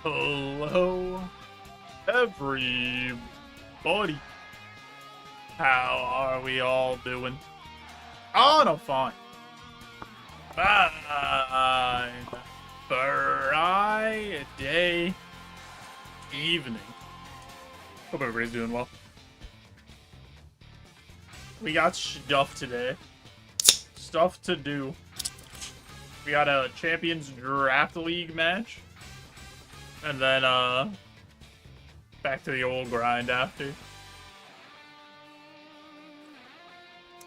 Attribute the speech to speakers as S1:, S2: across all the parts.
S1: Hello, everybody. How are we all doing? On a fine Friday evening. Hope everybody's doing well. We got stuff today. Stuff to do. We got a Champions Draft League match. And then, back to the old grind after.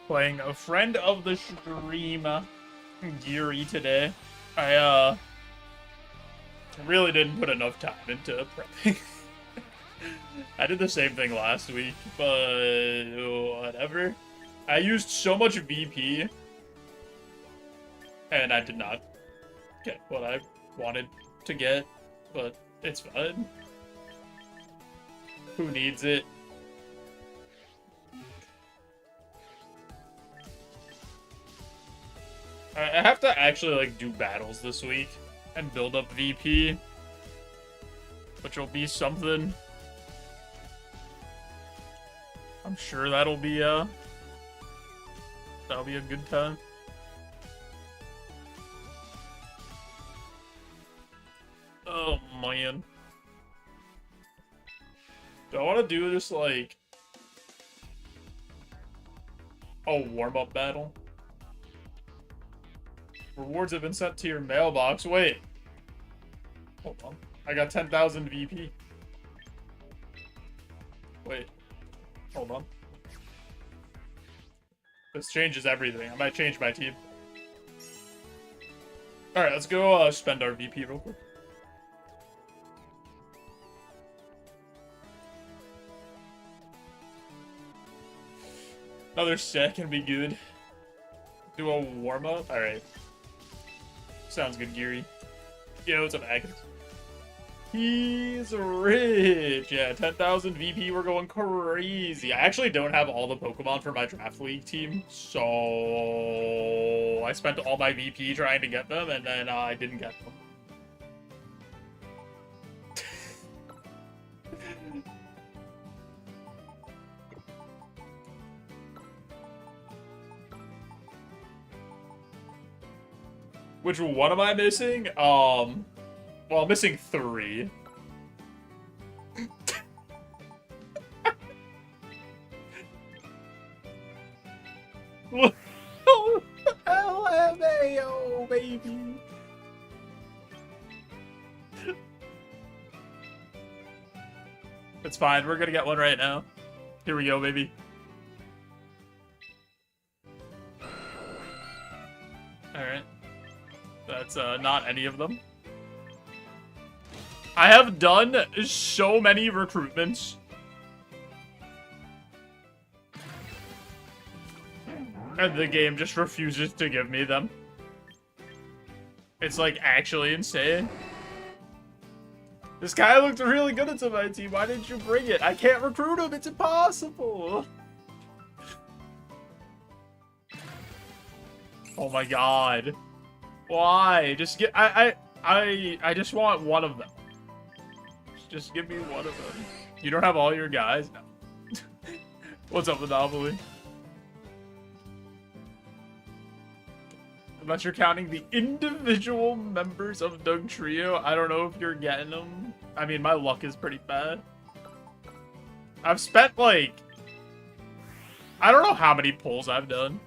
S1: Playing a friend of the stream, Geary, today. I, really didn't put enough time into prepping. I did the same thing last week, but whatever. I used so much VP, and I did not get what I wanted to get, but it's fine. Who needs it? I have to actually, like, do battles this week and build up VP, which will be something. I'm sure that'll be a good time. Oh, man. Do I want to do just, like, a warm-up battle? Rewards have been sent to your mailbox. Wait. Hold on. I got 10,000 VP. Wait. Hold on. This changes everything. I might change my team. Alright, let's go spend our VP real quick. Another set can be good. Do a warm-up? Alright. Sounds good, Geary. Yo, what's up, Agnes? He's rich! Yeah, 10,000 VP, we're going crazy. I actually don't have all the Pokemon for my Draft League team, so I spent all my VP trying to get them, and then I didn't get them. Which one am I missing? Well, I'm missing 3. LMAO, baby. It's fine. We're gonna get one right now. Here we go, baby. Alright. That's not any of them. I have done so many recruitments. And the game just refuses to give me them. It's like actually insane. This guy looked really good into my team. Why didn't you bring it? I can't recruit him. It's impossible. Oh my god. Why? Just get I just want one of them. Just give me one of them. You don't have all your guys? No. What's up, Monopoly? Unless you're counting the individual members of Doug Trio, I don't know if you're getting them. I mean, my luck is pretty bad. I've spent, like, I don't know how many pulls I've done.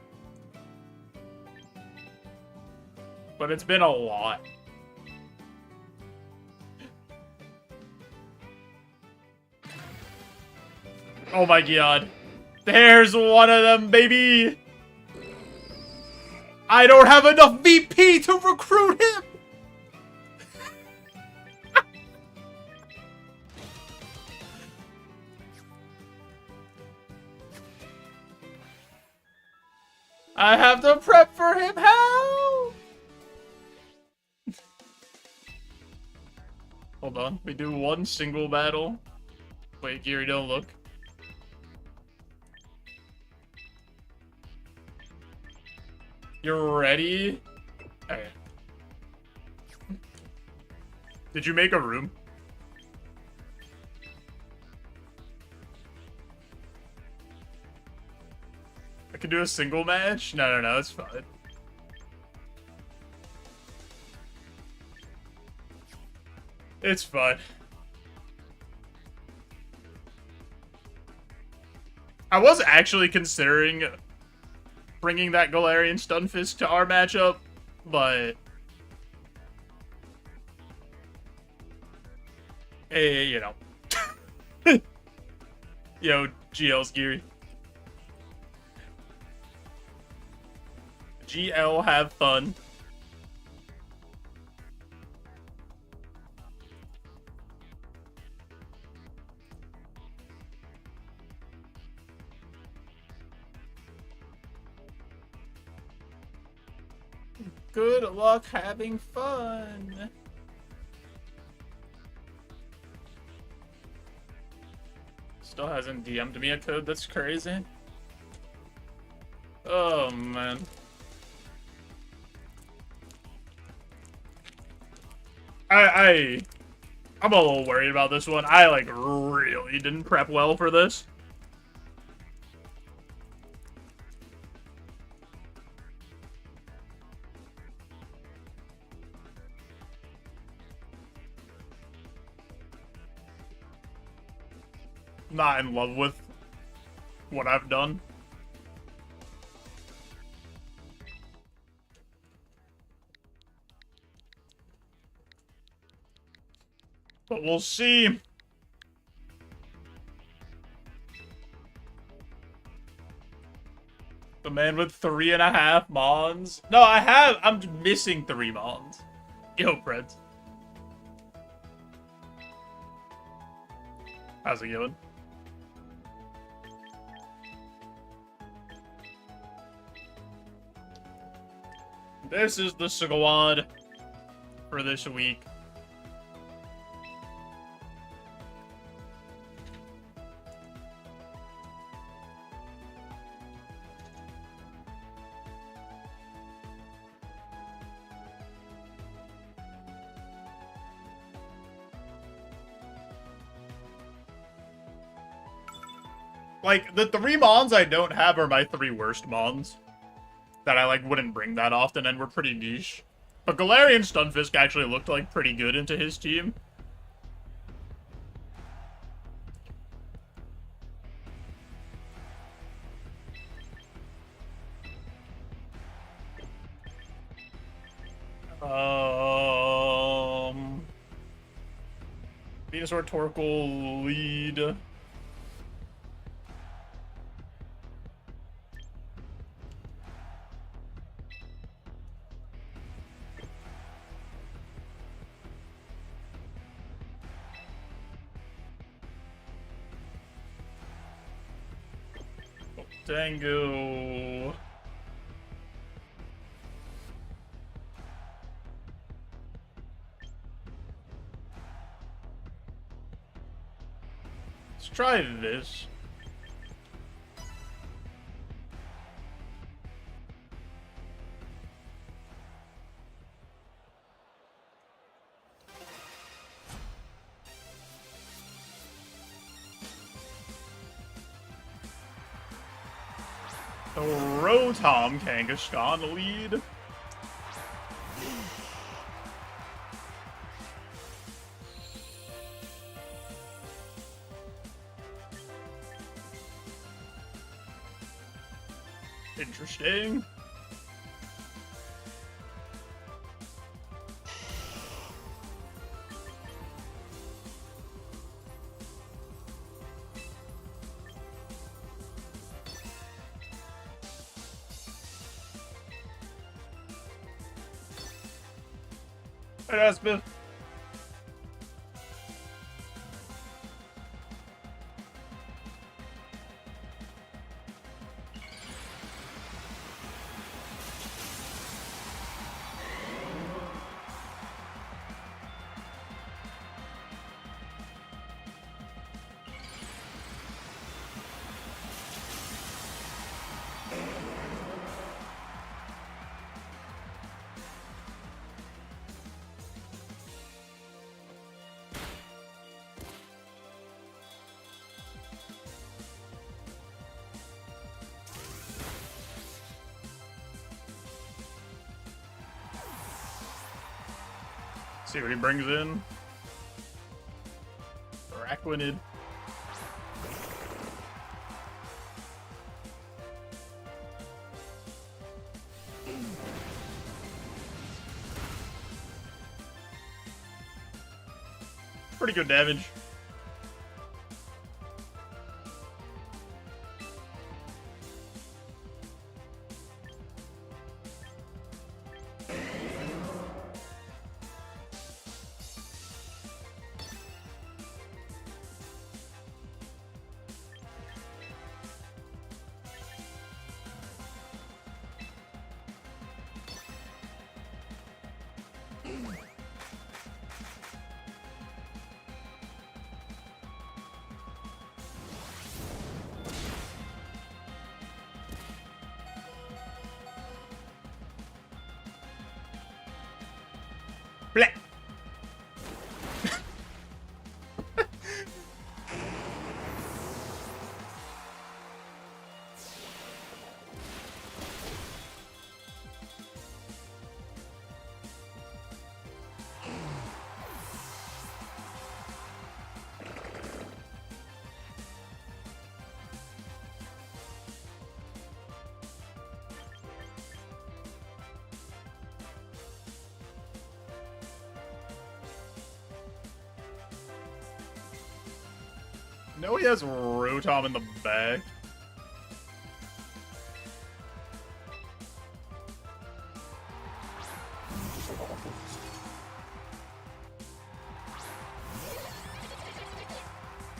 S1: But it's been a lot. Oh my god. There's one of them, baby! I don't have enough VP to recruit him! I have to prep for him, how? Hold on, we do one single battle. Wait, Geary, don't look. You're ready? Okay. Did you make a room? I can do a single match? No, it's fine. It's fine. I was actually considering bringing that Galarian Stunfisk to our matchup, but... Hey, you know. Yo, GL's Geary. GL, have fun. Good luck having fun. Still hasn't DM'd me a code, that's crazy. Oh, man. I'm a little worried about this one. I, like, really didn't prep well for this. Not in love with what I've done. But we'll see. The man with 3.5 Mons. No, I'm missing 3 Mons. Yo, Preds. How's it going? This is the squad for this week. Like, the 3 Mons I don't have are my 3 worst Mons. That I, like, wouldn't bring that often and were pretty niche. But Galarian Stunfisk actually looked, like, pretty good into his team. Venusaur, Torkoal, lead. Dango. Let's try this. Rotom Kangaskhan lead. Interesting. Hey, Aspen. See what he brings in. Raquinid. Pretty good damage. Blech. No, he has Rotom in the bag.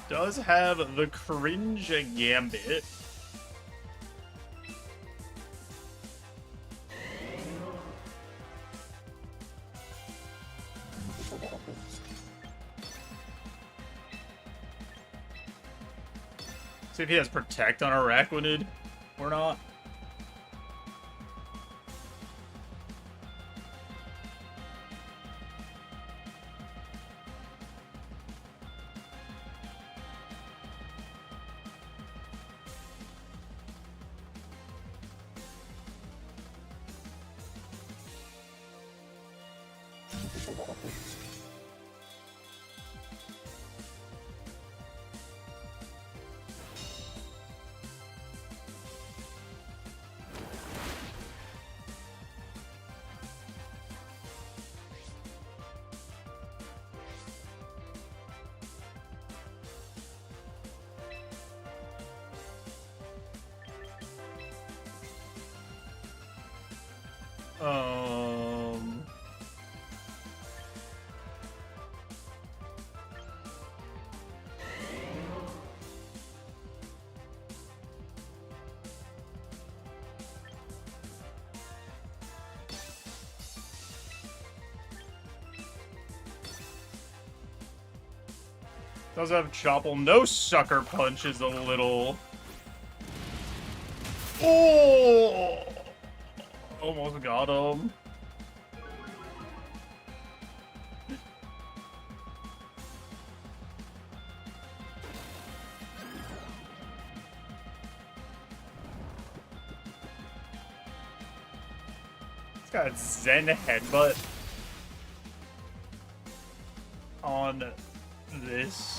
S1: Does have the cringe Gambit. See if he has Protect on Araquanid or not. Does have Chople. No Sucker Punch is a little... Oh! Almost got him. It's got Zen Headbutt on this.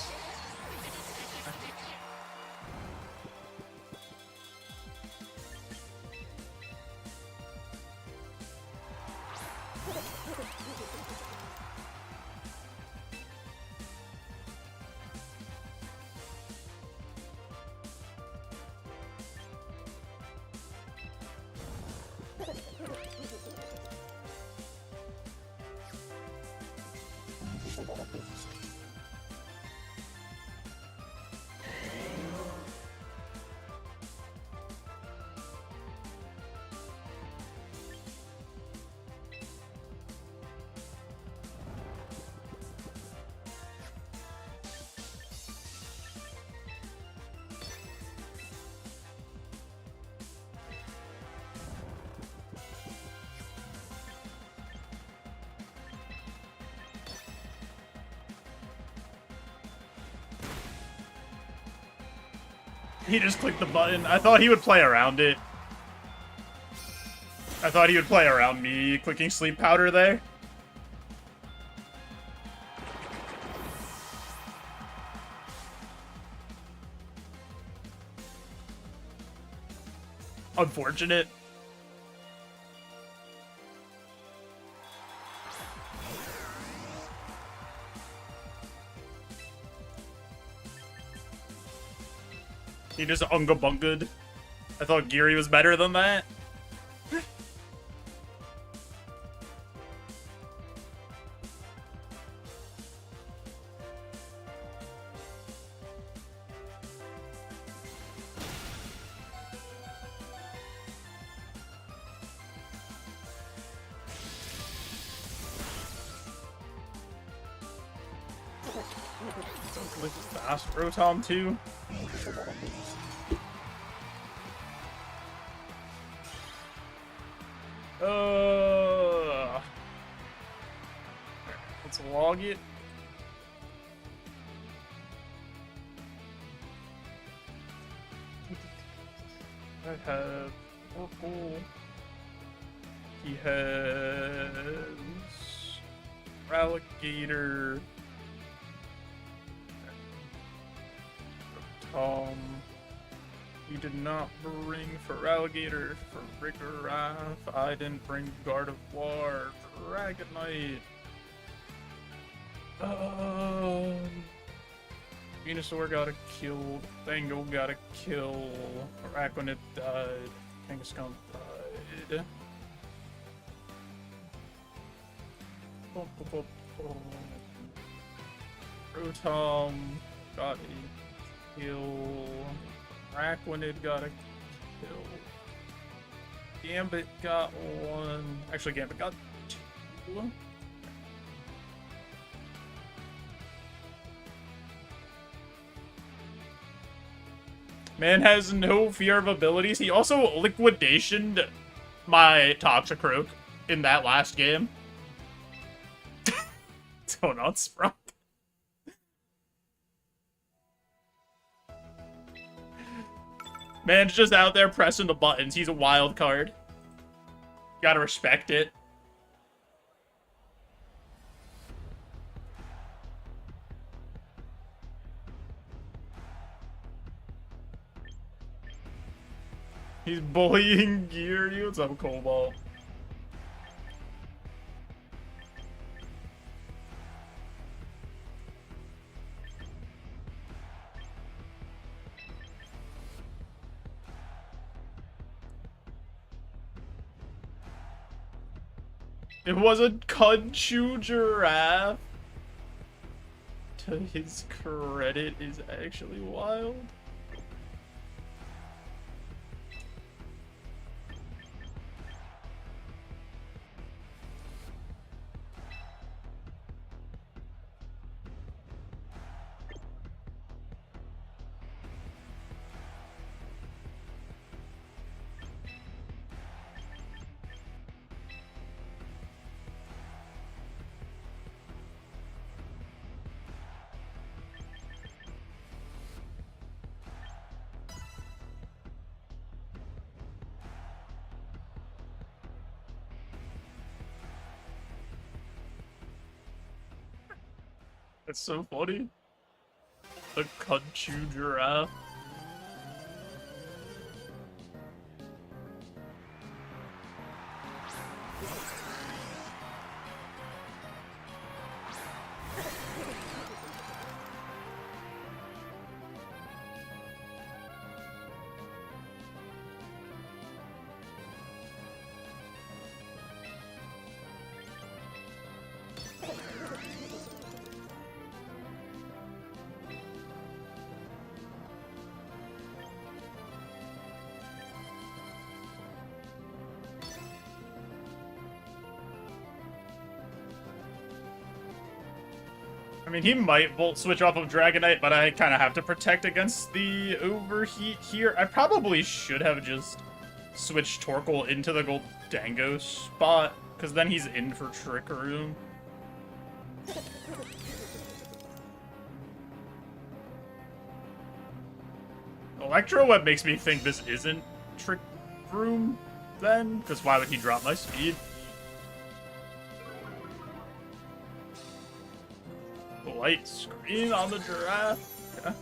S1: He just clicked the button. I thought he would play around it. I thought he would play around me clicking Sleep Powder there. unfortunate. He just unga-bunga'd. I thought Geary was better than that. With fast Rotom too. Let's log it. I have Oracle. He has Alligator. You did not bring for Alligator, for Rigoroth. I didn't bring Guard of War, Dragonite. Venusaur got a kill, Fango got a kill, Araquanid died, Kangaskhan died. Rotom got a kill. Araquanid got a kill. Gambit got one. Actually, Gambit got two. Man has no fear of abilities. He also liquidationed my Toxicroak in that last game. What's going on, Sprunk? Man's just out there pressing the buttons. He's a wild card. Gotta respect it. He's bullying Geary. What's up, Cobalt? It was a Cunchu Giraffe. To his credit, is actually wild. That's so funny. The Cunchu Giraffe. I mean, he might Volt Switch off of Dragonite, but I kind of have to protect against the overheat here. I probably should have just switched Torkoal into the Goldango spot, because then he's in for Trick Room. Electro Web makes me think this isn't Trick Room, then, because why would he drop my speed? Light screen on the giraffe. Yeah.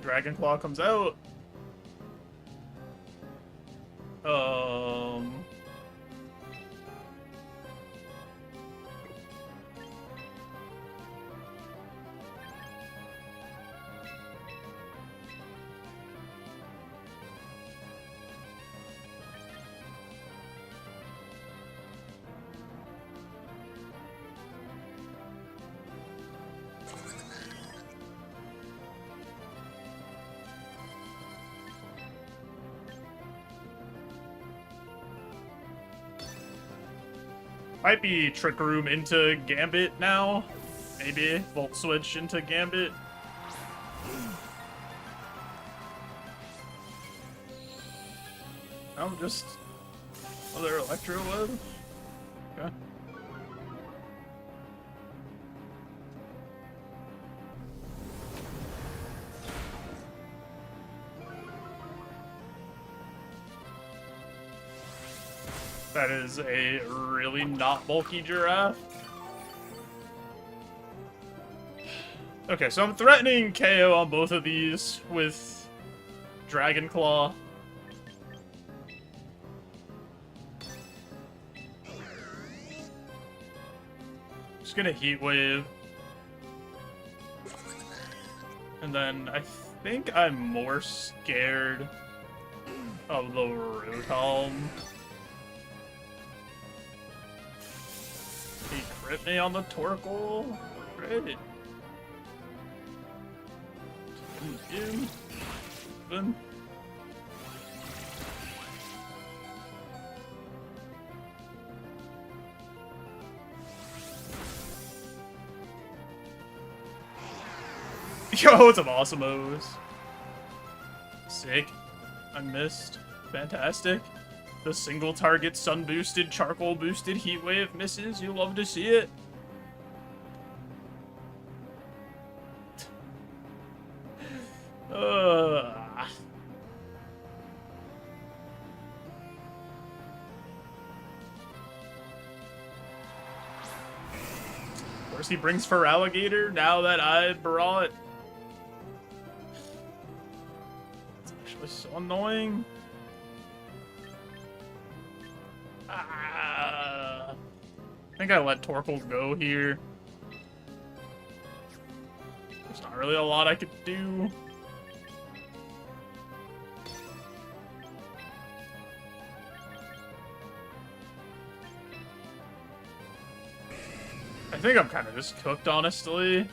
S1: Dragon Claw comes out. Might be Trick Room into Gambit now. Maybe Volt Switch into Gambit. Oh, just other Electro Web. Okay. That is a really not bulky giraffe. Okay, so I'm threatening KO on both of these with Dragon Claw. Just gonna Heat Wave. And then I think I'm more scared of the Root Helm. He crit me on the Torkoal. Great. Then. Yo, some awesome O's. Sick. I missed. Fantastic. The single target sun boosted, charcoal boosted heat wave misses. You love to see it. Of course he brings for alligator now that I brought. It's actually so annoying. I think I let Torkoal go here. There's not really a lot I could do. I think I'm kind of just cooked, honestly.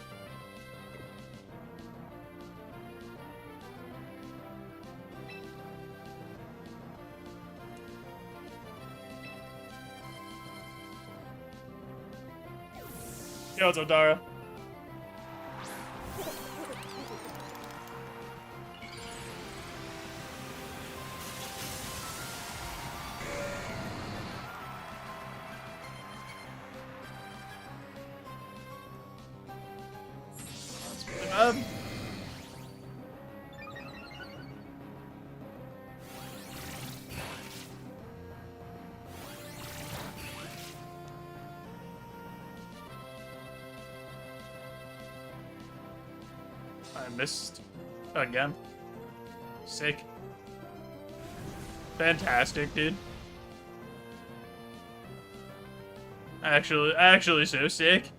S1: Yo, what's up, Dara? That's really bad. I missed again. Sick. Fantastic, dude. Actually so sick.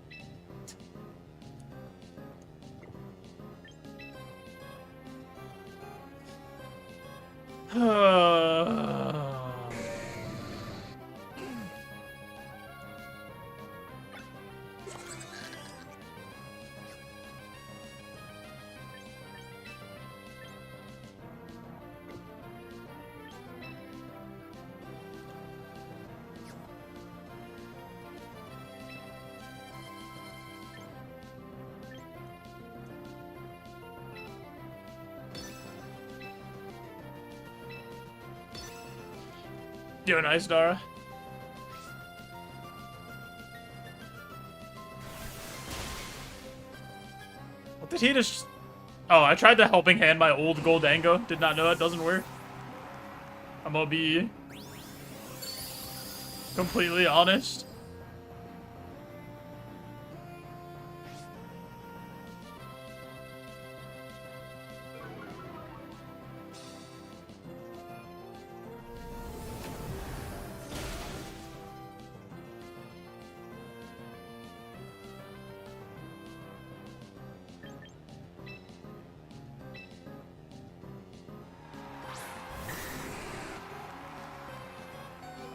S1: Doing nice, Dara. What did he just... Oh, I tried to helping hand my old Goldango. Did not know that doesn't work. I'm gonna be completely honest.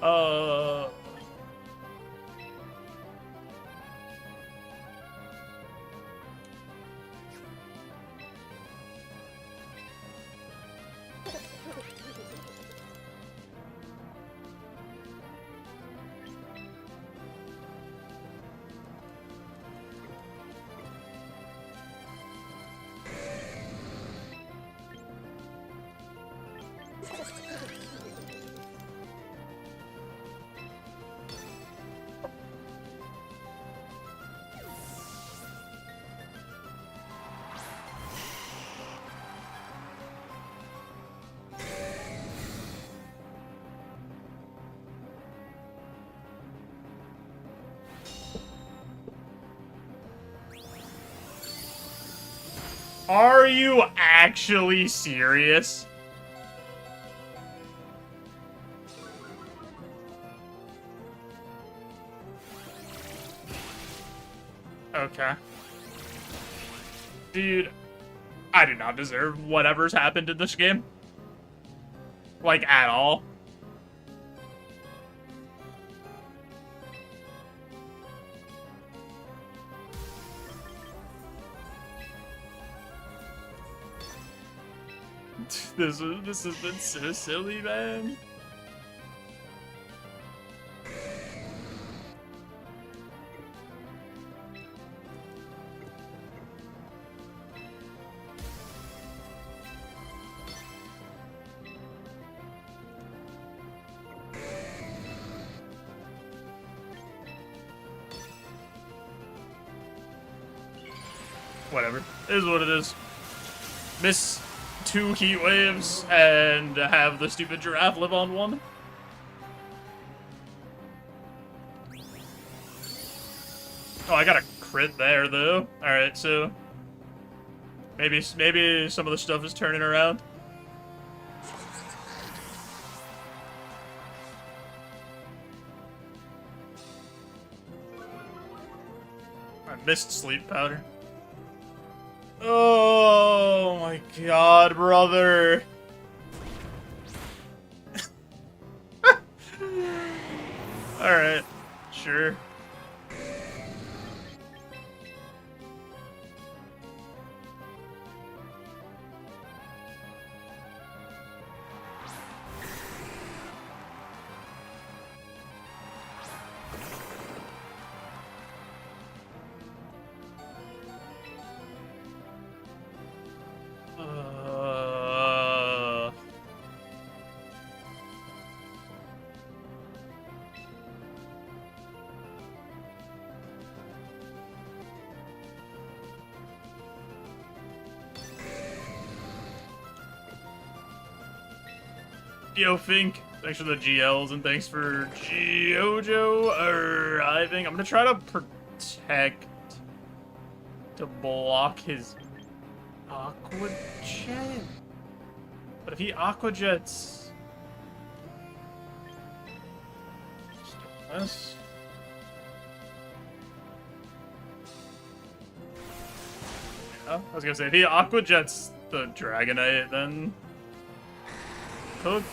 S1: Uh... Are you actually serious? Okay. Dude, I do not deserve whatever's happened in this game. Like, at all. This has been so silly, man. Whatever. It is what it is. Miss 2 heat waves and have the stupid giraffe live on one. Oh, I got a crit there though. All right, so maybe some of the stuff is turning around. I missed sleep powder. Oh my god, brother. Alright, sure. Yo, Fink, thanks for the GLs and thanks for JoeJo arriving. I'm gonna try to protect to block his Aqua Jet. But if he Aqua Jets... This. Yeah, I was gonna say, if he Aqua Jets the Dragonite, then... Cooked.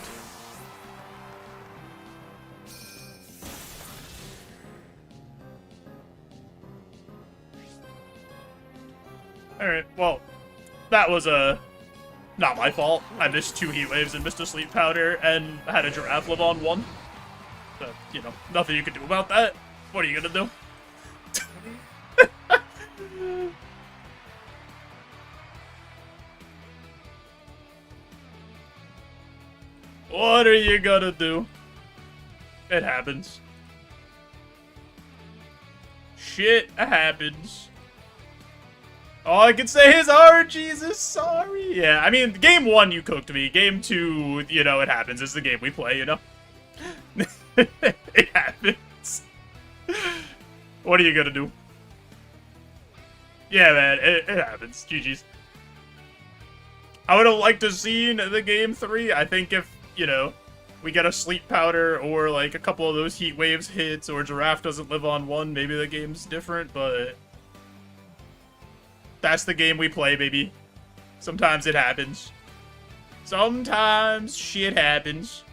S1: Alright, well, that was not my fault. I missed 2 heat waves and missed a sleep powder and had a giraffe live on 1. But, you know, nothing you can do about that. What are you gonna do? What are you gonna do? It happens. Shit happens. All I can say is, oh, Jesus, sorry. Yeah, I mean, game 1, you cooked me. Game 2, you know, it happens. It's the game we play, you know? It happens. What are you gonna do? Yeah, man, it happens. GG's. I would have liked to have seen the game 3. I think if, you know, we get a sleep powder or, like, a couple of those heat waves hits or giraffe doesn't live on 1, maybe the game's different, but... That's the game we play, baby. Sometimes it happens. Sometimes shit happens.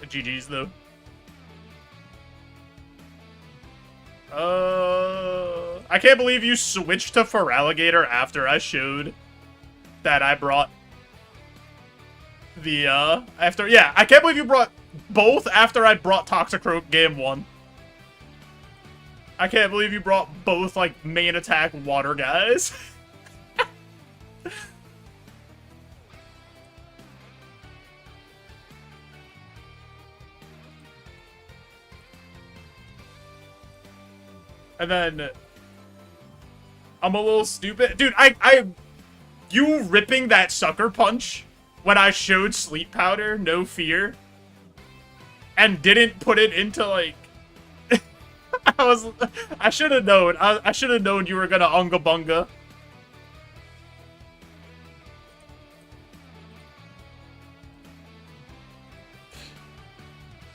S1: GG's though. I can't believe you switched to Feraligatr after I showed that I brought the, yeah, I can't believe you brought both after I brought Toxicroak game 1. I can't believe you brought both, like, main attack water guys. And then I'm a little stupid. Dude, you ripping that sucker punch when I showed Sleep Powder, no fear, and didn't put it into, like, I should have known. I should have known you were gonna Unga Bunga.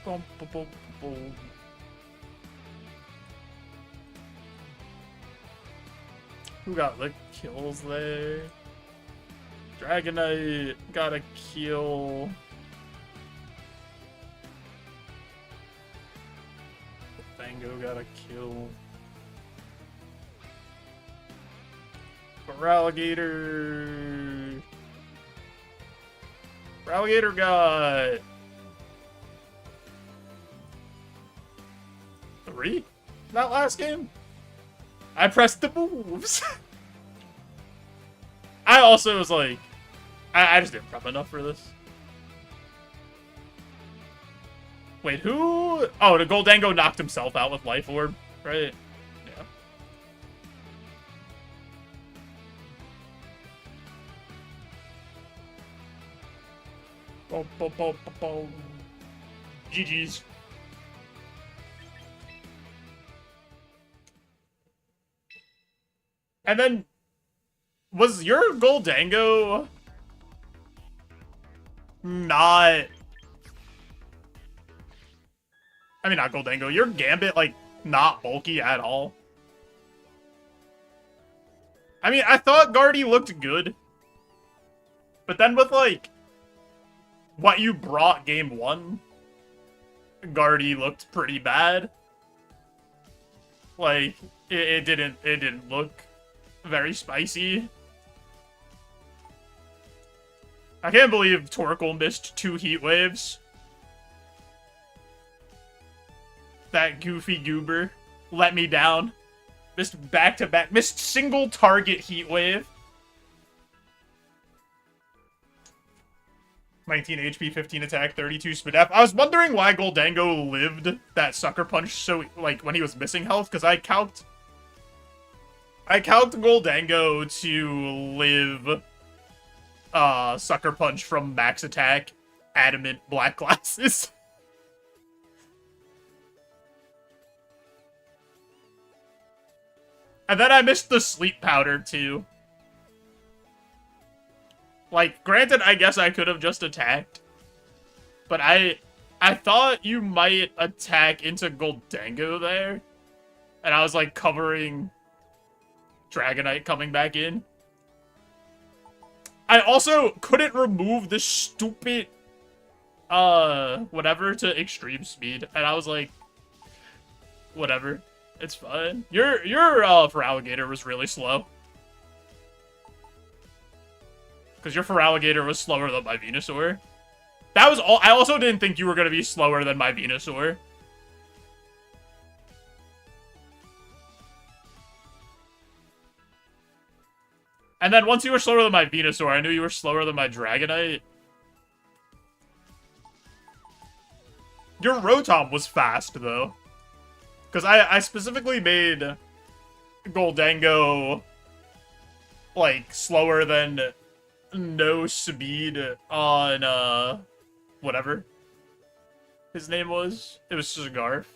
S1: Boom, boom, boom, boom. Who got the kills there? Dragonite got a kill. Fango got a kill. Feraligatr. Feraligatr got 3? That last game? I pressed the moves. I also was like, I just didn't prep enough for this. Wait, who? Oh, the Goldango knocked himself out with Life Orb, right? Yeah. Boom, boom, boom, boom, boom. GG's. And then, was your Goldango not... I mean, not Goldango. Your Gambit, like, not bulky at all? I mean, I thought Guardy looked good. But then with, like, what you brought game 1, Guardy looked pretty bad. Like, it didn't look very spicy. I can't believe Torkoal missed 2 heat waves. That goofy goober let me down. Missed back-to-back. Missed single target heat wave. 19 HP, 15 attack, 32 Spadef. I was wondering why Goldango lived that sucker punch so, like, when he was missing health, because I calced Goldango to live sucker punch from max attack, adamant black glasses. And then I missed the sleep powder too. Like, granted, I guess I could have just attacked. But I thought you might attack into Goldango there. And I was like covering Dragonite coming back in. I also couldn't remove this stupid whatever to extreme speed. And I was like, whatever. It's fine. Your Feraligatr was really slow. Because your Feraligatr was slower than my Venusaur. That was all. I also didn't think you were going to be slower than my Venusaur. And then once you were slower than my Venusaur, I knew you were slower than my Dragonite. Your Rotom was fast, though. Because I specifically made Goldango, like, slower than no speed on, whatever his name was. It was Scarf.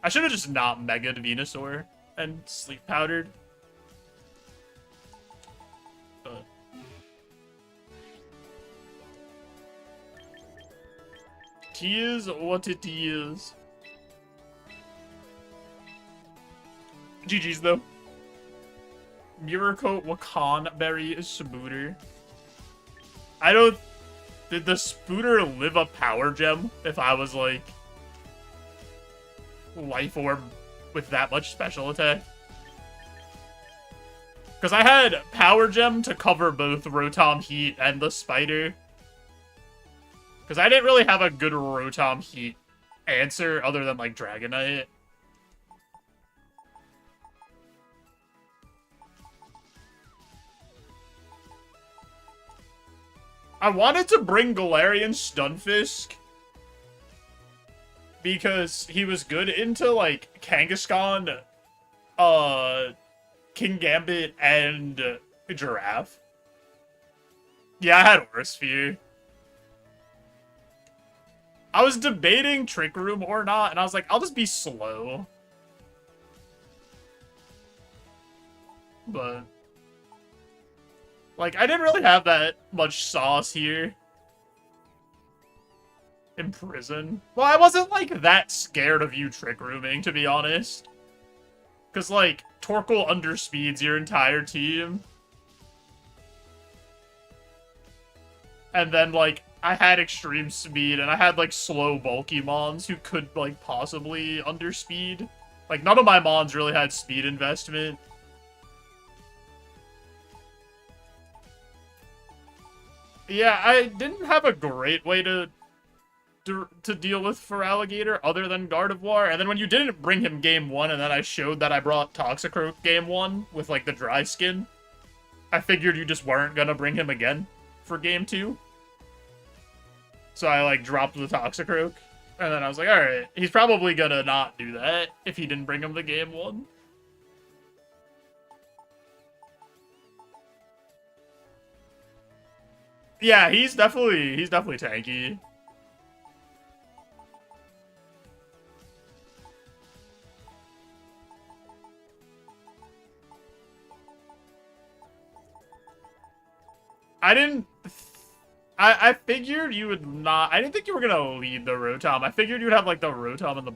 S1: I should have just not Mega'd Venusaur and Sleep Powdered. But... it is what it is. GG's, though. Miracle Wakan Berry is Subooter. I don't... Did the Spooter live a power gem if I was, like, Life Orb with that much special attack? Because I had power gem to cover both Rotom Heat and the Spider. Because I didn't really have a good Rotom Heat answer other than, like, Dragonite. I wanted to bring Galarian Stunfisk because he was good into, like, Kangaskhan, King Gambit, and Giraffe. Yeah, I had Aura Sphere. I was debating Trick Room or not, and I was like, I'll just be slow. But... like, I didn't really have that much sauce here. In prison. Well, I wasn't, like, that scared of you Trick Rooming, to be honest. Because, like, Torkoal underspeeds your entire team. And then, like, I had extreme speed, and I had, like, slow, bulky Mons who could, like, possibly underspeed. Like, none of my Mons really had speed investment. Yeah, I didn't have a great way to deal with Feraligatr other than Gardevoir. And then when you didn't bring him game 1 and then I showed that I brought Toxicroak game 1 with, like, the dry skin, I figured you just weren't gonna bring him again for game 2. So I, like, dropped the Toxicroak. And then I was like, alright, he's probably gonna not do that if he didn't bring him to game 1. Yeah, he's definitely tanky. I figured you would not... I didn't think you were gonna lead the Rotom. I figured you'd have, like, the Rotom in the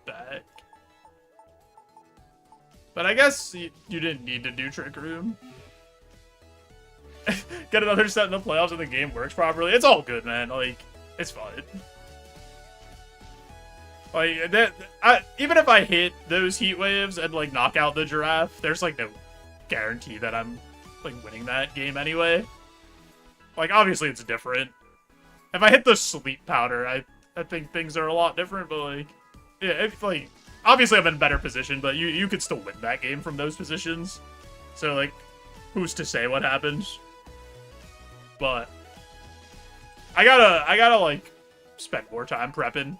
S1: back. But I guess you didn't need to do Trick Room. Get another set in the playoffs and the game works properly. It's all good, man. Like, it's fine. Like, even if I hit those heat waves and, like, knock out the Giraffe, there's, like, no guarantee that I'm, like, winning that game anyway. Like, obviously it's different. If I hit the Sleep Powder, I think things are a lot different, but, like, yeah, it's, like, obviously I'm in better position, but you could still win that game from those positions. So, like, who's to say what happens? But I gotta, like, spend more time prepping.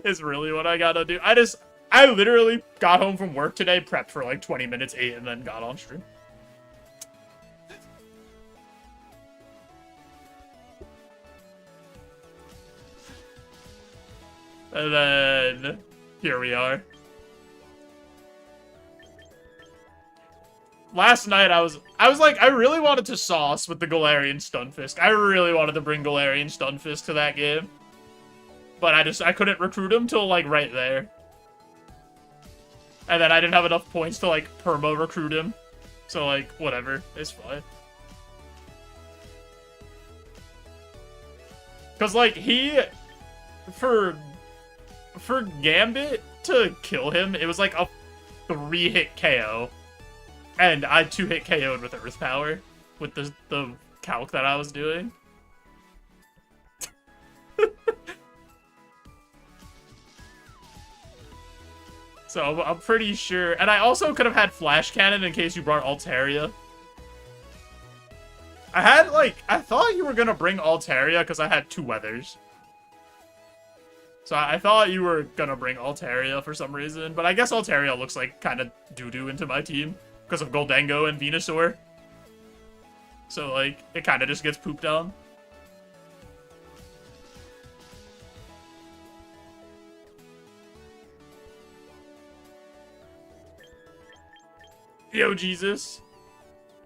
S1: Is really what I gotta do. I literally got home from work today, prepped for, like, 20 minutes, ate, and then got on stream. And then, here we are. Last night, I was like, I really wanted to sauce with the Galarian Stunfisk. I really wanted to bring Galarian Stunfisk to that game. But I couldn't recruit him till, like, right there. And then I didn't have enough points to, like, perma-recruit him. So, like, whatever. It's fine. Because, like, for Gambit to kill him, it was like a 3-hit KO. And I 2-hit KO'd with Earth Power. With the calc that I was doing. So I'm pretty sure. And I also could have had Flash Cannon in case you brought Altaria. I thought you were gonna bring Altaria because I had 2 weathers. So I thought you were gonna bring Altaria for some reason, but I guess Altaria looks like kind of doo-doo into my team because of Goldengo and Venusaur. So, like, it kind of just gets pooped on. Yo, Jesus.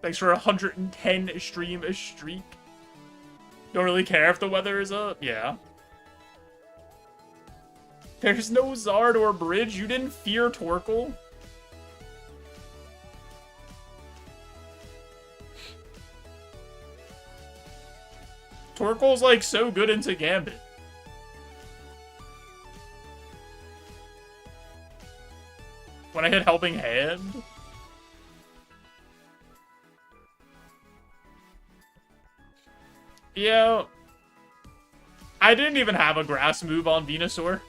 S1: Thanks for 110 stream a streak. Don't really care if the weather is up? Yeah. There's no Zard or Bridge. You didn't fear Torkoal? Torkoal's like so good into Gambit. When I hit Helping Hand. Yeah. I didn't even have a grass move on Venusaur.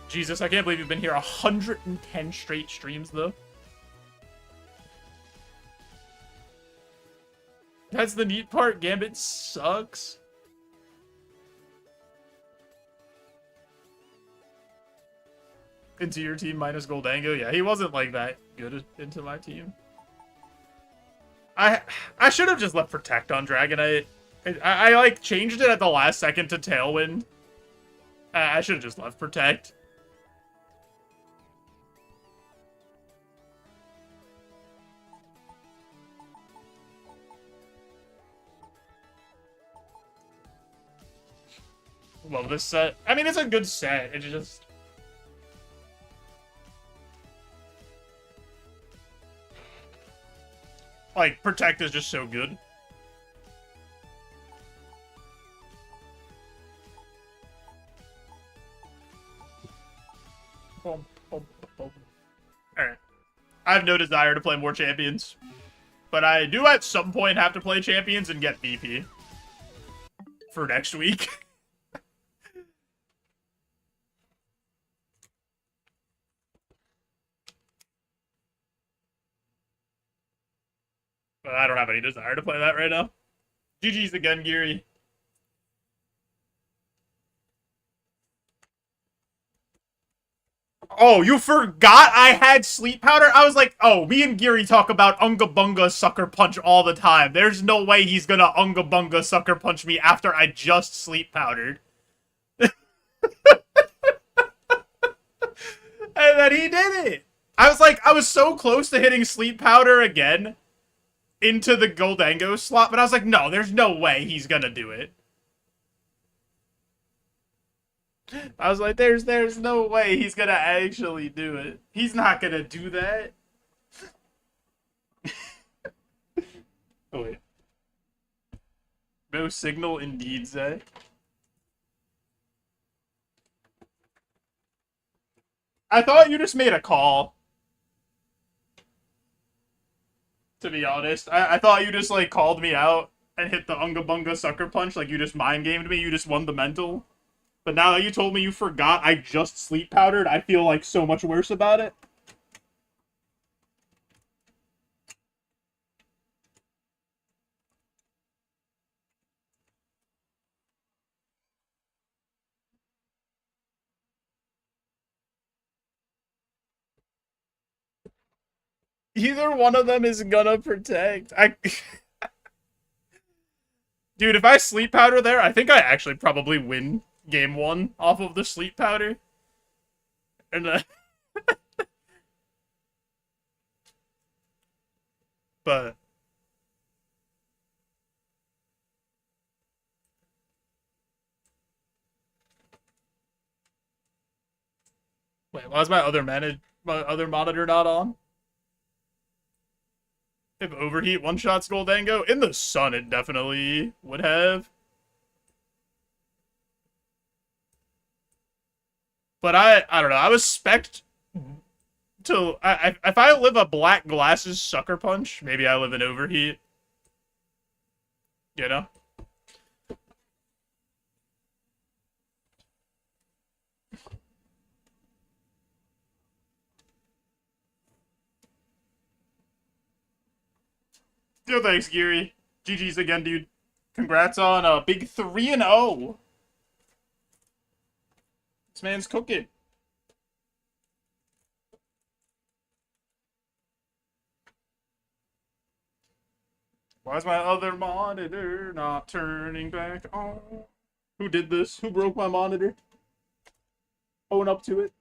S1: Jesus, I can't believe you've been here 110 straight streams, though. That's the neat part. Gambit sucks. Into your team minus Goldango? Yeah, he wasn't like that good into my team. I should have just left Protect on Dragonite. I like changed it at the last second to Tailwind. I should have just left Protect. Love this set. I mean, it's a good set. It's just... like, Protect is just so good. Alright. I have no desire to play more champions. But I do at some point have to play champions and get BP. For next week. But I don't have any desire to play that right now. GG's again, Geary. Oh, you forgot I had Sleep Powder? I was like, oh, me and Geary talk about Unga Bunga Sucker Punch all the time. There's no way he's gonna Unga Bunga Sucker Punch me after I just Sleep Powdered. And then he did it. I was like, I was so close to hitting Sleep Powder again into the Goldango slot, but I was like, no, there's no way he's gonna do it. I was like, there's no way he's gonna actually do it. He's not gonna do that. Oh, wait. No signal indeed, Zay. I thought you just made a call. To be honest. I thought you just, like, called me out and hit the Unga Bunga Sucker Punch. Like, you just mind-gamed me. You just won the mental. But now that you told me you forgot I just Sleep Powdered, I feel, like, so much worse about it. Either one of them is gonna Protect. Dude, if I Sleep Powder there, I think I actually probably win game 1 off of the Sleep Powder. And but wait, why is my other monitor not on? If Overheat one-shots Goldango? In the sun, it definitely would have. But I don't know. I was spec'd to... if I live a Black Glasses Sucker Punch, maybe I live in Overheat. You know? Yo, thanks, Geary. GG's again, dude. Congrats on a big 3-0. This man's cooking. Why is my other monitor not turning back on? Who did this? Who broke my monitor? Own up to it.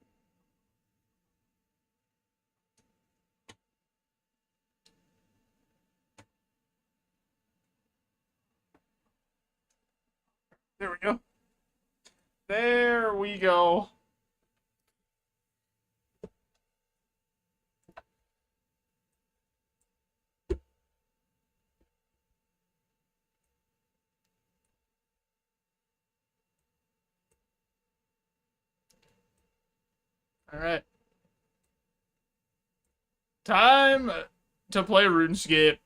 S1: There we go. There we go. Alright. Time to play RuneScape.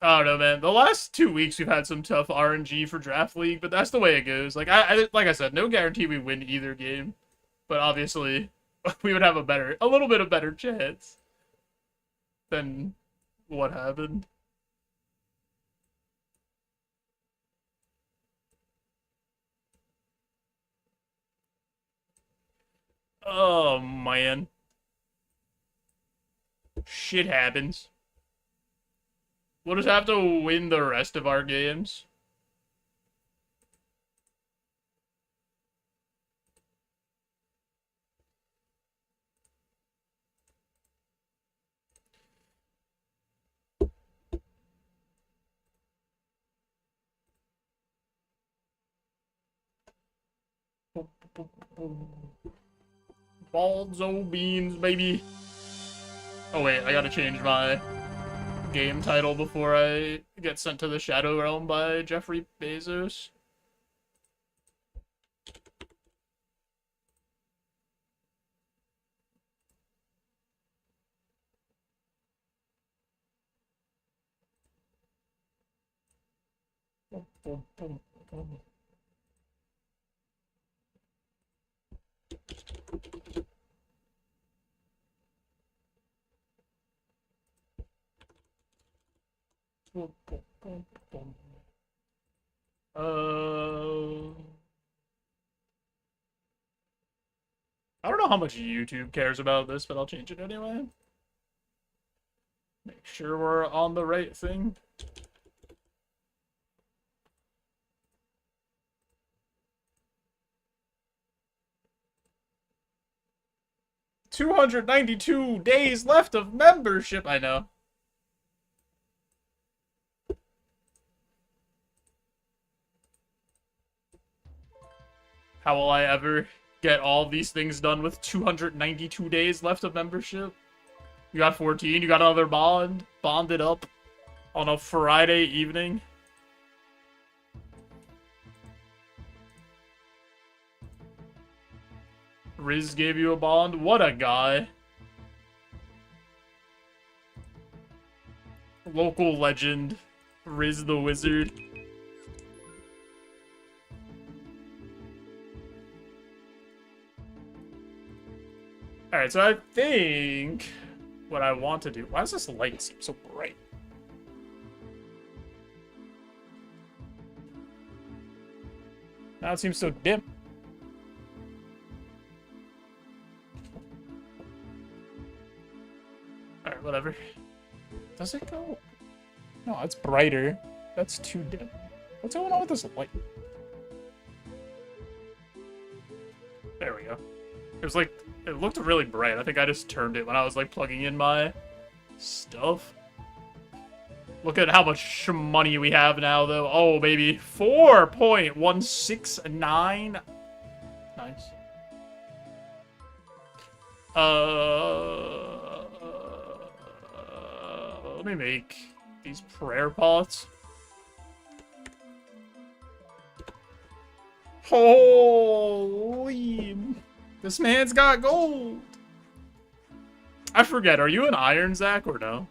S1: I don't know, man. The last 2 weeks we've had some tough RNG for Draft League, but that's the way it goes. Like like I said, no guarantee we win either game, but obviously we would have a little bit of better chance than what happened. Oh man, shit happens. We'll just have to win the rest of our games. Kaizo Beans, baby. Oh wait, I gotta change my game title before I get sent to the Shadow Realm by Jeffrey Bezos. I don't know how much YouTube cares about this, but I'll change it anyway. Make sure we're on the right thing. $292 days left of membership, I know. How will I ever get all these things done with 292 days left of membership? You got 14, you got another bonded up on a Friday evening. Riz gave you a bond? What a guy. Local legend, Riz the Wizard. Alright, so I think what I want to do... Why does this light seem so bright? Now it seems so dim. Alright, whatever. Does it go? No, it's brighter. That's too dim. What's going on with this light? There we go. It was like... It looked really bright. I think I just turned it when I was, like, plugging in my stuff. Look at how much money we have now, though. Oh, baby. 4.169. Nice. Let me make these prayer pots. Holy... This man's got gold! I forget, are you an Iron Zach or no?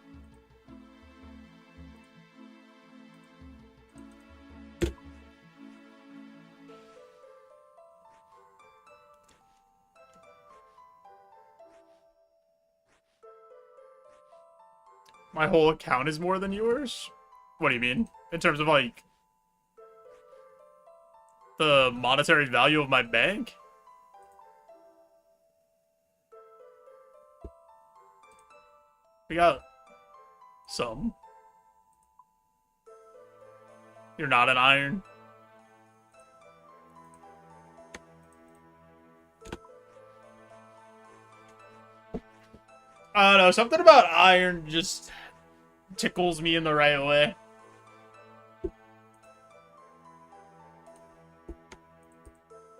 S1: My whole account is more than yours? What do you mean? In terms of, like, the monetary value of my bank? We got some. You're not an iron. I don't know, something about iron just tickles me in the right way.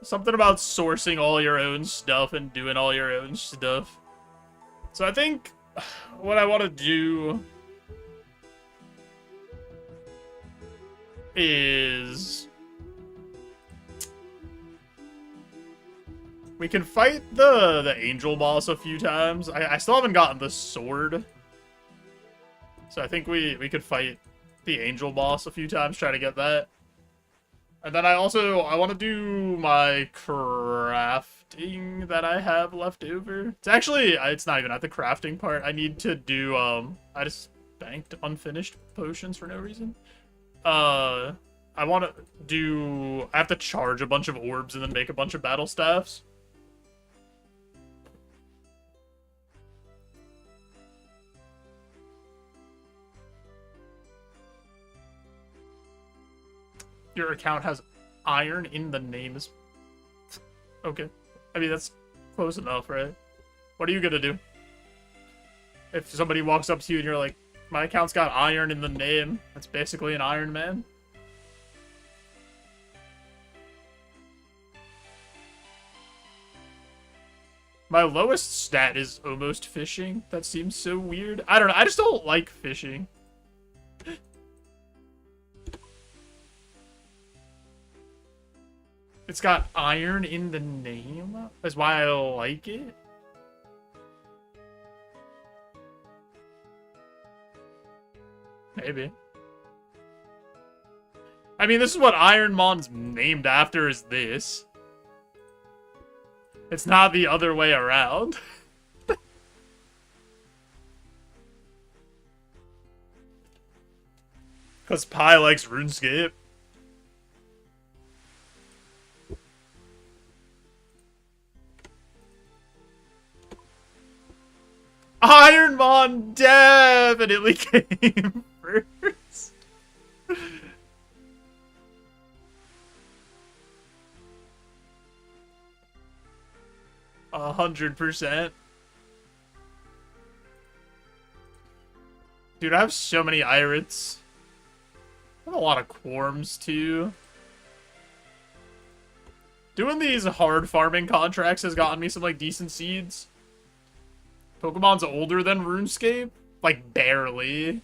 S1: Something about sourcing all your own stuff and doing all your own stuff. So I think what I want to do is We can fight the angel boss a few times. I still haven't gotten the sword. So I think we could fight the angel boss a few times, try to get that. And then I want to do my crafting that I have left over. It's not even at the crafting part. I need to do, I just banked unfinished potions for no reason. I have to charge a bunch of orbs and then make a bunch of battle staffs. Your account has iron in the name. Okay. I mean, that's close enough, right? What are you gonna do? If somebody walks up to you and you're like, my account's got iron in the name, that's basically an Iron Man. My lowest stat is almost fishing. That seems so weird. I don't know. I just don't like fishing. It's got iron in the name? That's why I like it? Maybe. I mean, this is what Ironmon's named after, is this. It's not the other way around. Because Pi likes Runescape. Ironmon definitely came first. 100%. Dude, I have so many Irits. I have a lot of Quorms, too. Doing these hard farming contracts has gotten me some, like, decent seeds. Pokemon's older than RuneScape? Like, barely.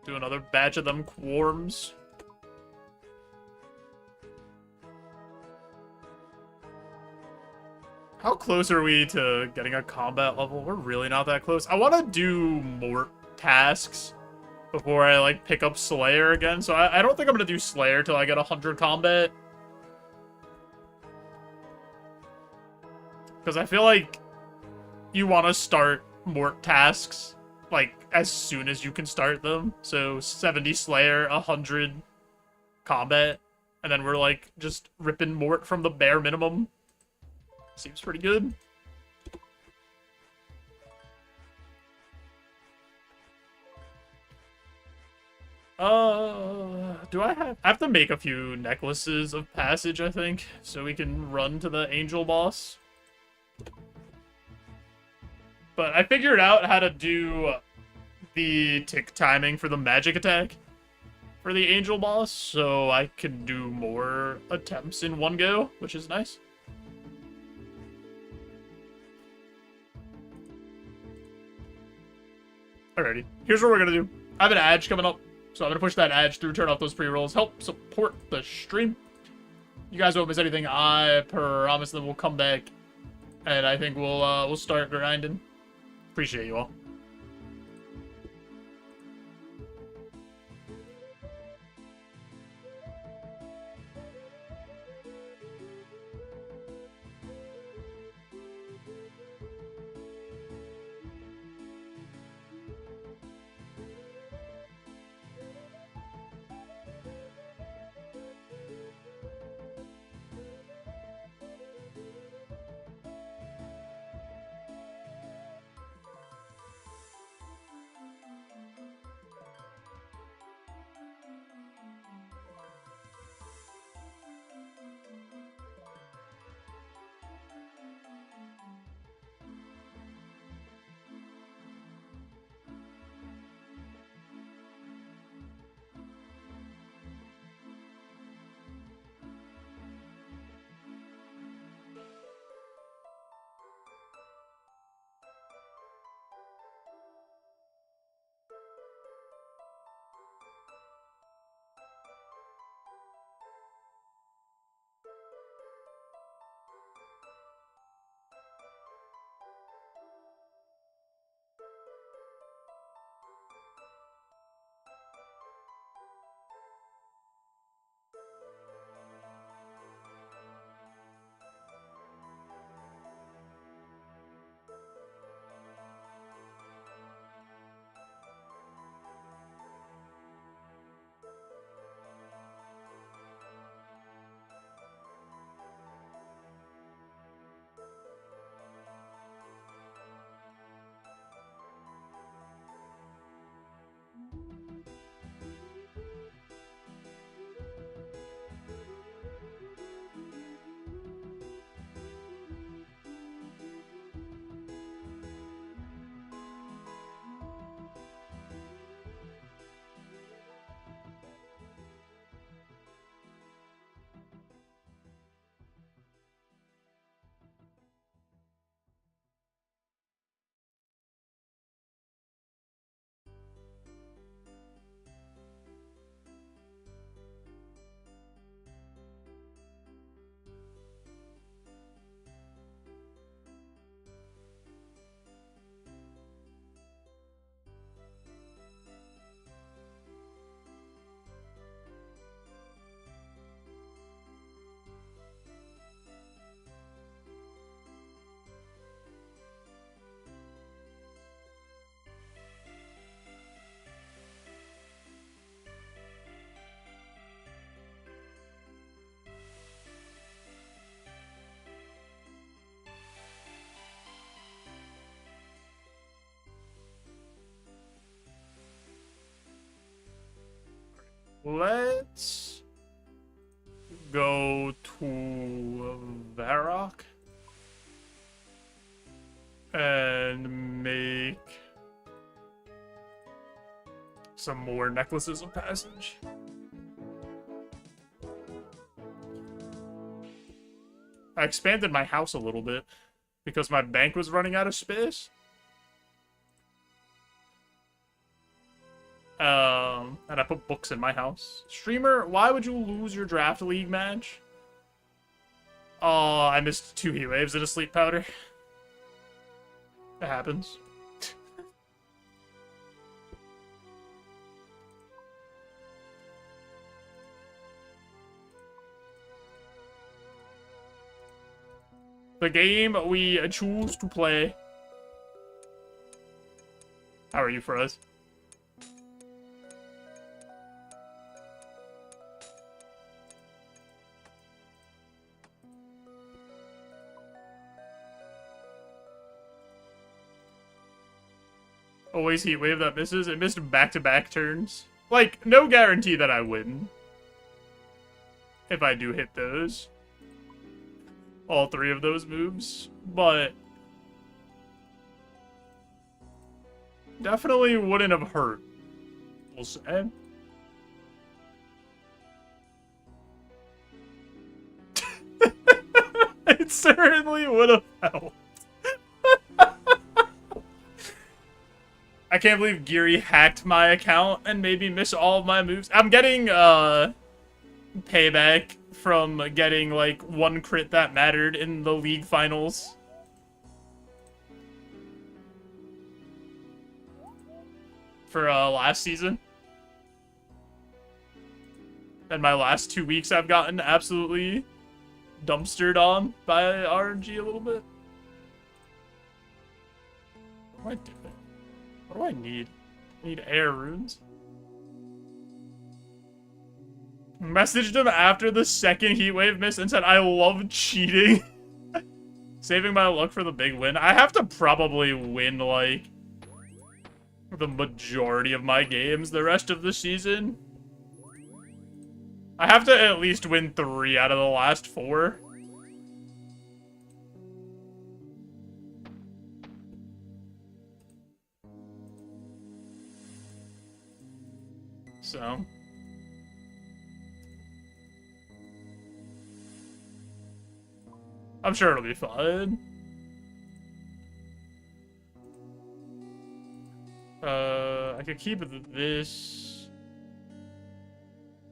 S1: Do another batch of them Quorms. How close are we to getting a combat level? We're really not that close. I want to do more tasks before I, like, pick up Slayer again. So I don't think I'm going to do Slayer till I get 100 combat. Because I feel like you want to start more tasks, like, as soon as you can start them. So 70 Slayer, 100 combat, and then we're, like, just ripping Mort from the bare minimum. Seems pretty good. Do I have to make a few necklaces of passage, I think, so we can run to the angel boss. But I figured out how to do the tick timing for the magic attack for the angel boss, so I can do more attempts in one go, which is nice. Alrighty, here's what we're gonna do. I have an Adge coming up, so I'm gonna push that Adge through, turn off those pre-rolls, help support the stream. You guys won't miss anything. I promise that we'll come back, and I think we'll start grinding. Appreciate you all. Let's go to Varrock and make some more necklaces of passage. I expanded my house a little bit because my bank was running out of space. And I put books in my house. Streamer, why would you lose your draft league match? Oh, I missed 2 heat waves and a sleep powder. It happens. The game we choose to play. How are you, Froze? Always heat wave that misses. It missed back-to-back turns. Like, no guarantee that I win. If I do hit those. All 3 of those moves. But definitely wouldn't have hurt, we'll say. It certainly would have helped. I can't believe Geary hacked my account and made me miss all of my moves. I'm getting, payback from getting, like, 1 crit that mattered in the league finals. For, last season. And my last 2 weeks I've gotten absolutely dumpstered on by RNG a little bit. What am I doing? What do I need? I need air runes. Messaged him after the second heatwave miss and said, I love cheating. Saving my luck for the big win. I have to probably win, like, the majority of my games the rest of the season. I have to at least win 3 out of the last 4. So I'm sure it'll be fun. I could keep this.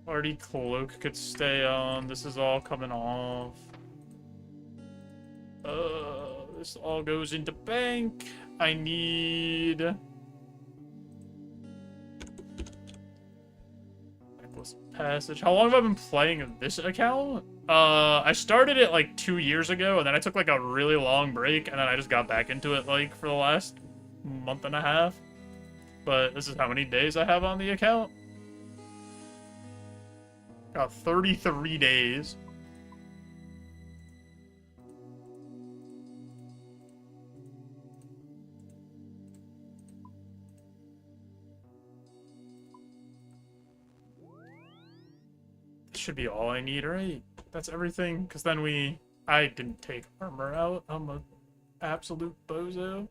S1: Party cloak could stay on. This is all coming off. This all goes into bank. I need necklace passage. How long have I been playing this account? I started it like 2 years ago, and then I took like a really long break, and then I just got back into it like for the last month and a half. But this is how many days I have on the account. Got 33 days. This should be all I need, right? That's everything, because then I didn't take armor out. I'm an absolute bozo.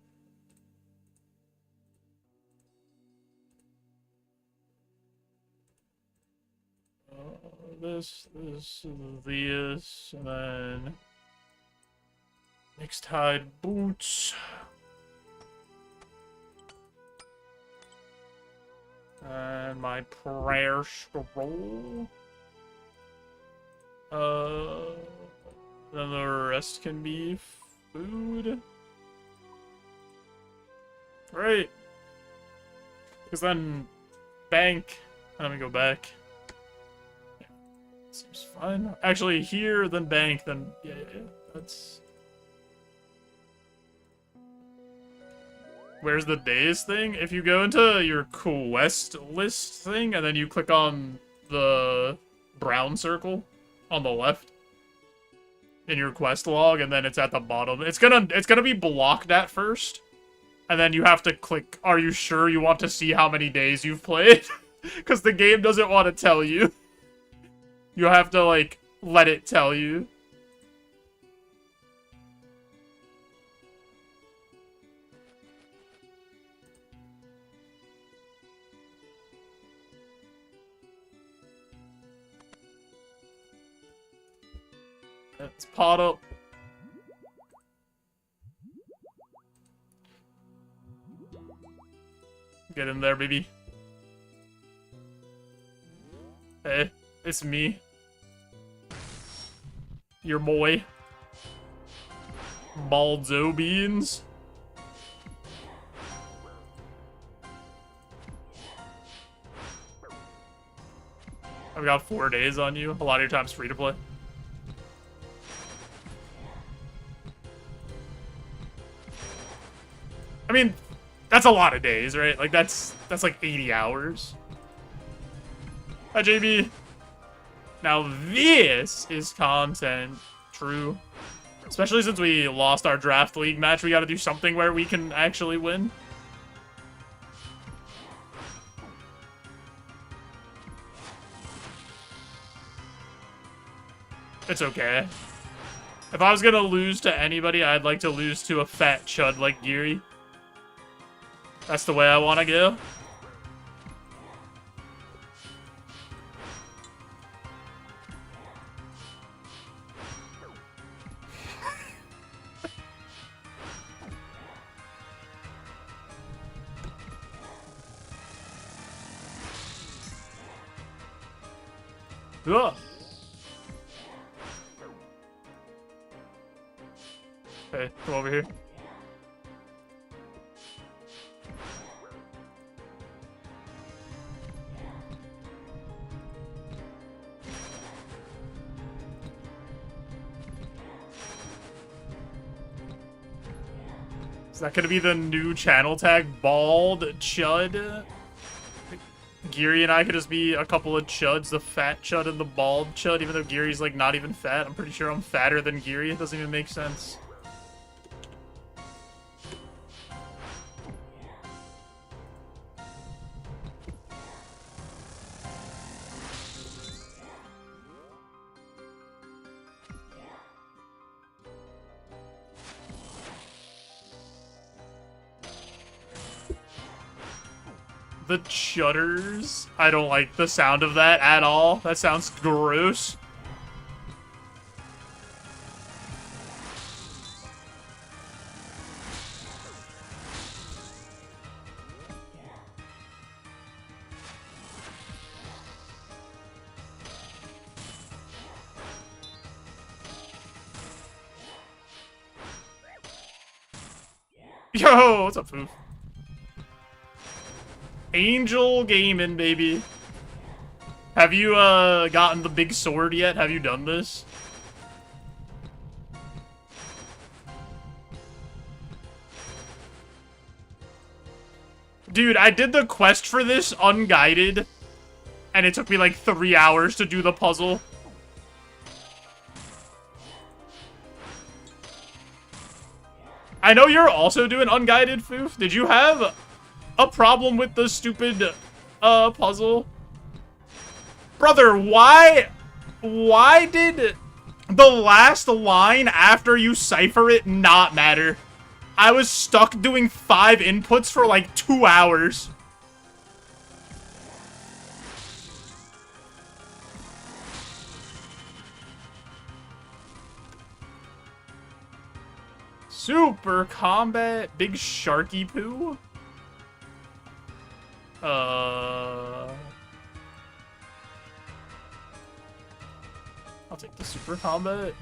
S1: This, and then mixed hide boots. And my prayer scroll. Then the rest can be food. Right. Because then bank. Let me go back. Seems fine. Actually, here, then bank, then... Yeah, that's... Where's the days thing? If you go into your quest list thing, and then you click on the brown circle on the left in your quest log, and then it's at the bottom. It's gonna be blocked at first, and then you have to click, are you sure you want to see how many days you've played? Because the game doesn't want to tell you. You have to, like, let it tell you. Let's pot up. Get in there, baby. Hey, it's me. Your boy. JoeJoeBeans. I've got 4 days on you. A lot of your time's free to play. I mean, that's a lot of days, right? Like, that's like 80 hours. Hi, JB. Now, this is content. True. Especially since we lost our draft league match, we gotta do something where we can actually win. It's okay. If I was gonna lose to anybody, I'd like to lose to a fat chud like Geary. That's the way I want to go. Ugh. Hey, come over here. Is that gonna be the new channel tag? Bald Chud? Geary and I could just be a couple of chuds, the fat chud and the bald chud, even though Geary's like not even fat. I'm pretty sure I'm fatter than Geary. It doesn't even make sense. The chudders. I don't like the sound of that at all. That sounds gross. Yo, what's up, Foo? Angel Gaming, baby. Have you, gotten the big sword yet? Have you done this? Dude, I did the quest for this unguided, and it took me like 3 hours to do the puzzle. I know you're also doing unguided, Foof. Did you have a problem with the stupid, puzzle? Brother, why did the last line after you cipher it not matter? I was stuck doing 5 inputs for like 2 hours. Super combat, big sharky poo. I'll take the super combat.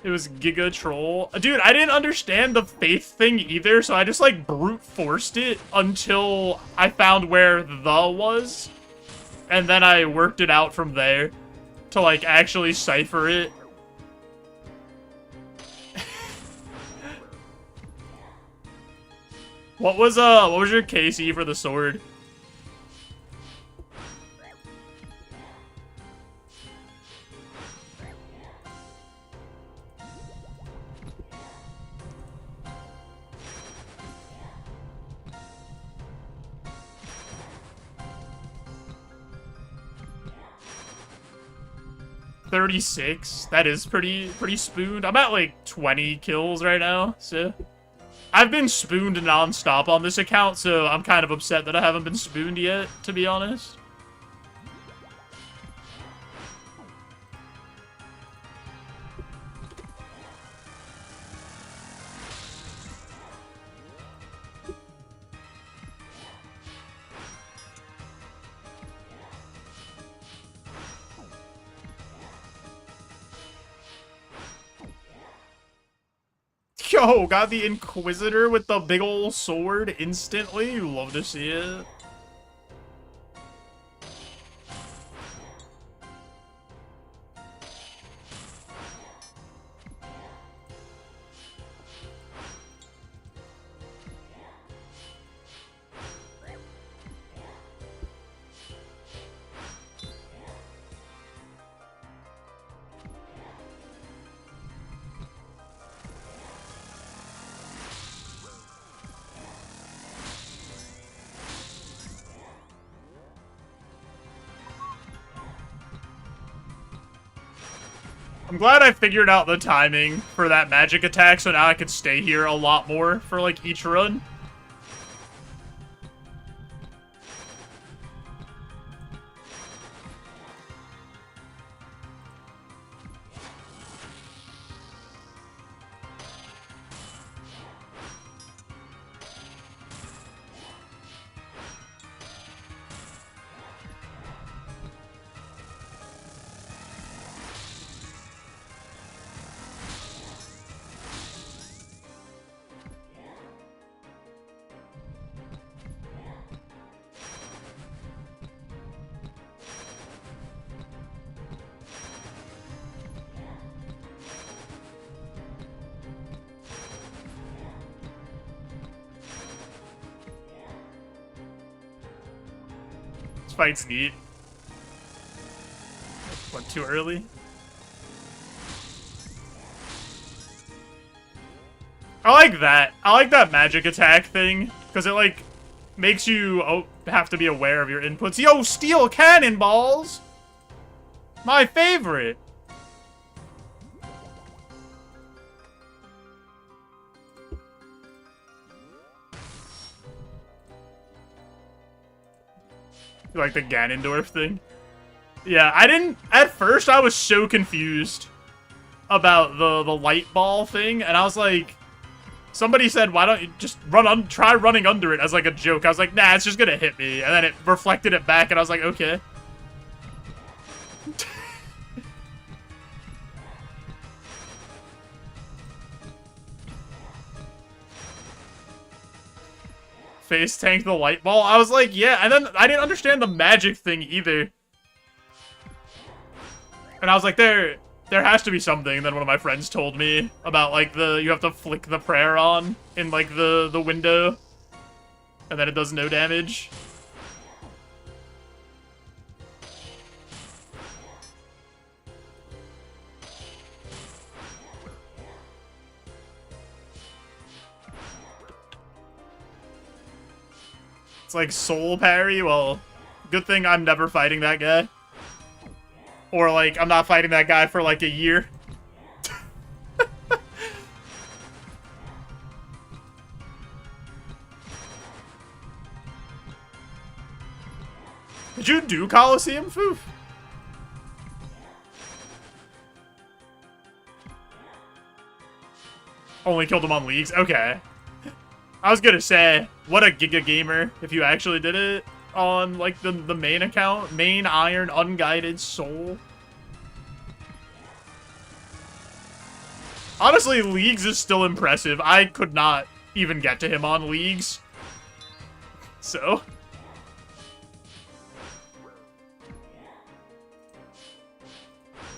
S1: It was Giga Troll. Dude, I didn't understand the faith thing either, so I just like brute forced it until I found where the was. And then I worked it out from there to like actually cipher it. What was your KC for the sword? 36. That is pretty spooned. I'm at like 20 kills right now, so I've been spooned non-stop on this account, so I'm kind of upset that I haven't been spooned yet, to be honest. Yo, got the Inquisitor with the big ol' sword instantly. You love to see it. I'm glad I figured out the timing for that magic attack, so now I can stay here a lot more for, like, each run. Fight's neat. Went too early. I like that. I like that magic attack thing, because it, like, makes you have to be aware of your inputs. Yo, steel cannonballs! My favorite! Like the Ganondorf thing. Yeah, I didn't... At first, I was so confused about the light ball thing, and I was like... Somebody said, why don't you just try running under it as like a joke. I was like, nah, it's just gonna hit me. And then it reflected it back, and I was like, okay. Face tank the light ball. I was like, yeah, and then I didn't understand the magic thing either. And I was like, there has to be something. And then one of my friends told me about like you have to flick the prayer on in like the window, and then it does no damage. Like soul parry. Well, good thing I'm never fighting that guy, or like I'm not fighting that guy for like a year. Did you do Coliseum, Foof? Only killed him on leagues. Okay. I was gonna say, what a Giga Gamer if you actually did it on, like, the main account. Main Iron Unguided Soul. Honestly, Leagues is still impressive. I could not even get to him on Leagues. So...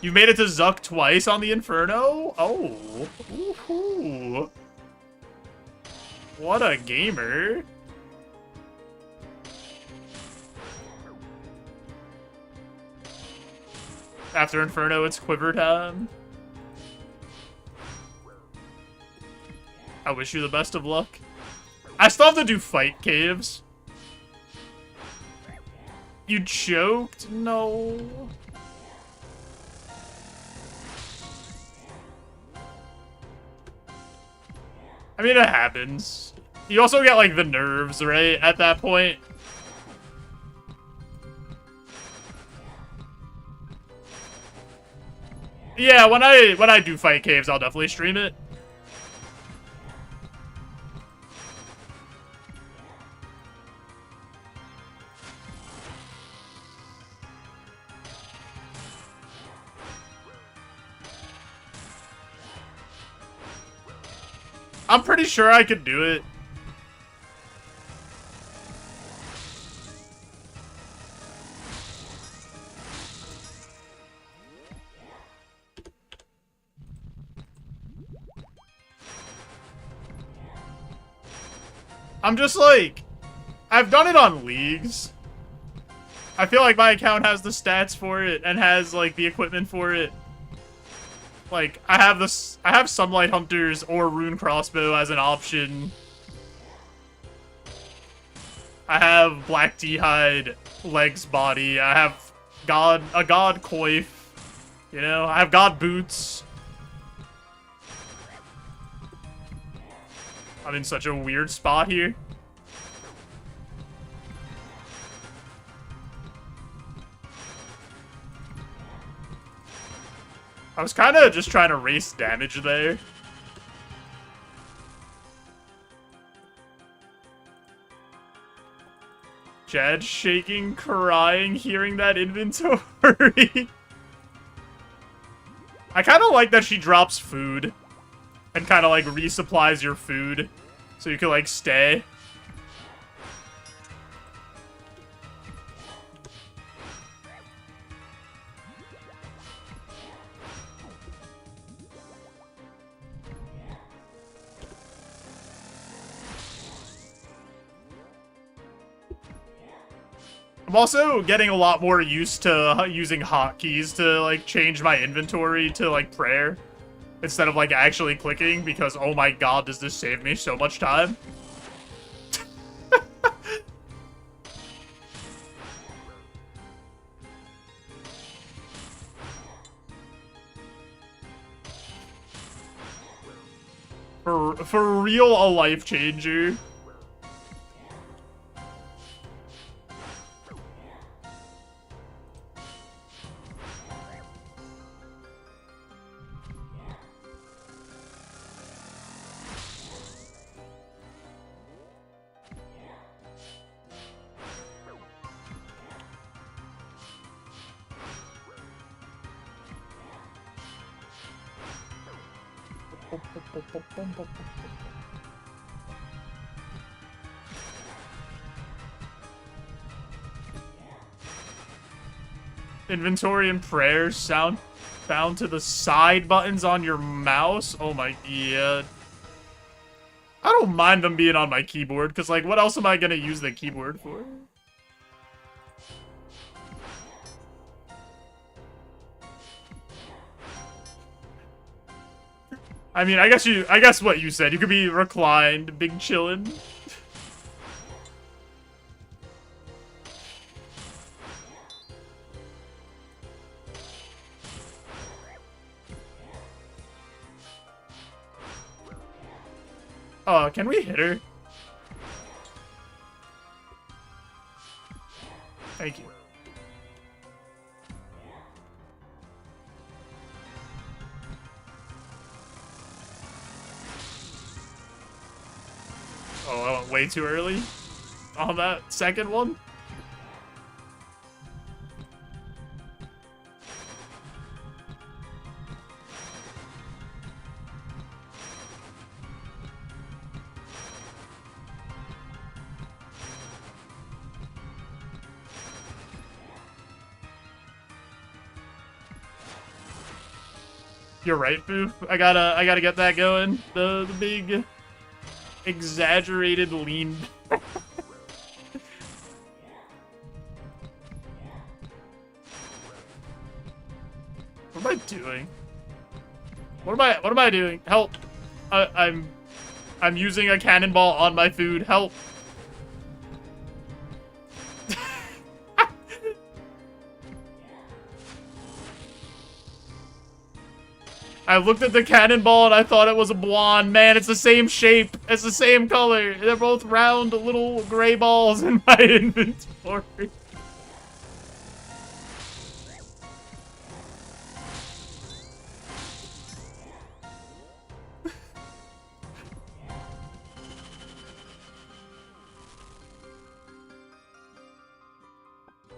S1: You made it to Zuck twice on the Inferno? Oh. Ooh. What a gamer. After Inferno, it's Quiver time. I wish you the best of luck. I still have to do fight caves. You choked? No. I mean, it happens. You also get, like, the nerves, right, at that point. Yeah, when I do fight caves, I'll definitely stream it. I'm pretty sure I could do it. I'm just like, I've done it on leagues. I feel like my account has the stats for it and has like the equipment for it. Like, I have Sunlight Hunters or Rune Crossbow as an option. I have Black D'hide Legs Body. I have a God Coif. You know, I have God Boots. I'm in such a weird spot here. I was kind of just trying to race damage there. Jed shaking, crying, hearing that inventory. I kind of like that she drops food. And kind of, like, resupplies your food. So you can, like, stay. I'm also getting a lot more used to using hotkeys to, like, change my inventory to, like, prayer. Instead of, like, actually clicking, because, oh my god, does this save me so much time? For real, a life changer. Inventory and prayers sound bound to the side buttons on your mouse. Oh my, yeah. I don't mind them being on my keyboard, because, like, what else am I going to use the keyboard for? I mean, I guess what you said. You could be reclined, big chillin'. Oh, can we hit her? Thank you. Oh, I went way too early on that second one. You're right, Boo. I gotta get that going. The big exaggerated lean. What am I doing? What am I doing? Help! I'm using a cannonball on my food. Help! I looked at the cannonball and I thought it was a blonde. Man, it's the same shape. It's the same color. They're both round little gray balls in my inventory.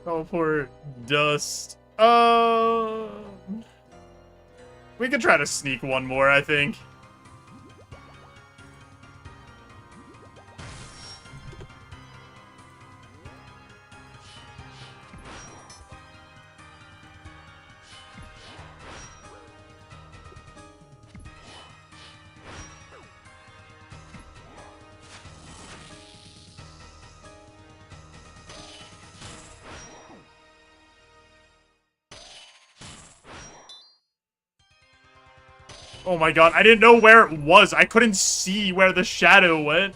S1: Teleport dust. We could try to sneak one more, I think. Oh my god, I didn't know where it was. I couldn't see where the shadow went.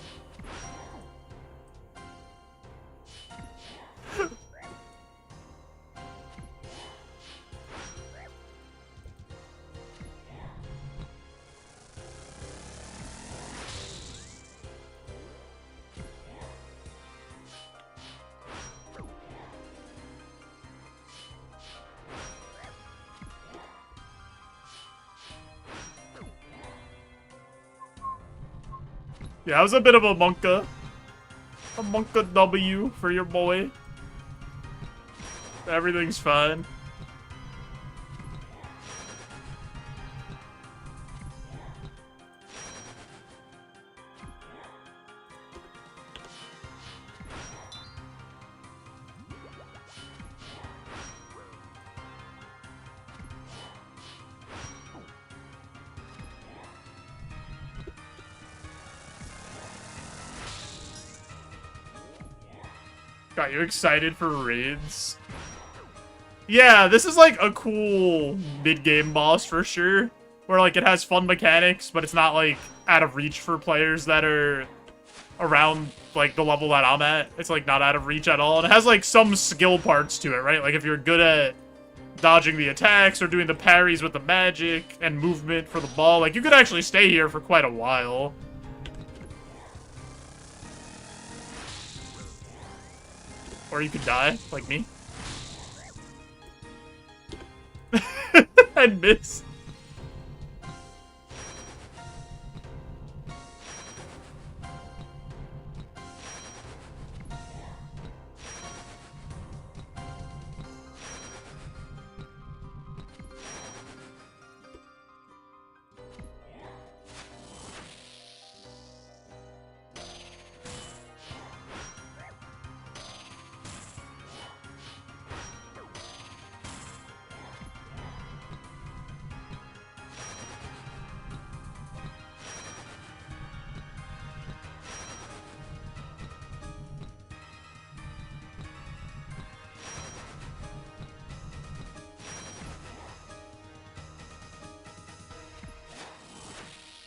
S1: Yeah, it was a bit of a monka. A monka W for your boy. Everything's fine. Got you excited for raids? Yeah, this is like a cool mid-game boss for sure. Where like it has fun mechanics, but it's not like out of reach for players that are around like the level that I'm at. It's like not out of reach at all. And it has like some skill parts to it, right? Like if you're good at dodging the attacks or doing the parries with the magic and movement for the ball, like you could actually stay here for quite a while. Or you could die, like me. And miss.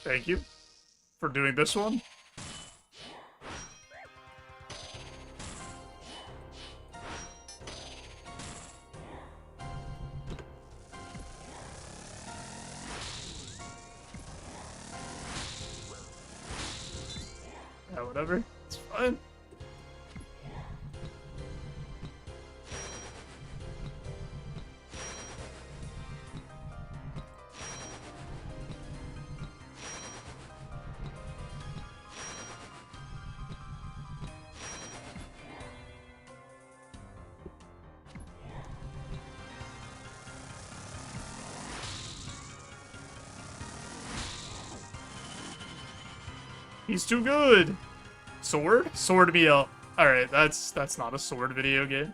S1: Thank you for doing this one. Yeah, whatever. It's fine. He's too good. Sword? Sword me up. Alright, that's not a sword video game.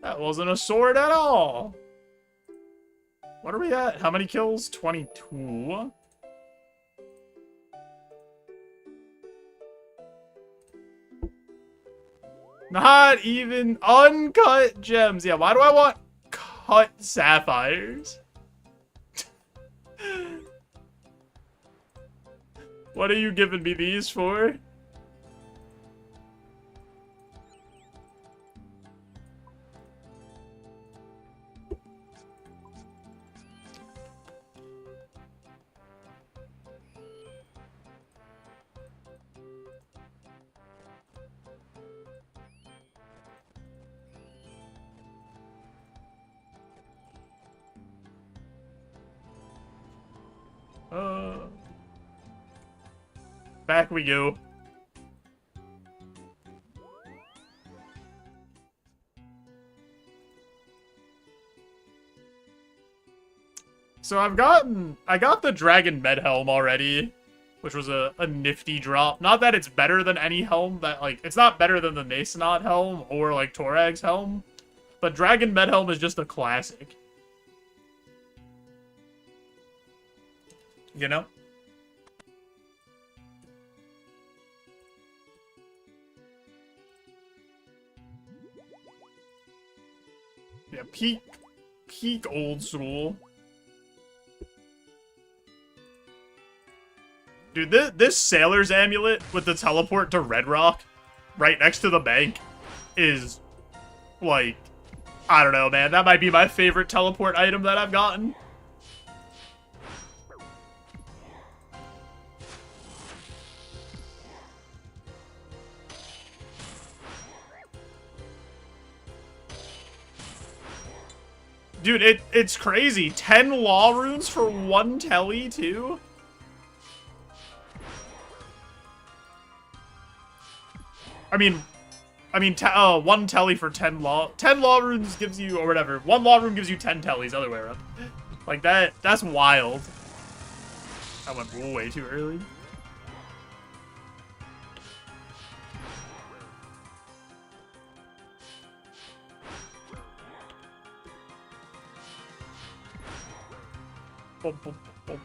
S1: That wasn't a sword at all. What are we at? How many kills? 22? Not even uncut gems. Yeah, why do I want cut sapphires? What are you giving me these for? back we go. So I got the Dragon Med Helm already, which was a nifty drop. Not that it's better than any helm that, like, it's not better than the Nasonaut Helm or, like, Torag's Helm, but Dragon Med Helm is just a classic. You know? Yeah, peak old school. Dude, this Sailor's Amulet with the teleport to Red Rock right next to the bank is, like, I don't know, man. That might be my favorite teleport item that I've gotten. Dude, it's crazy. 10 law runes for 1 telly, too? I mean, 1 telly for 10 law. 10 law runes gives you, or whatever. 1 law rune gives you 10 tellies, other way around. Like, that's wild. I went way too early. Boom, boom, boom.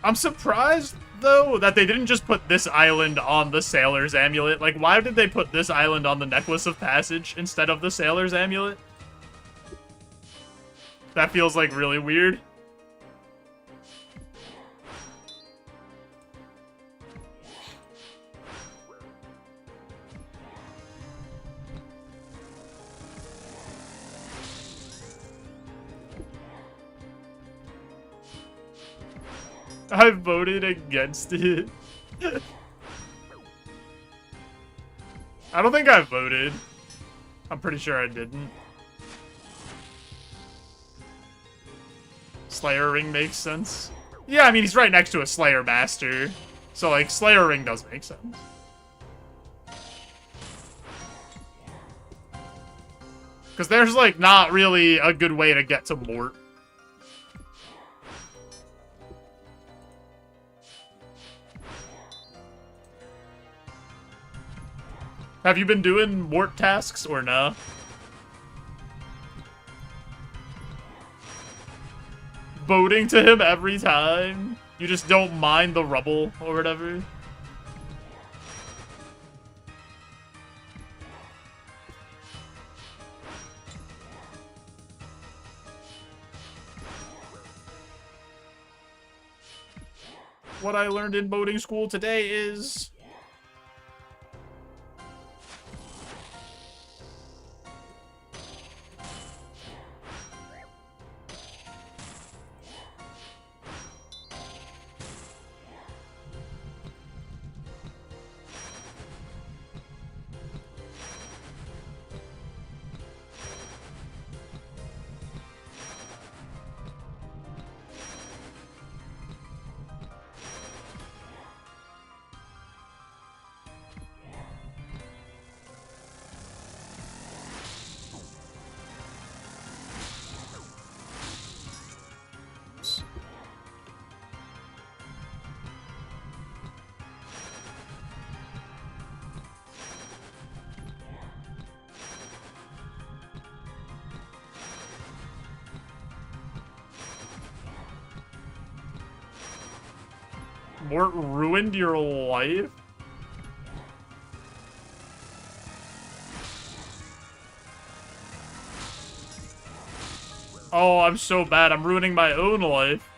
S1: I'm surprised, though, that they didn't just put this island on the Sailor's Amulet. Like, why did they put this island on the Necklace of Passage instead of the Sailor's Amulet? That feels, like, really weird. I voted against it. I don't think I voted. I'm pretty sure I didn't. Slayer Ring makes sense. Yeah, I mean, he's right next to a Slayer Master. So, like, Slayer Ring does make sense. Because there's, like, not really a good way to get to Mort. Have you been doing Mort tasks or no? Boating to him every time? You just don't mind the rubble or whatever? What I learned in boating school today is... Mort ruined your life? Oh, I'm so bad. I'm ruining my own life.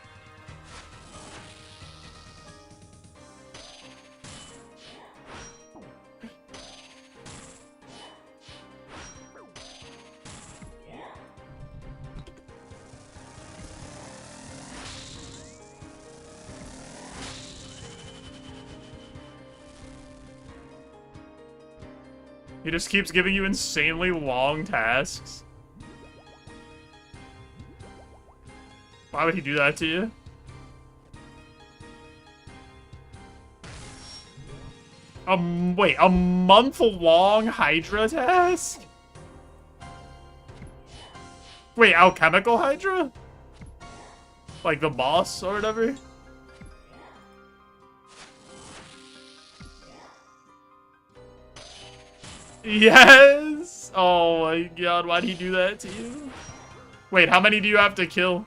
S1: He just keeps giving you insanely long tasks. Why would he do that to you? Wait, a month-long Hydra task? Wait, alchemical Hydra? Like the boss or whatever? Yes! Oh my god, why'd he do that to you? Wait, how many do you have to kill?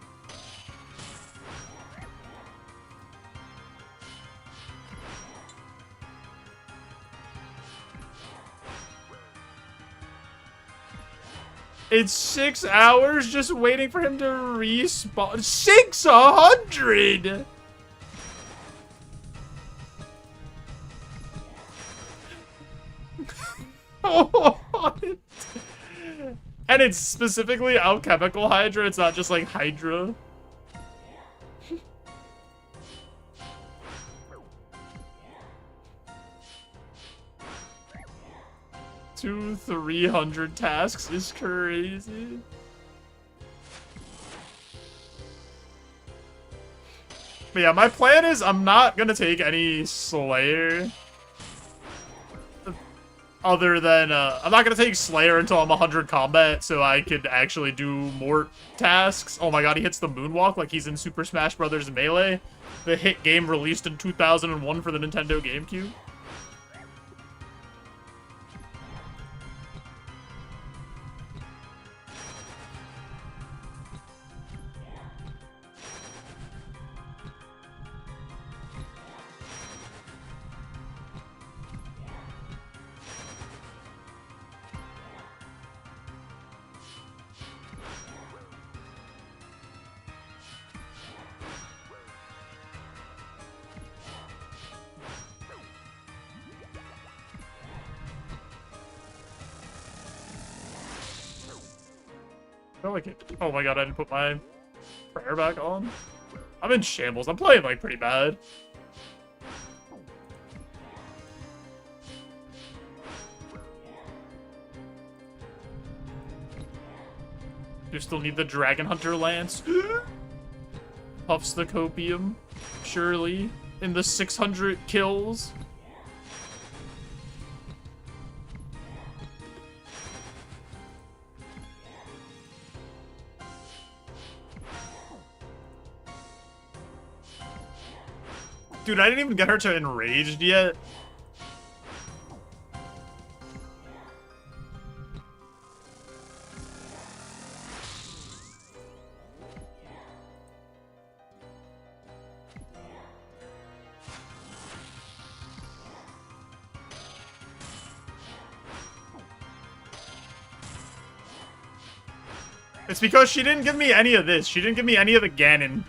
S1: It's 6 hours just waiting for him to respawn. 600! What? And it's specifically alchemical Hydra, it's not just like Hydra. Two 300 tasks is crazy. But yeah, my plan is I'm not gonna take any Slayer. Other than, I'm not gonna take Slayer until I'm 100 combat, so I could actually do more tasks. Oh my god, he hits the moonwalk like he's in Super Smash Bros. Melee, the hit game released in 2001 for the Nintendo GameCube. Oh my god, I didn't put my prayer back on. I'm in shambles. I'm playing, like, pretty bad. You still need the Dragon Hunter Lance. Puffs the copium. Surely. In the 600 kills. Dude, I didn't even get her to enraged yet. It's because she didn't give me any of this. She didn't give me any of the Ganon.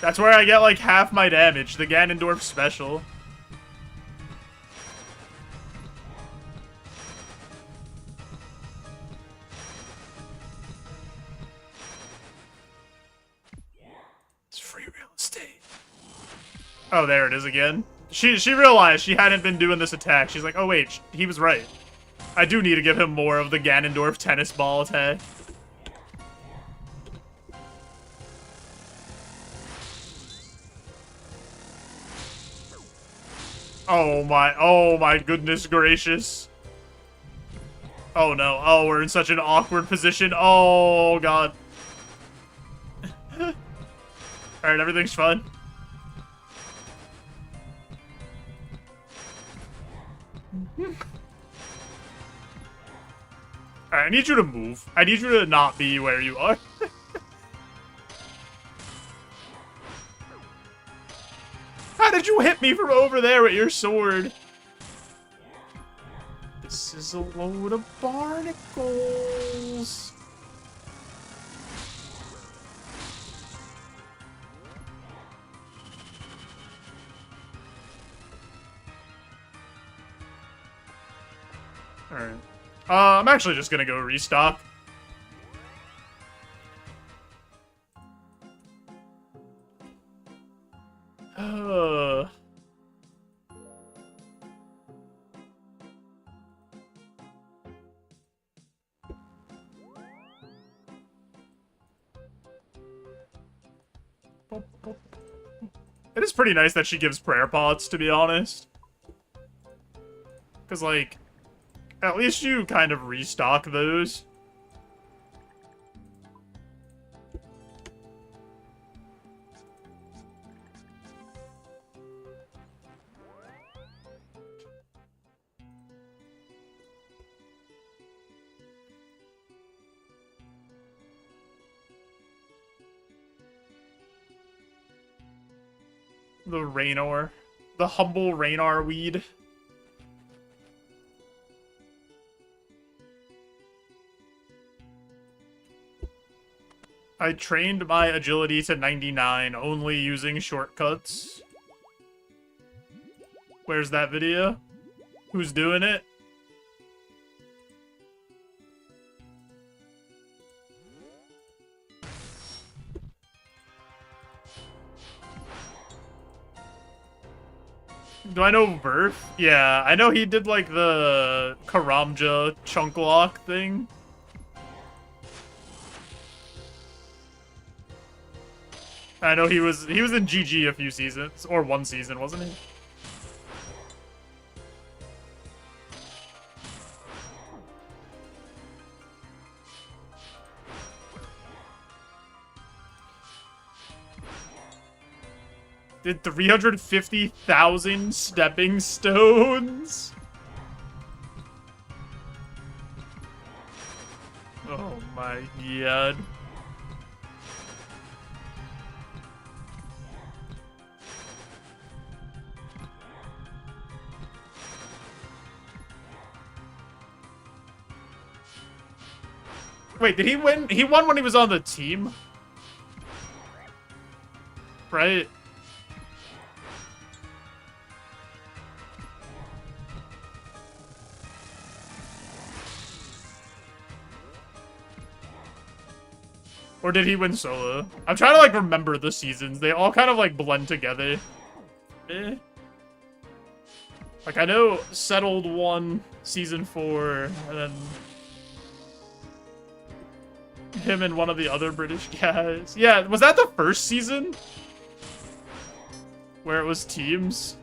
S1: That's where I get, like, half my damage. The Ganondorf special. It's free real estate. Oh, there it is again. She realized she hadn't been doing this attack. She's like, oh, wait, he was right. I do need to give him more of the Ganondorf tennis ball attack. Oh my goodness gracious. Oh no, oh, we're in such an awkward position. Oh god. Alright, everything's fine. Alright, I need you to move. I need you to not be where you are. How did you hit me from over there with your sword? This is a load of barnacles. Alright. I'm actually just gonna go restock. It is pretty nice that she gives prayer pots, to be honest. Because, like, at least you kind of restock those. The Raynor. The humble Raynor weed. I trained my agility to 99, only using shortcuts. Where's that video? Who's doing it? Do I know Verf? Yeah, I know he did, like, the Karamja chunk lock thing. I know he was in GG a few seasons, or one season, wasn't he? Did 350,000 stepping stones? Oh my god. Wait, did he win? He won when he was on the team? Right? Or did he win solo? I'm trying to, like, remember the seasons. They all kind of, like, blend together. Eh. Like, I know Settled won season 4, and then him and one of the other British guys. Yeah, was that the first season? Where it was teams?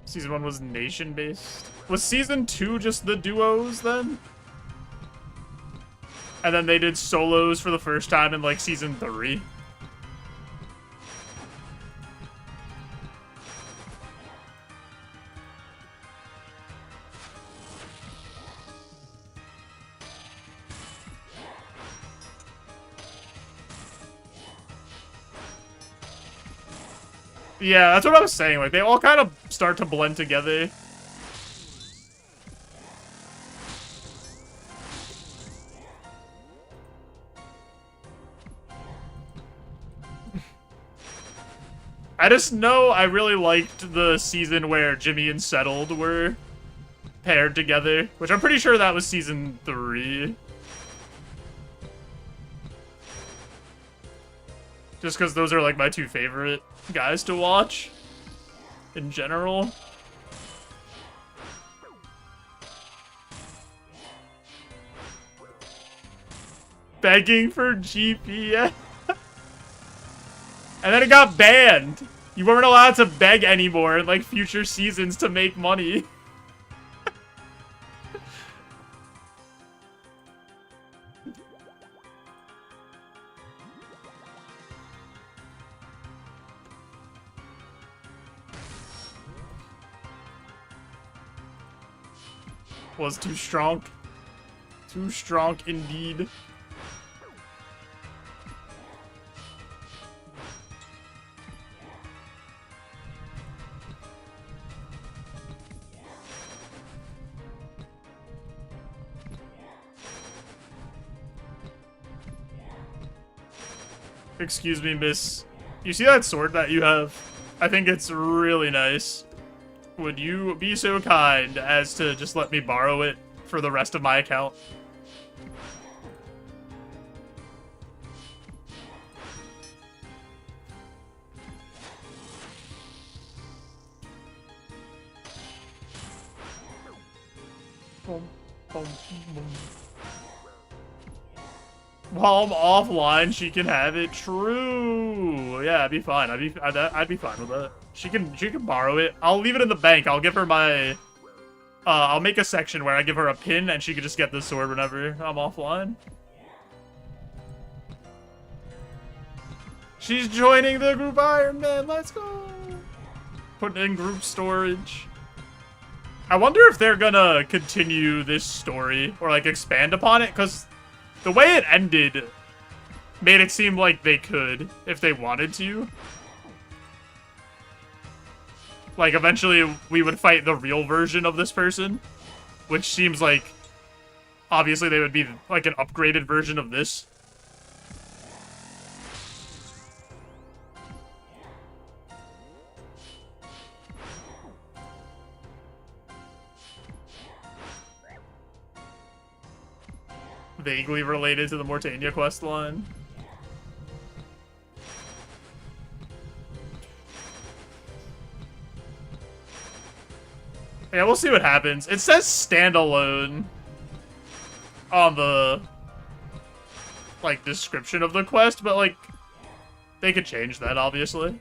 S1: Season 1 was nation-based. Was Season 2 just the duos, then? And then they did solos for the first time in, like, Season 3? Yeah, that's what I was saying. Like, they all kind of start to blend together. I just know I really liked the season where Jimmy and Settled were paired together, which I'm pretty sure that was Season 3. Just because those are, like, my two favorite guys to watch in general. Begging for GPS. And then it got banned. You weren't allowed to beg anymore in, like, future seasons to make money. Was too strong. Too strong indeed. Excuse me, miss. You see that sword that you have? I think it's really nice. Would you be so kind as to just let me borrow it for the rest of my account? Boom, boom, boom. While I'm offline, she can have it. True. Yeah, I'd be fine. I'd be fine with that. She can borrow it. I'll leave it in the bank. I'll give her my. I'll make a section where I give her a pin and she can just get the sword whenever I'm offline. She's joining the group Ironman. Let's go. Put it in group storage. I wonder if they're gonna continue this story or like expand upon it, because the way it ended made it seem like they could if they wanted to. Like, eventually we would fight the real version of this person, which seems like obviously they would be like an upgraded version of this. Vaguely related to the Mortania questline. Yeah, we'll see what happens. It says standalone on the like description of the quest, but like they could change that, obviously.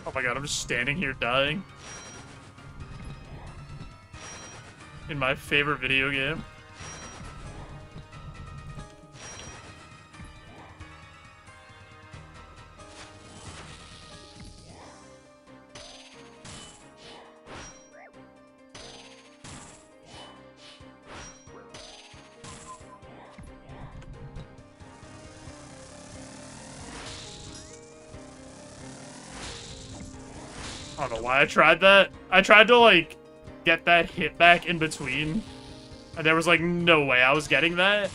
S1: Oh my god, I'm just standing here dying. In my favorite video game. I don't know why I tried that. I tried to, like, get that hit back in between. And there was, like, no way I was getting that.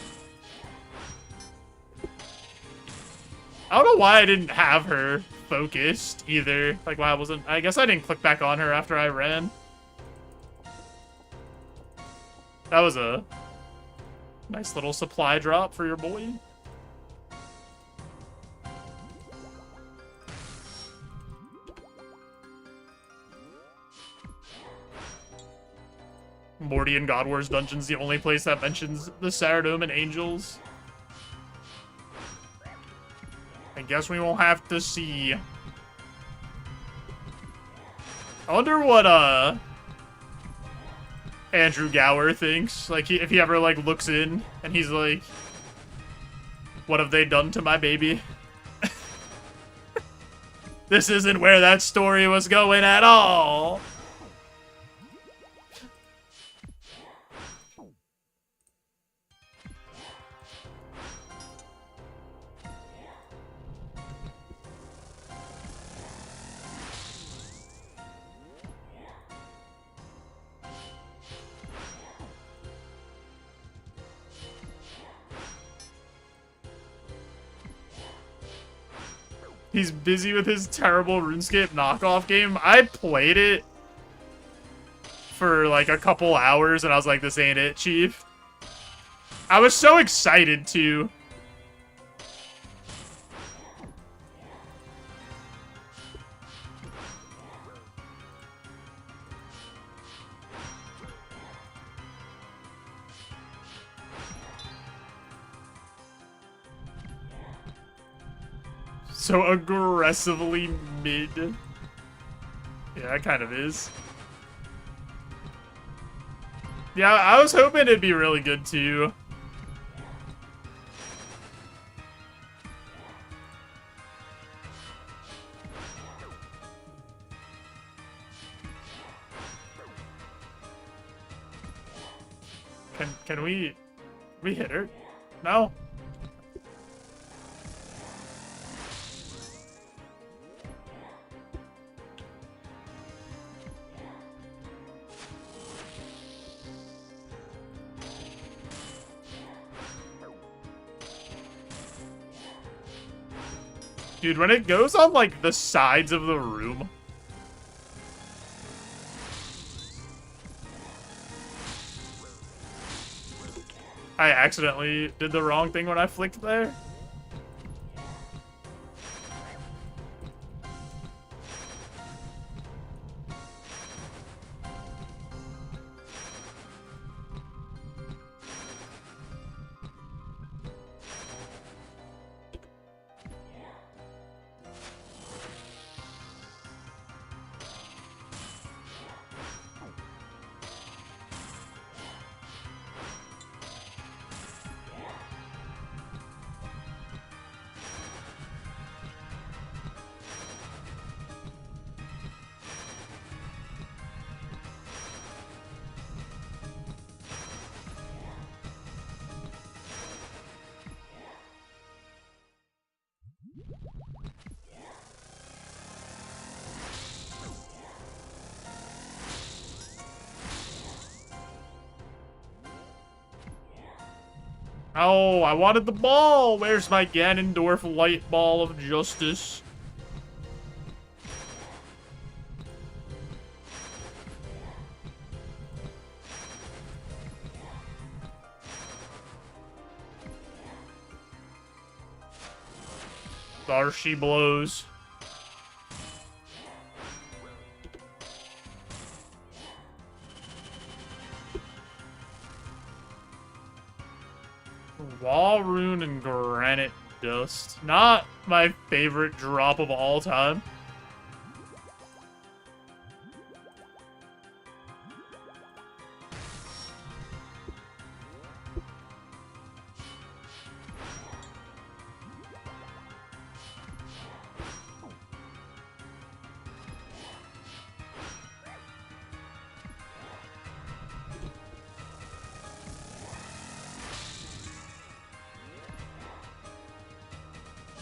S1: I don't know why I didn't have her focused, either. Like, why I wasn't... I guess I didn't click back on her after I ran. That was a nice little supply drop for your boy. Morty and God Wars Dungeon's the only place that mentions the Saradome and Angels. I guess we won't have to see. I wonder what, Andrew Gower thinks. Like, if he ever, like, looks in and he's like, what have they done to my baby? This isn't where that story was going at all. He's busy with his terrible RuneScape knockoff game. I played it for like a couple hours and I was like, this ain't it, Chief. I was so excited to. So aggressively mid. Yeah, it kind of is. Yeah, I was hoping it'd be really good too. Can we hit her? No? Dude, when it goes on, like, the sides of the room... I accidentally did the wrong thing when I flicked there. Oh, I wanted the ball! Where's my Ganondorf light ball of justice? There she blows. Wall Rune and Granite Dust. Not my favorite drop of all time.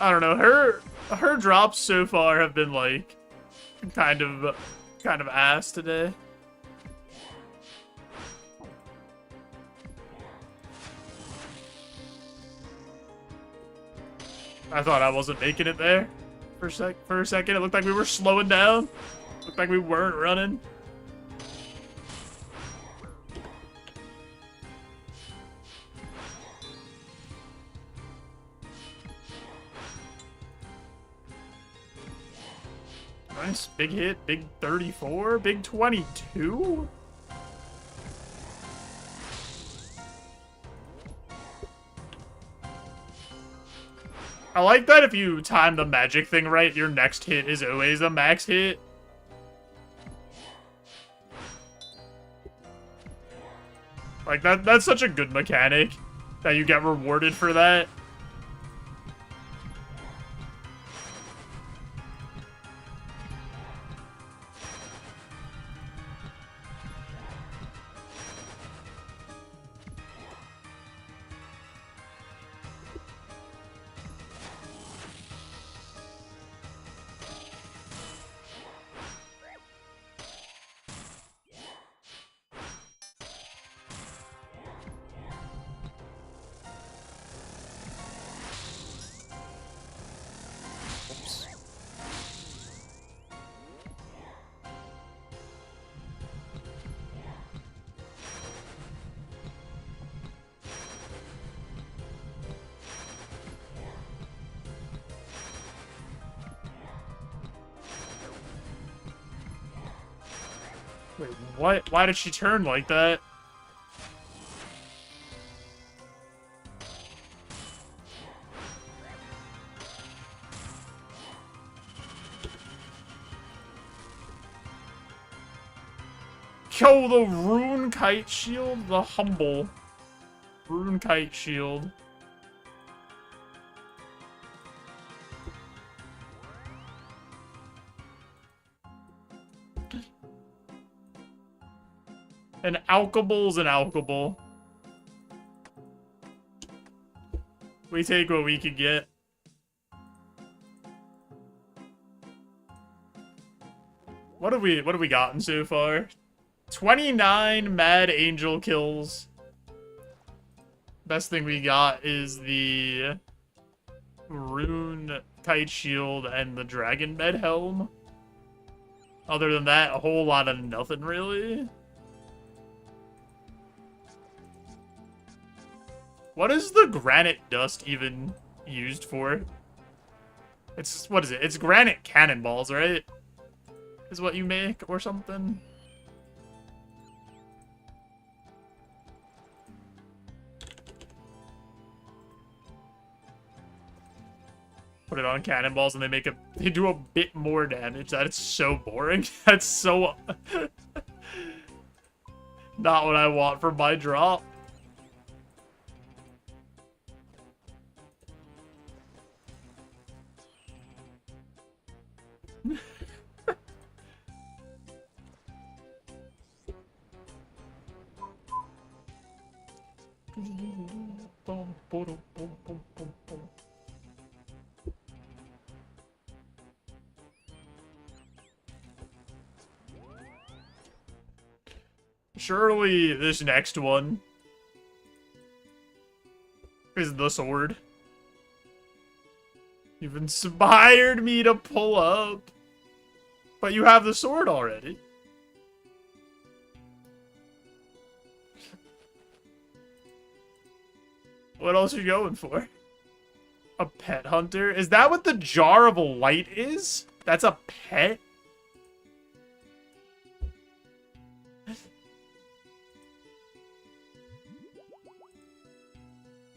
S1: I don't know, her drops so far have been like kind of ass today. I thought I wasn't making it there for a second. It looked like we were slowing down. Looked like we weren't running. Nice, big hit, big 34, big 22. I like that if you time the magic thing right, your next hit is always a max hit. Like, that's such a good mechanic that you get rewarded for that. Wait, what? Why did she turn like that? Yo, the Rune Kite Shield, the humble Rune Kite Shield. An Alkable's an Alkable. We take what we can get. What have we gotten so far? 29 Mad Angel kills. Best thing we got is the Rune Kite Shield and the Dragon Med Helm. Other than that, a whole lot of nothing, really. What is the granite dust even used for? It's, what is it? It's granite cannonballs, right? Is what you make, or something? Put it on cannonballs and they do a bit more damage. That's so boring. That's so not what I want for my drop. Surely this next one is the sword. You've inspired me to pull up. But you have the sword already. What else are you going for? A pet hunter? Is that what the jar of light is? That's a pet?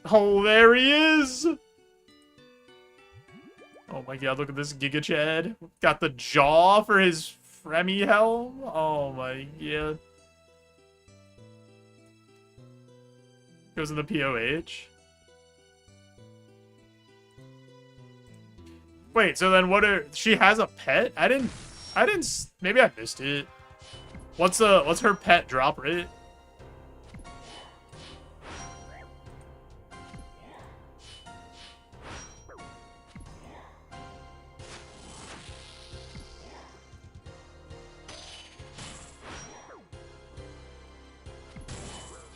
S1: Oh, there he is! Oh my god, look at this Giga Chad. Got the jaw for his Fremy helm. Oh my god. Goes in the POH. Wait, so then she has a pet? I didn't, maybe I missed it. What's her pet drop rate?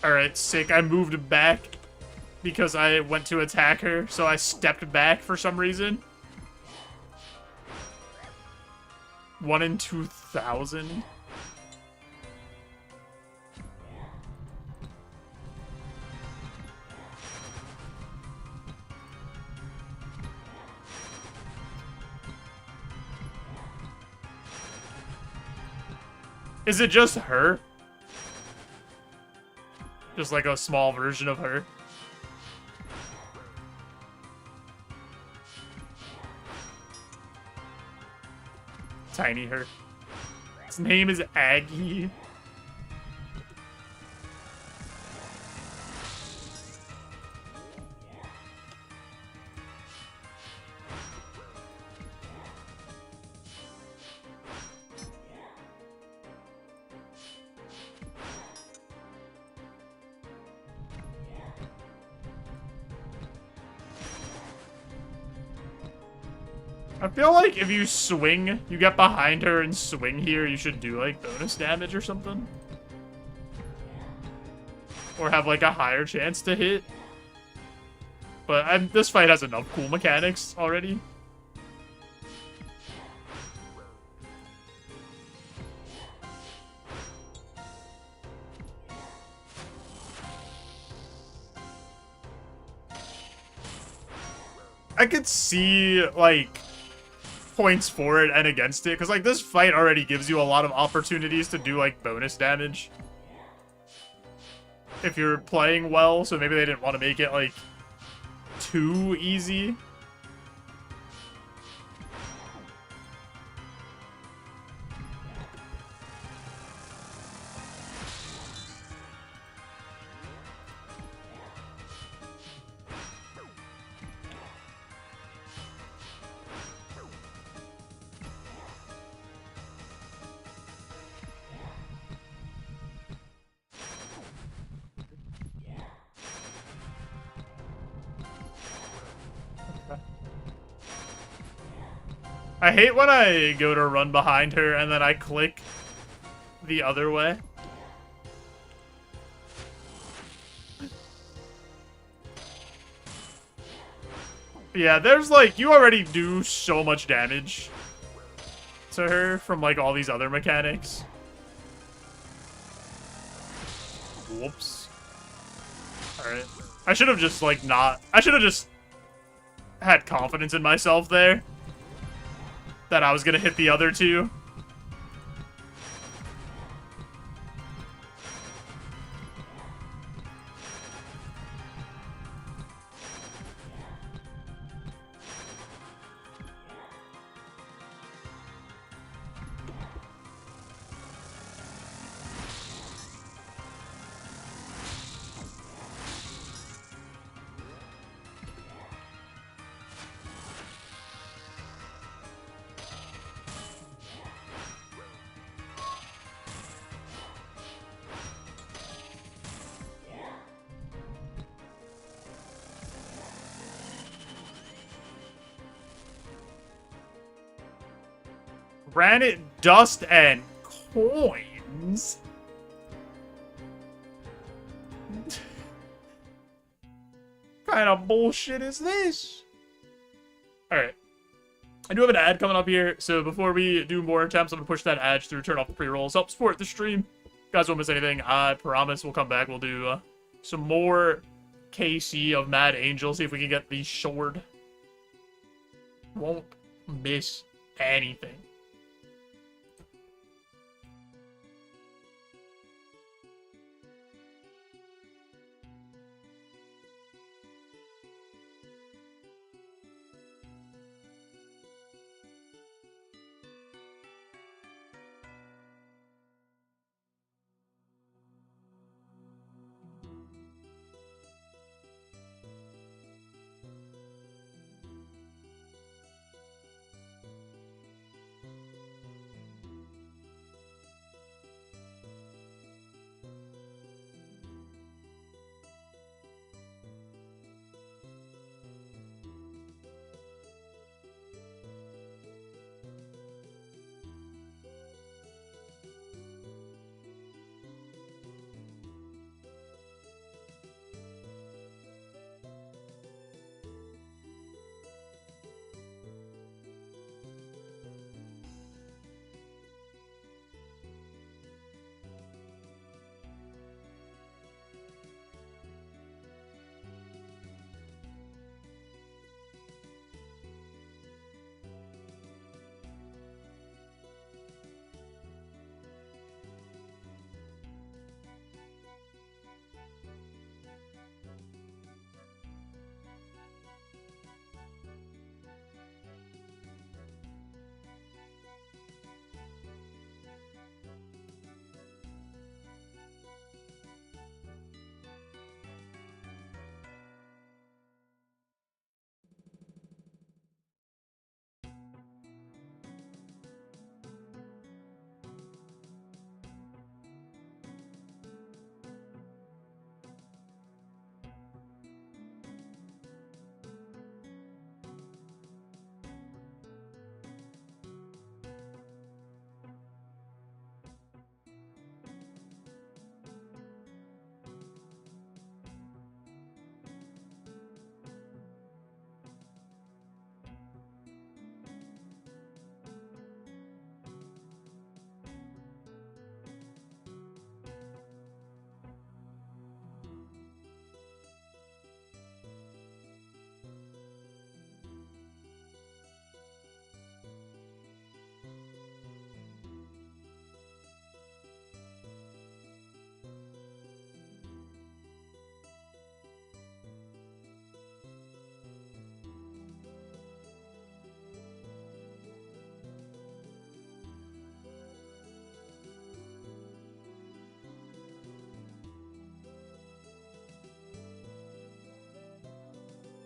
S1: Alright, sick. I moved back because I went to attack her, so I stepped back for some reason. 1 in 2,000. Is it just her? Just like a small version of her. Tiny her. His name is Aggie. I feel like if you swing, you get behind her and swing here, you should do, like, bonus damage or something. Or have, like, a higher chance to hit. But this fight has enough cool mechanics already. I could see, like, points for it and against it, because like this fight already gives you a lot of opportunities to do like bonus damage if you're playing well, so maybe they didn't want to make it like too easy. I hate when I go to run behind her and then I click the other way. Yeah, there's like, you already do so much damage to her from like all these other mechanics. Whoops. Alright. I should have just like I should have just had confidence in myself there. That I was gonna hit the other two. Granite, dust, and coins? What kind of bullshit is this? Alright. I do have an ad coming up here, so before we do more attempts, I'm going to push that ad through, turn off the pre-rolls, help support the stream. You guys won't miss anything. I promise we'll come back. We'll do some more KC of Mad Angel, see if we can get the sword. Won't miss anything.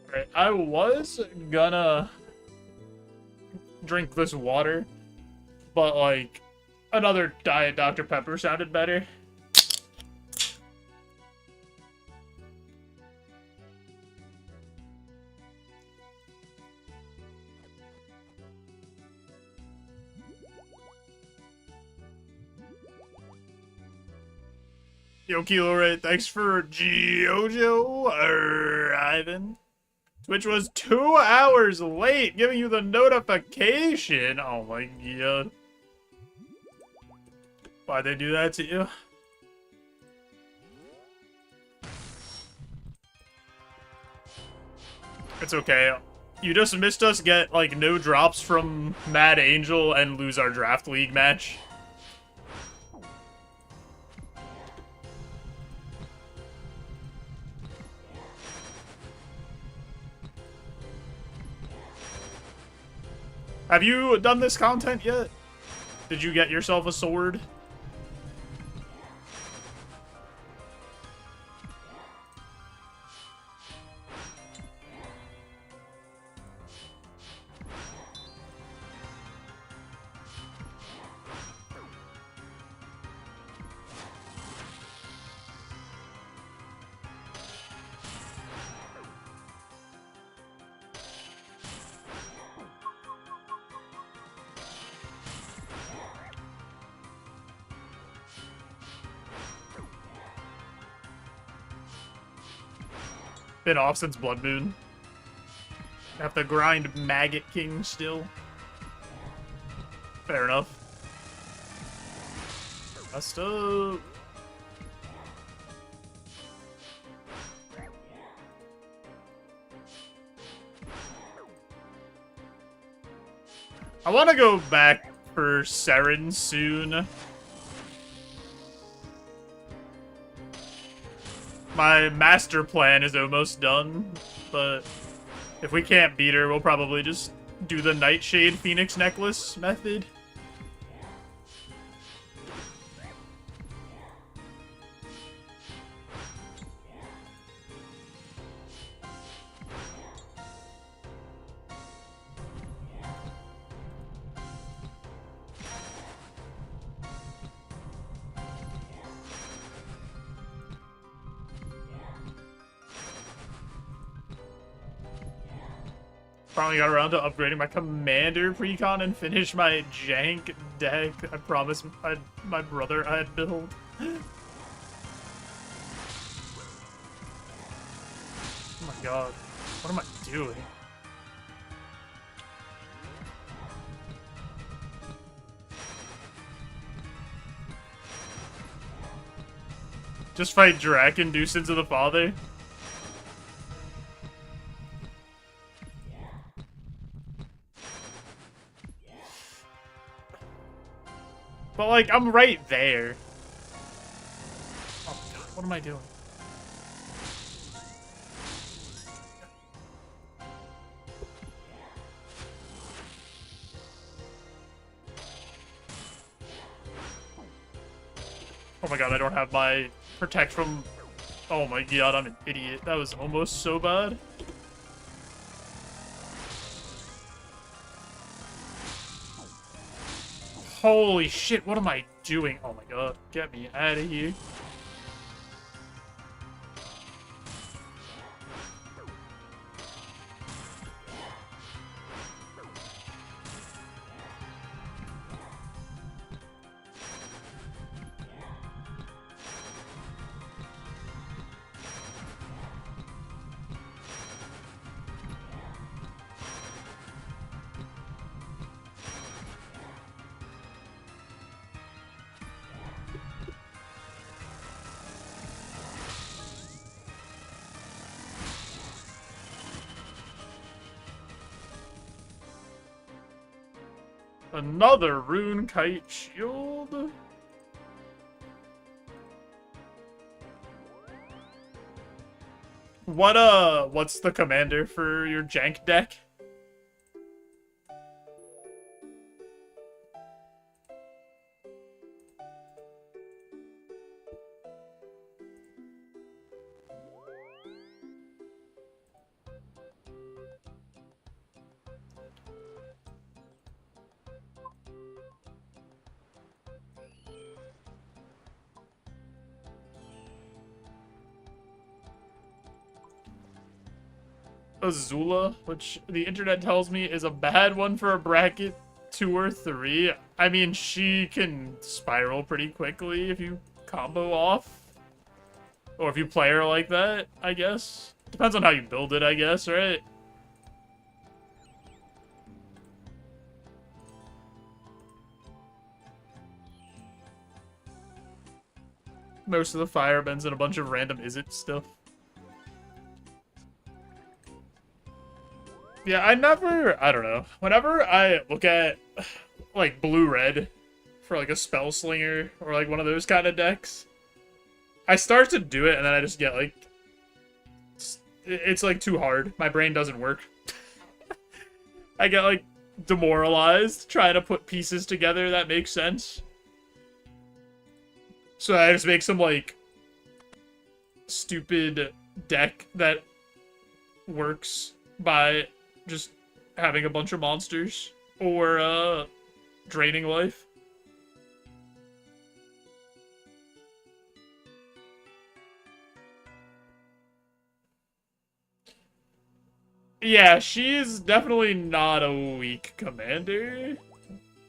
S1: Alright, I was gonna drink this water, but, like, another Diet Dr. Pepper sounded better. Yo, Kilo Ray, thanks for JoeJo arriving. Twitch was 2 hours late giving you the notification. Oh my god. Why'd they do that to you? It's okay. You just missed us get, like, no drops from Mad Angel and lose our Draft League match. Have you done this content yet? Did you get yourself a sword? Been off since Blood Moon. Have to grind Maggot King still. Fair enough. Messed up. I want to go back for Seren soon. My master plan is almost done, but if we can't beat her, we'll probably just do the Nightshade Phoenix Necklace method. Finally got around to upgrading my commander precon and finish my jank deck. I promised my brother I'd build. Oh my god. What am I doing? Just fight Drac and do Sins of the Father? But, like, I'm right there. Oh, God, what am I doing? Oh my god, I don't have my protect from... Oh my god, I'm an idiot. That was almost so bad. Holy shit, what am I doing? Oh my god, get me out of here. Another rune kite shield. What's the commander for your jank deck? Azula, which the internet tells me is a bad one for a bracket 2 or 3. I mean, she can spiral pretty quickly if you combo off Or if you play her like that, I guess. Depends on how you build it, I guess, right? Most of the firebends and a bunch of random is-it stuff. Yeah, I don't know. Whenever I look at, like, blue-red for, like, a spell slinger or, like, one of those kind of decks, I start to do it and then I just get, like, it's like, too hard. My brain doesn't work. I get, like, demoralized trying to put pieces together that make sense. So I just make some, like, stupid deck that works by just having a bunch of monsters. Or, draining life. Yeah, she's definitely not a weak commander.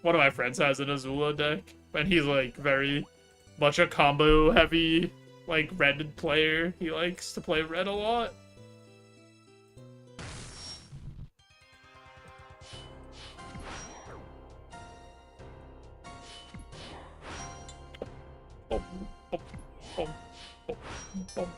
S1: One of my friends has an Azula deck, and he's, like, very much a combo-heavy, like, red player. He likes to play red a lot. Boom, boom, boom, boom, boom.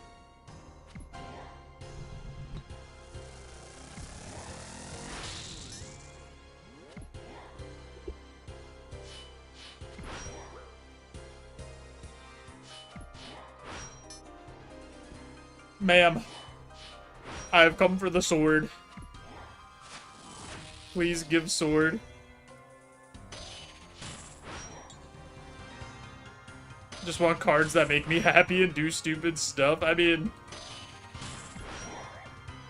S1: Ma'am, I have come for the sword. Please give sword. Just want cards that make me happy and do stupid stuff. I mean,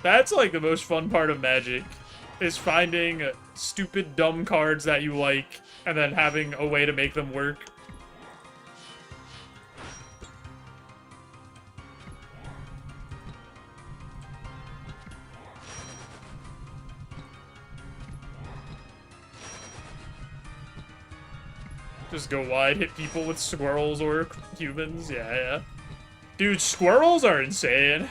S1: that's like the most fun part of Magic, is finding stupid, dumb cards that you like, and then having a way to make them work. Just go wide, hit people with squirrels or humans. Yeah. Dude, squirrels are insane.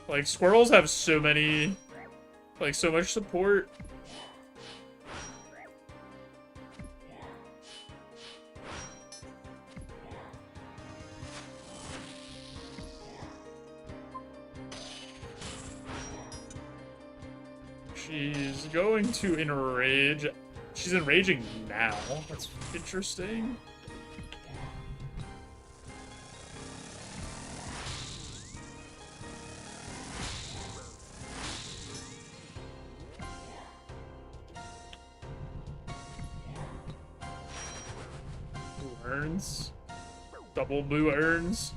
S1: Like, squirrels have so many, like, so much support. She's going to enrage. She's enraging now. That's interesting. Blue urns. Double blue urns.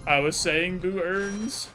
S1: I was saying blue urns.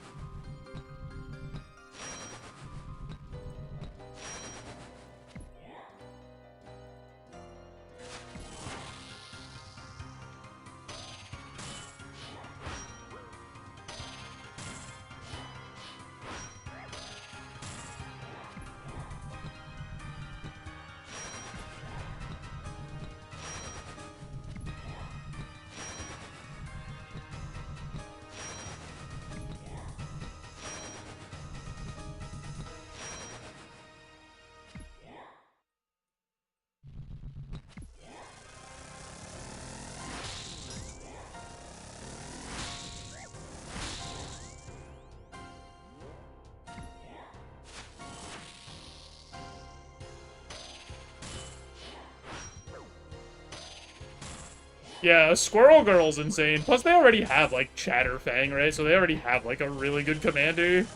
S1: Yeah, Squirrel Girl's insane. Plus, they already have, like, Chatterfang, right? So they already have, like, a really good commander.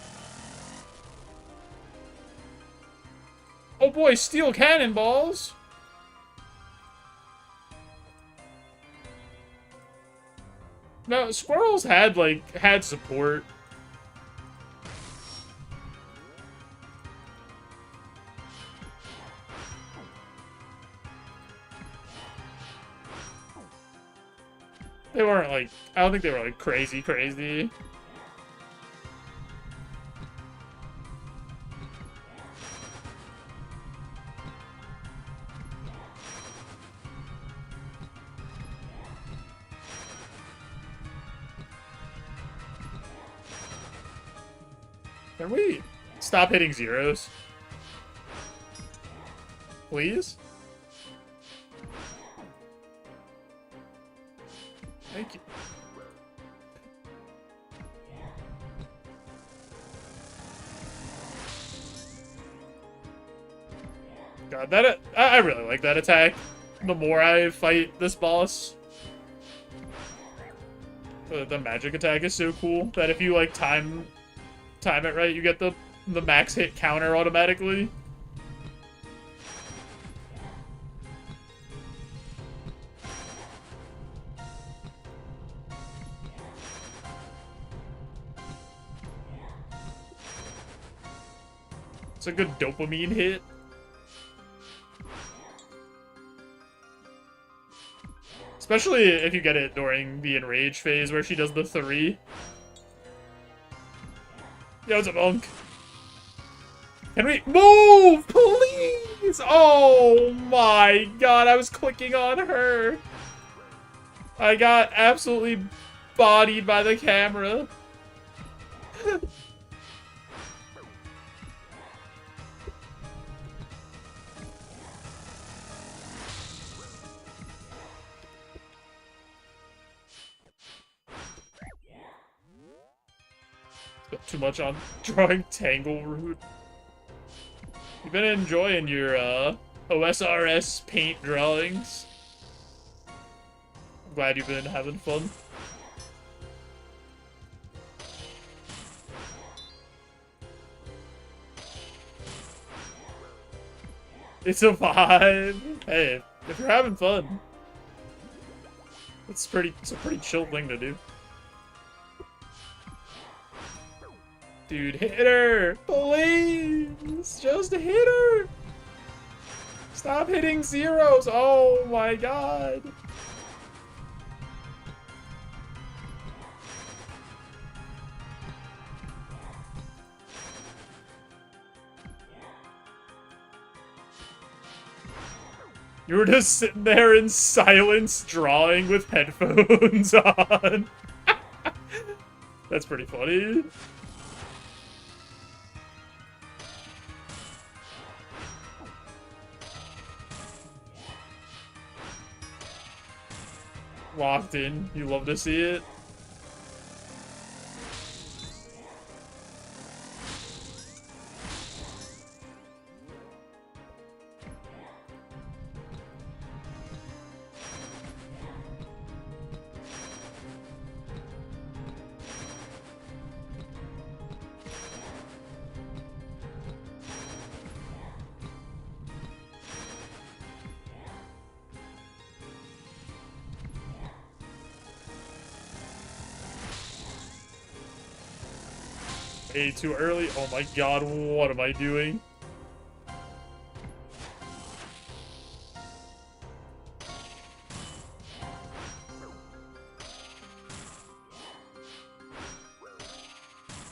S1: Oh boy, steel cannonballs! No, Squirrels had, like, had support. They weren't, like, I don't think they were, like, crazy. Can we stop hitting zeros? Please? Thank you. God, that I really like that attack. The more I fight this boss, the magic attack is so cool that if you like time it right, you get the max hit counter automatically. It's a good dopamine hit. Especially if you get it during the enrage phase where she does the 3. Yo, it's a monk. Can we move, please? Oh my god, I was clicking on her. I got absolutely bodied by the camera. Spent too much on drawing Tangle Root. You've been enjoying your OSRS paint drawings. I'm glad you've been having fun. It's a vibe. Hey, if you're having fun, it's a pretty chill thing to do. Dude, hit her! Please! Just hit her! Stop hitting zeros! Oh my god! You were just sitting there in silence drawing with headphones on. That's pretty funny. Locked in. You love to see it. Way too early. Oh my god, what am I doing?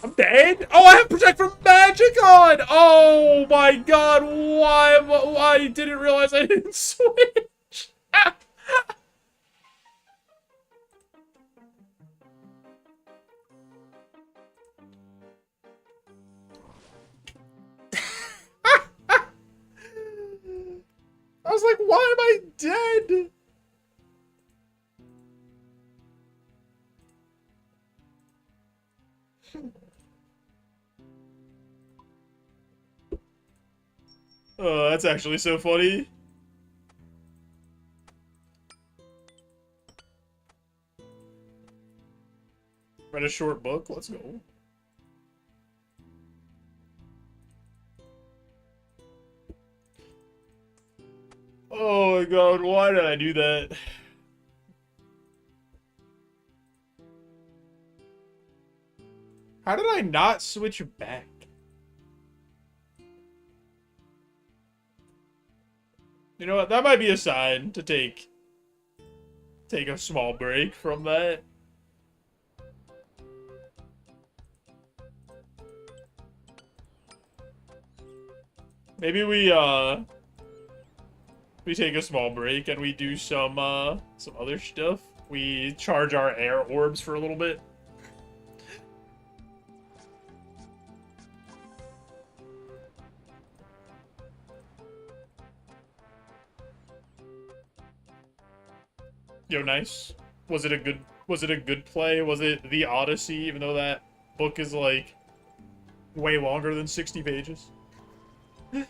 S1: I'm dead? Oh, I have Protect from Magic on! Oh my god, why I didn't realize I didn't switch. I was like, why am I dead? Oh, that's actually so funny. Read a short book, let's go. Oh my god, why did I do that? How did I not switch back? You know what, that might be a sign to take a small break from that. Maybe we take a small break and we do some other stuff. We charge our air orbs for a little bit. Yo, nice. Was it a good play? Was it The Odyssey, even though that book is, like, way longer than 60 pages? Give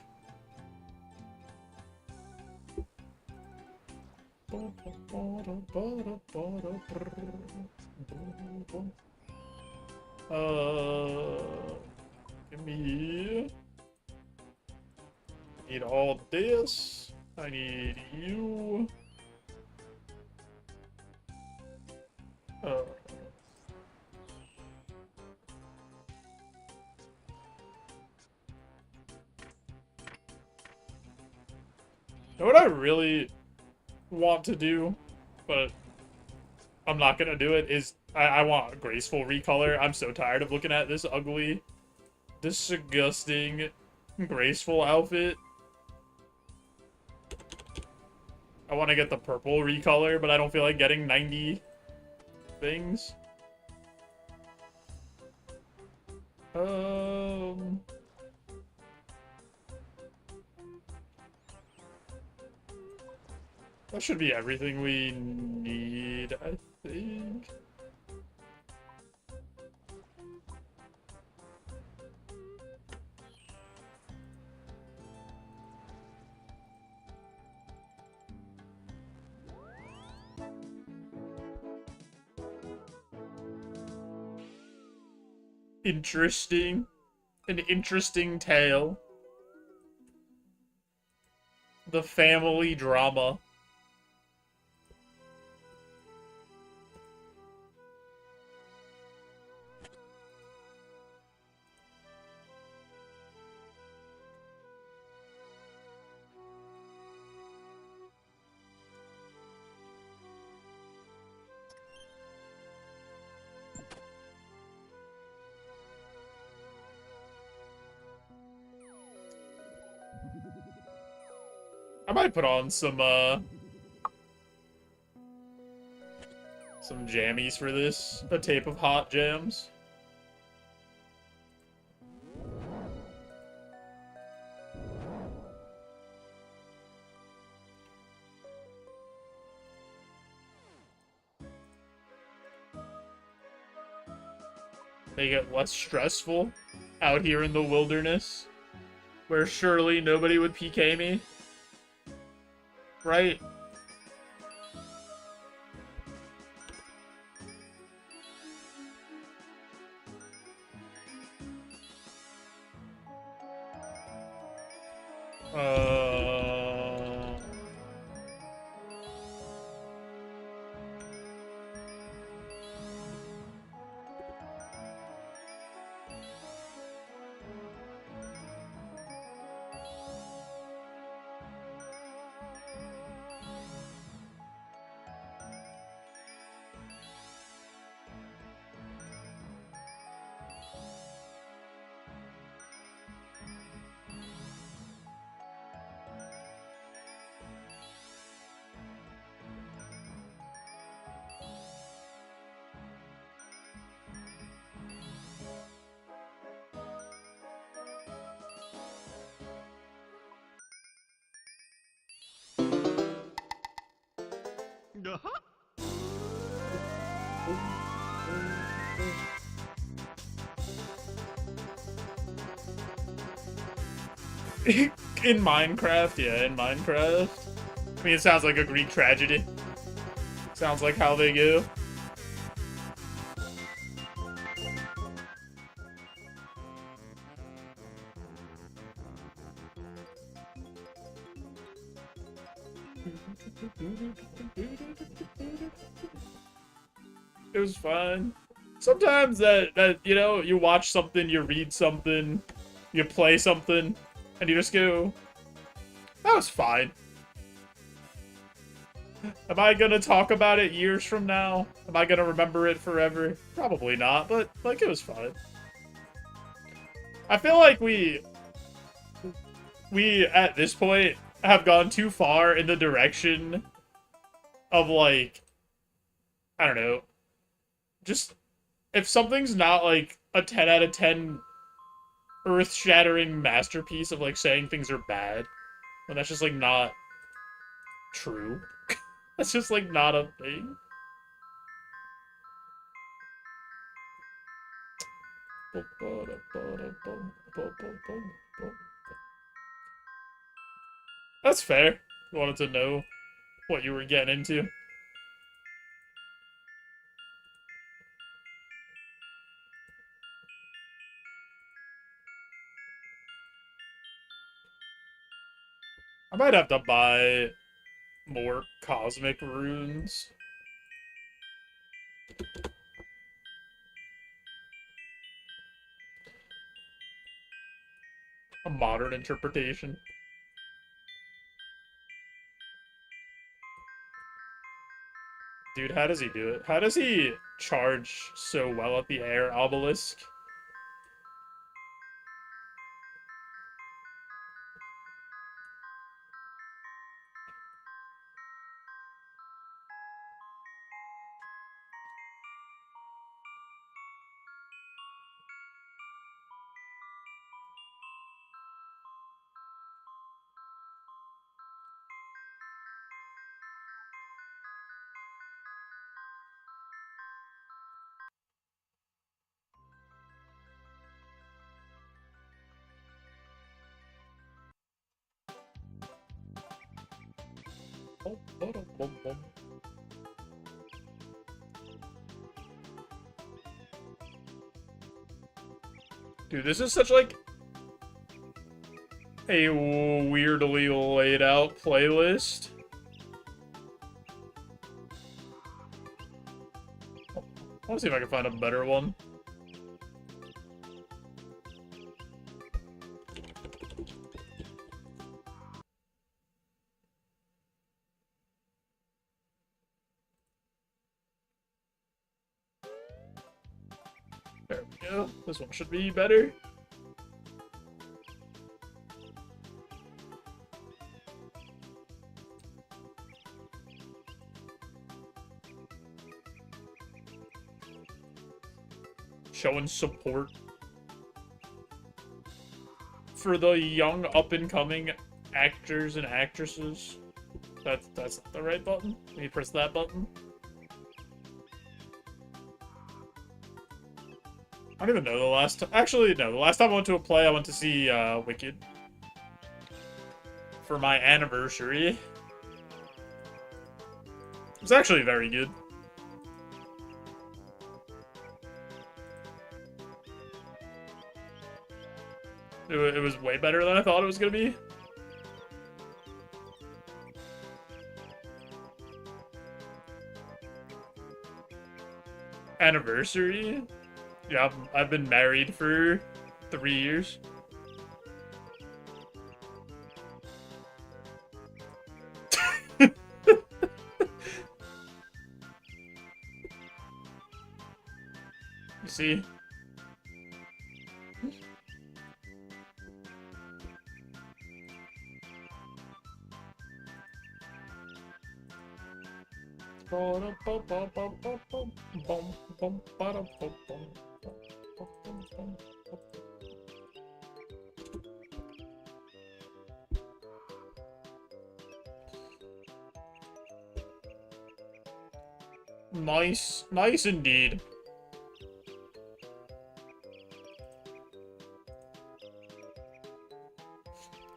S1: me... Need all this. I need you. Know what I really want to do, but I'm not gonna do it, is I want a graceful recolor. I'm so tired of looking at this ugly, disgusting, graceful outfit. I want to get the purple recolor, but I don't feel like getting 90 things. That should be everything we need, I think. Interesting. An interesting tale. The family drama. I might put on some jammies for this. A tape of hot jams. Make it less stressful out here in the wilderness, where surely nobody would PK me. Right? In Minecraft, yeah, in Minecraft. I mean, it sounds like a Greek tragedy. Sounds like how they go. It was fun. Sometimes that you know, you watch something, you read something, you play something, and you just go, that was fine. Am I gonna talk about it years from now? Am I gonna remember it forever? Probably not, but, like, it was fun. I feel like we, at this point, have gone too far in the direction of, like, I don't know, just, if something's not, like, a 10 out of 10 earth-shattering masterpiece of, like, saying things are bad, then that's just, like, not true. That's just, like, not a thing. That's fair. Wanted to know what you were getting into. I might have to buy more cosmic runes. A modern interpretation. Dude, how does he do it? How does he charge so well at the air obelisk? Dude, this is such, like, a weirdly laid out playlist. I want to see if I can find a better one. There we go. This one should be better. Showing support for the young up-and-coming actors and actresses. That's not the right button. Let me press that button. I don't even know the last time. Actually, no. The last time I went to a play, I went to see Wicked for my anniversary. It was actually very good. It was way better than I thought it was gonna be. Anniversary? Yeah, I've been married for 3 years. You see? Nice. Nice indeed.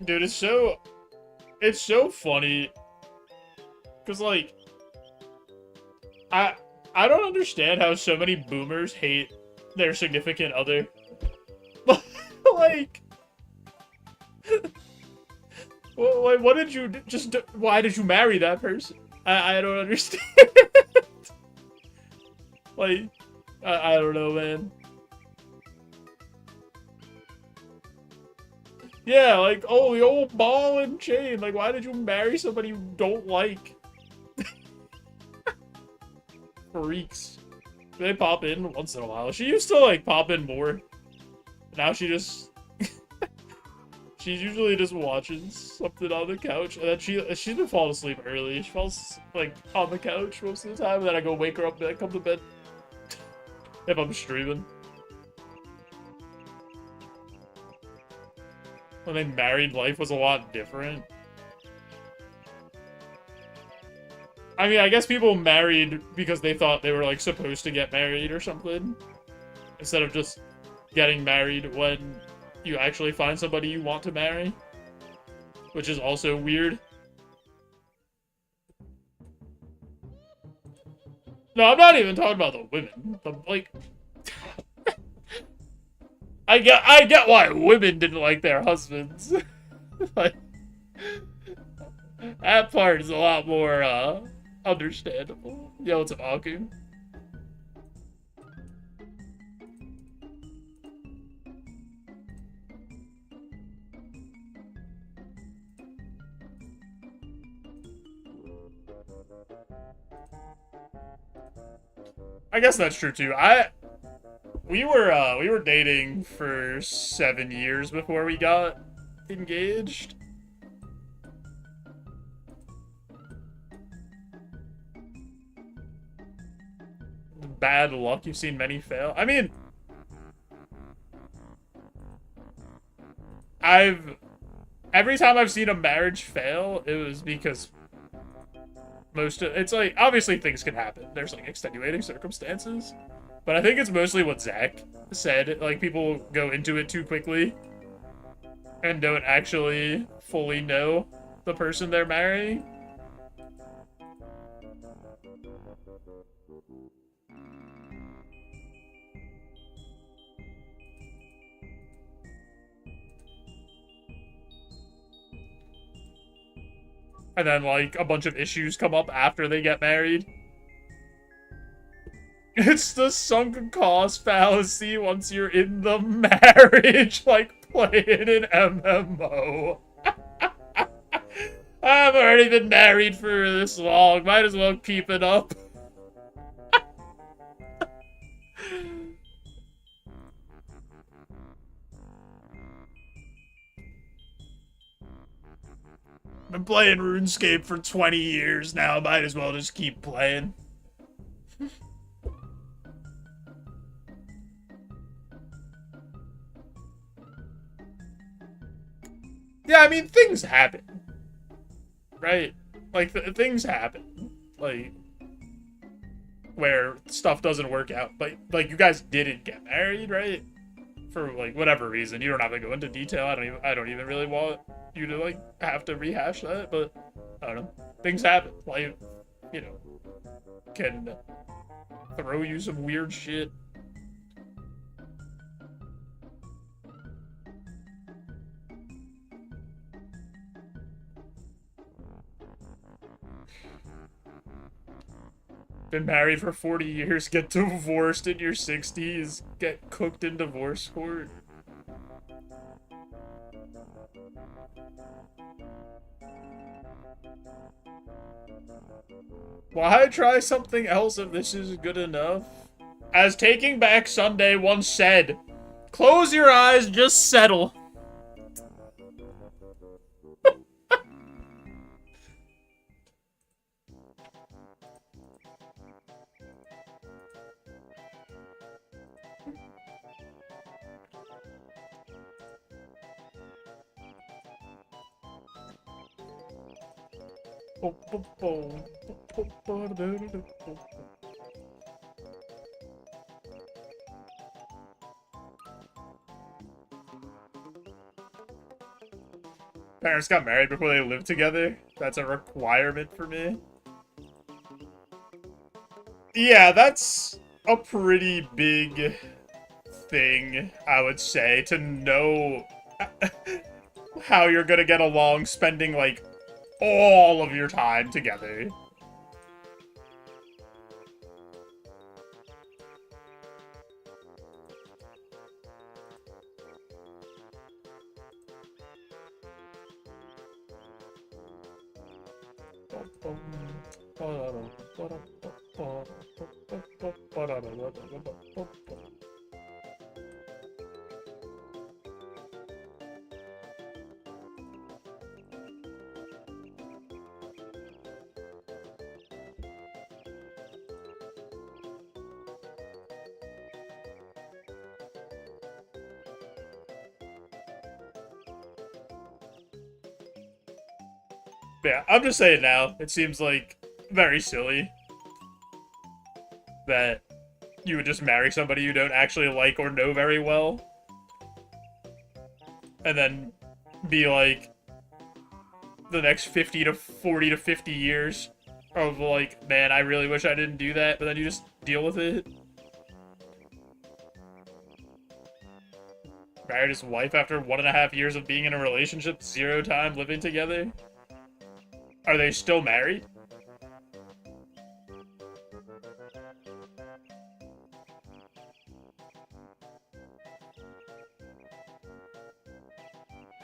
S1: Dude, it's so funny. Cause like I don't understand how so many boomers hate their significant other. Like, what did you just do? Why did you marry that person? I don't understand. Like, I don't know, man. Yeah, like, oh, the old ball and chain. Like, why did you marry somebody you don't like? Freaks. They pop in once in a while. She used to, like, pop in more. Now she just... She's usually just watching something on the couch. And then she's been falling asleep early. She falls, like, on the couch most of the time. And then I go wake her up and I come to bed. If I'm streaming. When they married, life was a lot different. I mean, I guess people married because they thought they were, like, supposed to get married or something. Instead of just getting married when you actually find somebody you want to marry. Which is also weird. No, I'm not even talking about the women. Like... I get why women didn't like their husbands. Like... That part is a lot more, understandable. Yo, it's Aku. I guess that's true too. We were dating for 7 years before we got engaged. Bad luck, you've seen many fail. I mean, every time I've seen a marriage fail, it was because it's like, obviously things can happen. There's like extenuating circumstances. But I think it's mostly what Zach said. Like, people go into it too quickly and don't actually fully know the person they're marrying. And then, like, a bunch of issues come up after they get married. It's the sunk cost fallacy once you're in the marriage, like playing an MMO. I've already been married for this long, might as well keep it up. Been playing RuneScape for 20 years now, might as well just keep playing. Yeah, I mean, things happen. Right? Like, things happen. Like, where stuff doesn't work out. But, like, you guys didn't get married, right? For, like, whatever reason. You don't have to go into detail. I don't even really want you to, like, have to rehash that. But, I don't know. Things happen. Like, you know, can throw you some weird shit. Been married for 40 years, get divorced in your 60s, get cooked in divorce court. Why try something else if this is good enough? As Taking Back Sunday once said, close your eyes, just settle. Parents got married before they lived together. That's a requirement for me. Yeah, that's a pretty big thing, I would say, to know how you're gonna get along spending, like, all of your time together. Yeah, I'm just saying now, it seems like very silly that you would just marry somebody you don't actually like or know very well. And then be like, the next 50 to 40 to 50 years of like, man, I really wish I didn't do that, but then you just deal with it. Married his wife after 1.5 years of being in a relationship, 0 time living together. Are they still married?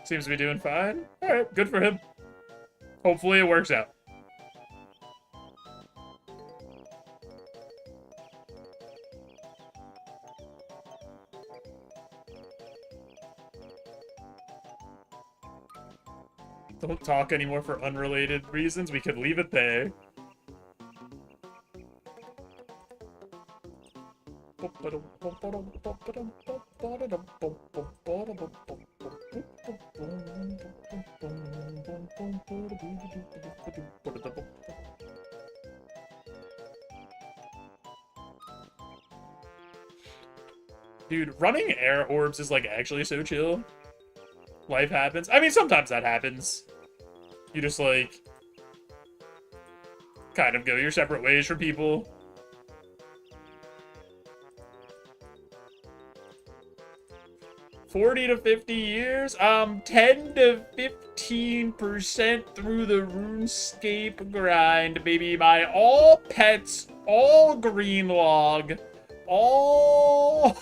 S1: Seems to be doing fine. Alright, good for him. Hopefully it works out. Don't talk anymore for unrelated reasons. We could leave it there. Dude, running air orbs is like actually so chill. Life happens. I mean, sometimes that happens. You just like kind of go your separate ways from people. $40 to $50 years? 10 to 15% through the Runescape grind, baby. My all pets, all green log, all...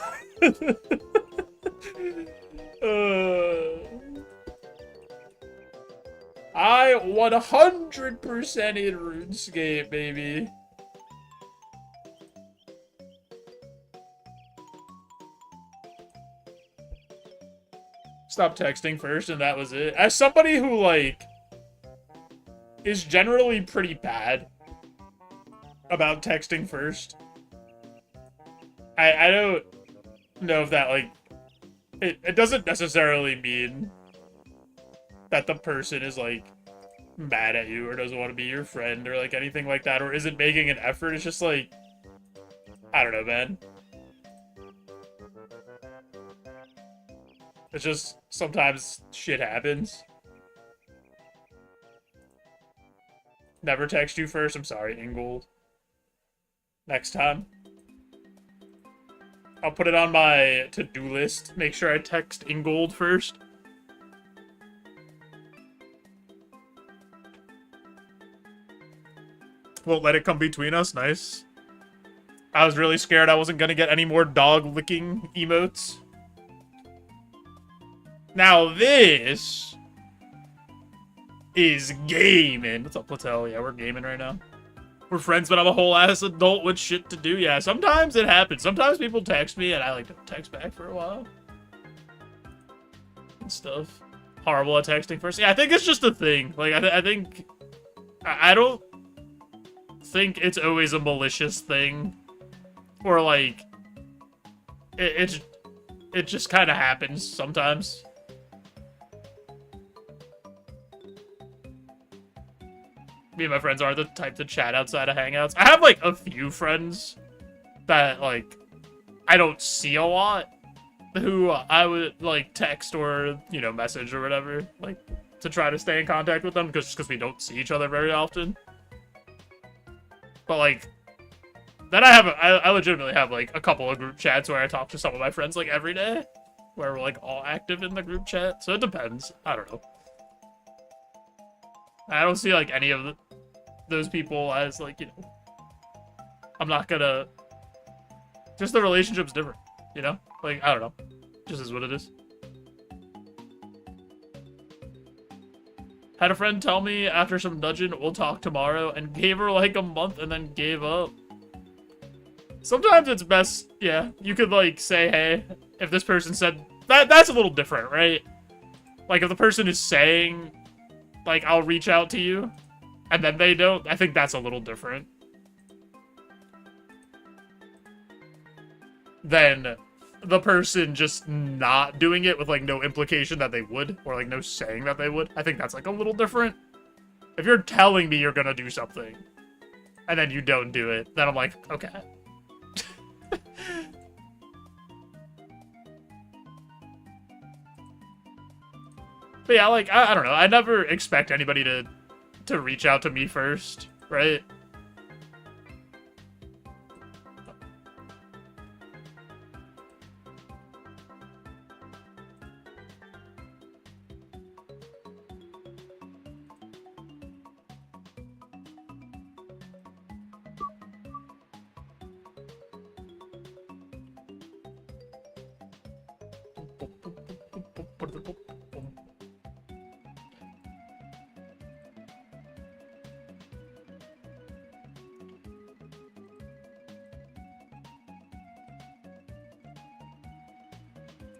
S1: I 100% in RuneScape, baby. Stop texting first, and that was it. As somebody who, like, is generally pretty bad about texting first, I don't know if that, like, it doesn't necessarily mean that the person is, like, mad at you or doesn't want to be your friend or, like, anything like that, or isn't making an effort. It's just, like, I don't know, man. It's just, sometimes shit happens. Never text you first. I'm sorry, Ingold. Next time. I'll put it on my to-do list. Make sure I text Ingold first. Won't let it come between us. Nice. I was really scared I wasn't gonna get any more dog-licking emotes. Now this is gaming. What's up, Platel? Yeah, we're gaming right now. We're friends, but I'm a whole ass adult with shit to do. Yeah, sometimes it happens. Sometimes people text me and I like don't text back for a while. And stuff. Horrible at texting first. Yeah, I think it's just a thing. Like, I think... I don't think it's always a malicious thing. Or, like... It just kind of happens sometimes. Me and my friends aren't the type to chat outside of Hangouts. I have, like, a few friends that, like, I don't see a lot, who I would, like, text or, you know, message or whatever, like, to try to stay in contact with them, because we don't see each other very often. But, like, then I legitimately have, like, a couple of group chats where I talk to some of my friends, like, every day, where we're, like, all active in the group chat, so it depends. I don't know. I don't see, like, any of those people as, like, you know... I'm not gonna... Just the relationship's different, you know? Like, I don't know. Just is what it is. Had a friend tell me after some dungeon, we'll talk tomorrow, and gave her, like, a month and then gave up. Sometimes it's best, yeah, you could, like, say, hey, if this person said... That's a little different, right? Like, if the person is saying... like, I'll reach out to you, and then they don't, I think that's a little different than the person just not doing it with, like, no implication that they would, or, like, no saying that they would. I think that's, like, a little different. If you're telling me you're gonna do something, and then you don't do it, then I'm like, okay. But yeah, like, I don't know. I never expect anybody to reach out to me first, right?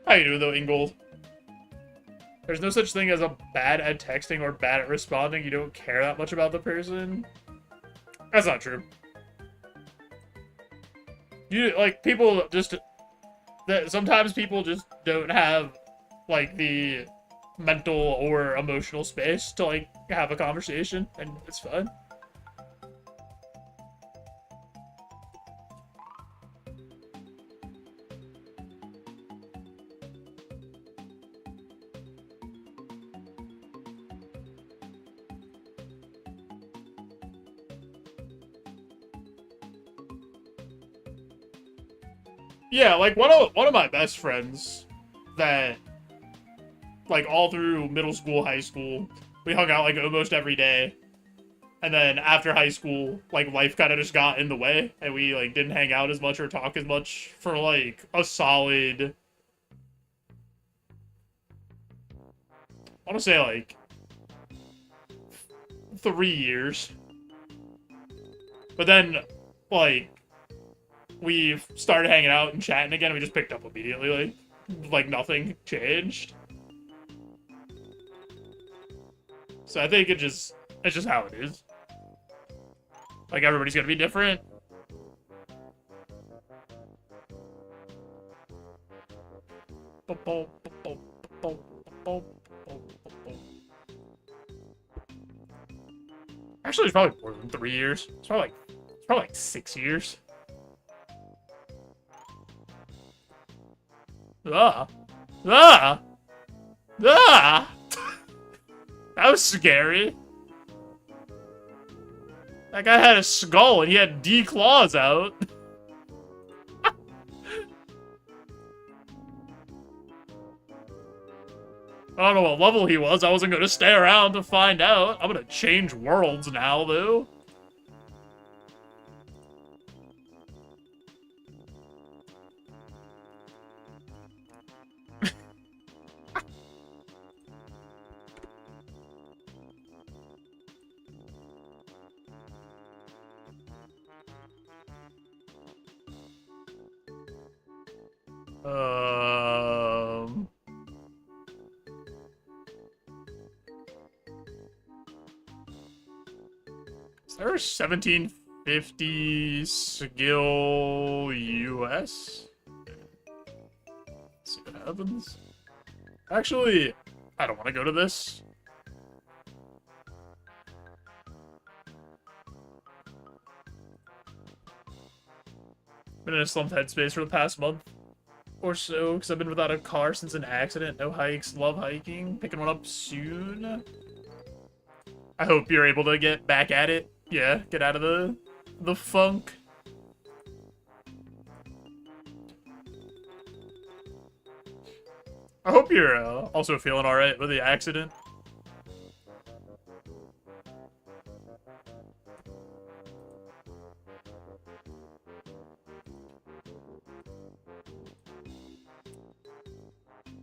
S1: How you doing, though, Ingold? There's no such thing as a bad at texting or bad at responding. You don't care that much about the person. That's not true. You, like, people just... Sometimes people just don't have, like, the mental or emotional space to, like, have a conversation, and it's fine. Yeah, like, one of my best friends that, like, all through middle school, high school, we hung out, like, almost every day. And then after high school, like, life kind of just got in the way, and we, like, didn't hang out as much or talk as much for, like, a solid... I want to say, like, 3 years. But then, like... we started hanging out and chatting again, and we just picked up immediately, like nothing changed. So I think it's just how it is. Like, everybody's gonna be different. Actually, it's probably more than 3 years. It's probably like 6 years. Ah! Ah! Ah! That was scary. That guy had a skull and he had D claws out. I don't know what level he was. I wasn't going to stay around to find out. I'm going to change worlds now, though. Is there a 1750 skill US? Let's see what happens. Actually, I don't want to go to this. Been in a slumped headspace for the past month or so, because I've been without a car since an accident. No hikes, love hiking. Picking one up soon. I hope you're able to get back at it. Yeah, get out of the funk. I hope you're also feeling alright with the accident.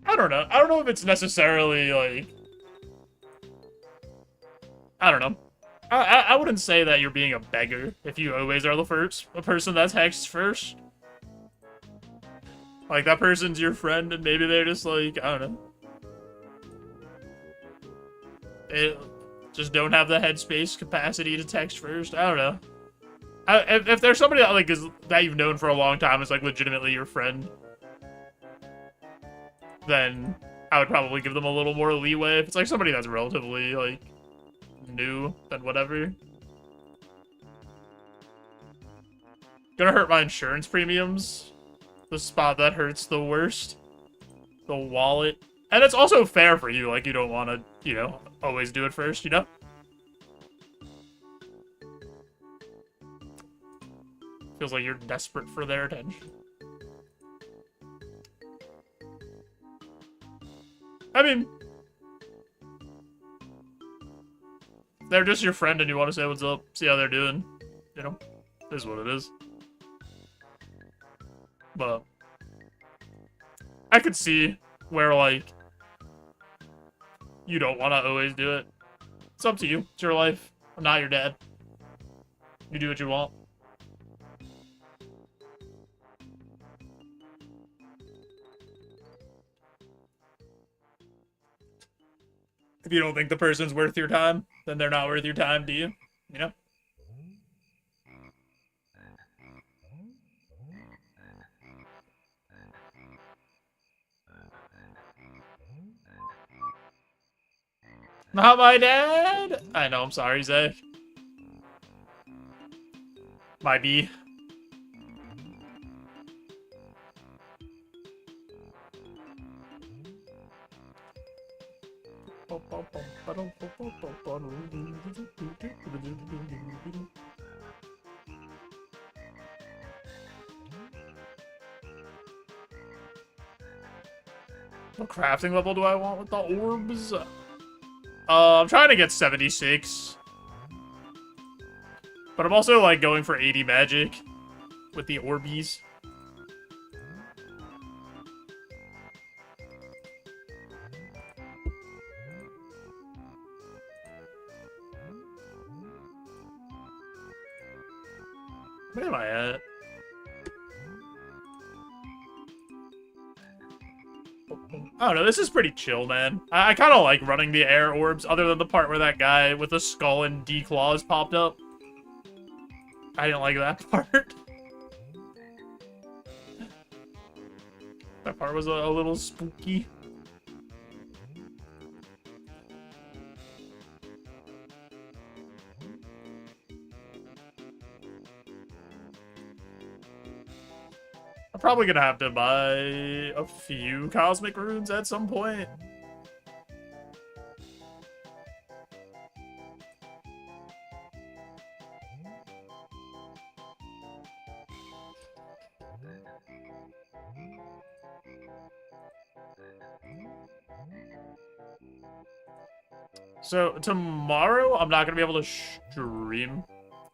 S1: I don't know. I don't know if it's necessarily, like... I don't know. I wouldn't say that you're being a beggar if you always are the person that texts first. Like, that person's your friend, and maybe they're just like, I don't know. They just don't have the headspace capacity to text first. I don't know. If there's somebody that, like, that you've known for a long time is, like, legitimately your friend, then I would probably give them a little more leeway. If it's, like, somebody that's relatively, like, new, then whatever. Gonna hurt my insurance premiums. The spot that hurts the worst. The wallet. And it's also fair for you, like, you don't want to, you know, always do it first, you know? Feels like you're desperate for their attention. I mean, they're just your friend and you want to say what's up, see how they're doing, you know? Is what it is. But I could see where, like, you don't want to always do it. It's up to you. It's your life. I'm not your dad. You do what you want. If you don't think the person's worth your time, then they're not worth your time, do you? You know? Not my dad! I know, I'm sorry, Zay. My B. What crafting level do I want with the orbs? I'm trying to get 76. But I'm also, like, going for 80 magic with the orbies. Where am I at? I don't know, this is pretty chill, man. I kind of like running the air orbs, other than the part where that guy with the skull and D-claws popped up. I didn't like that part. That part was a little spooky. I'm probably gonna have to buy a few cosmic runes at some point. So tomorrow, I'm not gonna be able to stream.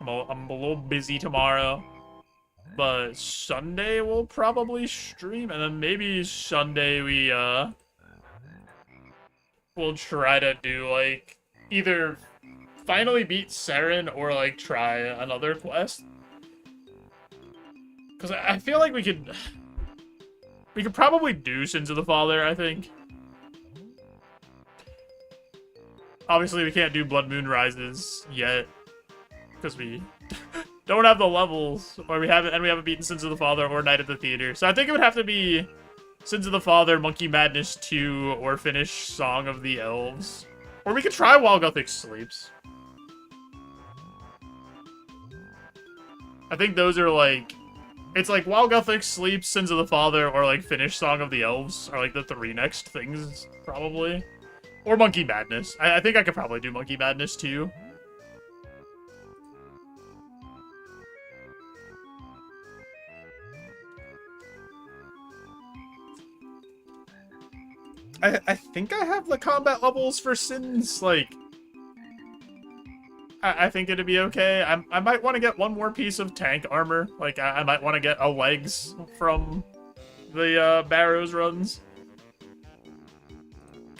S1: I'm a little busy tomorrow. But Sunday we'll probably stream, and then maybe Sunday we'll try to do, like, either finally beat Saren or, like, try another quest. Because I feel like we could probably do Sins of the Father, I think. Obviously, we can't do Blood Moon Rises yet, because we don't have the levels, or we haven't beaten Sins of the Father or Night at the Theater. So I think it would have to be Sins of the Father, Monkey Madness 2, or finish Song of the Elves. Or we could try While Gothic Sleeps. I think those are, like, it's like While Gothic Sleeps, Sins of the Father, or, like, finish Song of the Elves are, like, the 3 next things, probably. Or Monkey Madness. I think I could probably do Monkey Madness too. I think I have the combat levels for Sins, like, I think it'd be okay. I might want to get one more piece of tank armor. Like, I might want to get a legs from the Barrows runs.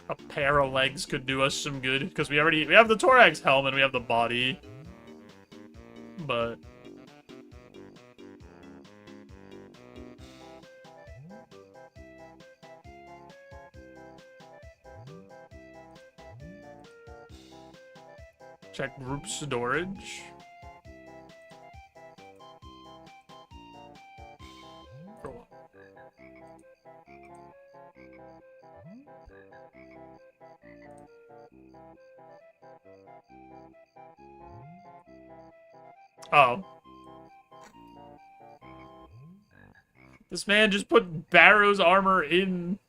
S1: A pair of legs could do us some good, because we have the Thorax helm and we have the body. But check group storage. Oh. This man just put Barrow's armor in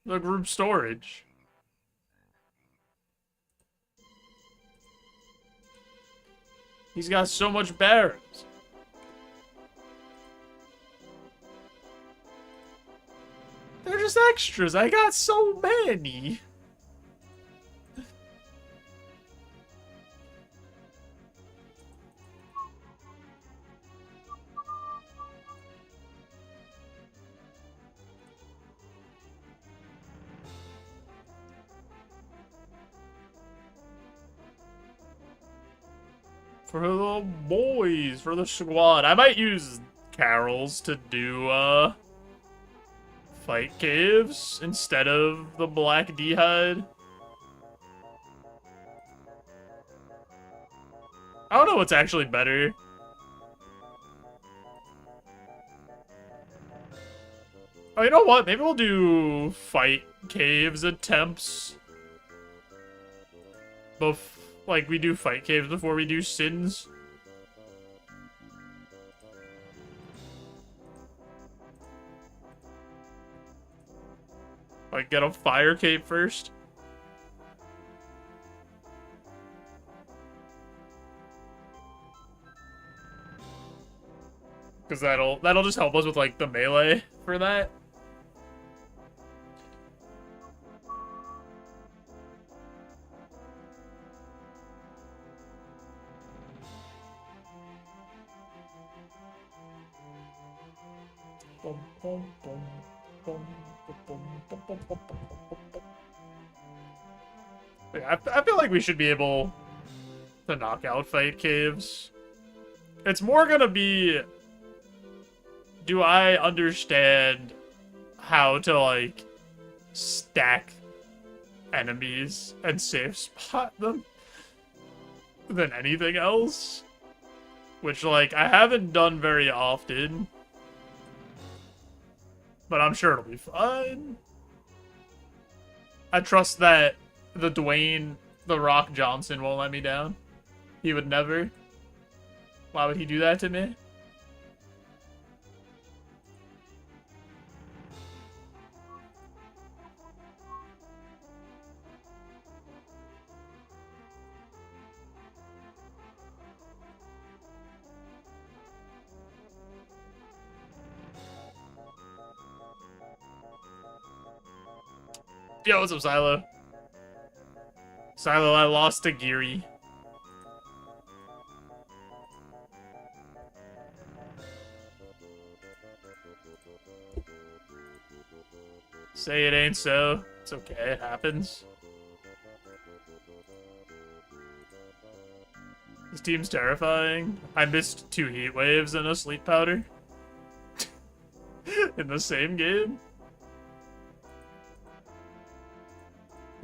S1: the group storage. He's got so much Barrows. They're just extras. I got so many. For the boys, for the squad. I might use Carol's to do, fight caves instead of the black D'hide. I don't know what's actually better. Oh, you know what? Maybe we'll do fight caves attempts. Like, we do fight caves before we do sins. Like, get a fire cape first. Because that'll just help us with, like, the melee for that. I feel like we should be able to knock out fight caves. It's more gonna be, do I understand how to, like, stack enemies and safe spot them than anything else? Which, like, I haven't done very often. But I'm sure it'll be fine. I trust that the Dwayne The Rock Johnson won't let me down. He would never. Why would he do that to me? Yo, what's up, Silo? Silo, I lost to Geary. Say it ain't so. It's okay, it happens. This team's terrifying. I missed 2 heat waves and a sleep powder. In the same game.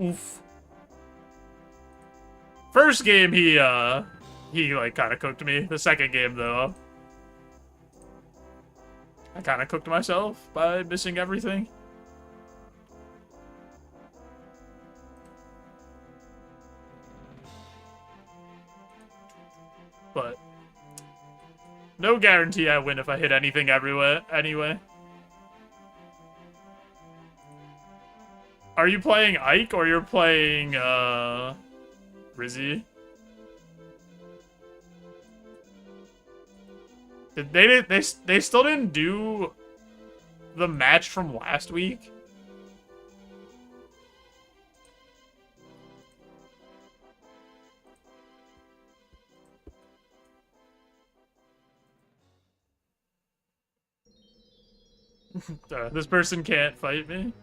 S1: Oof. First game, he like, kind of cooked me. The second game, though, I kind of cooked myself by missing everything. But no guarantee I win if I hit anything everywhere, anyway. Are you playing Ike or you're playing, Rizzy? They still didn't do the match from last week? This person can't fight me.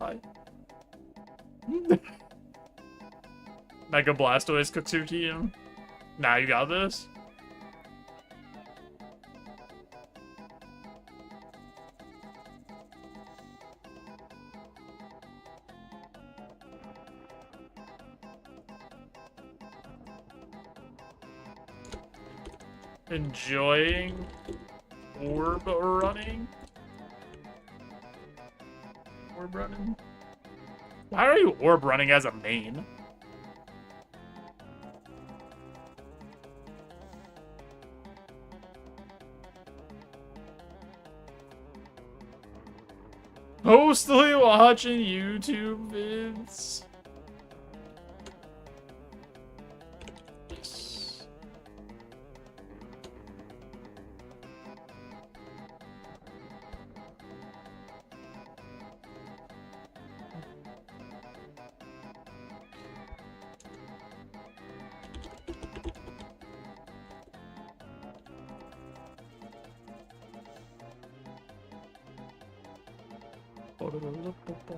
S1: Hi. Mega Blastoise cooks your team. Nah, you got this. Enjoying orb running? Orb running? Why are you orb running as a main? Mostly watching YouTube vids.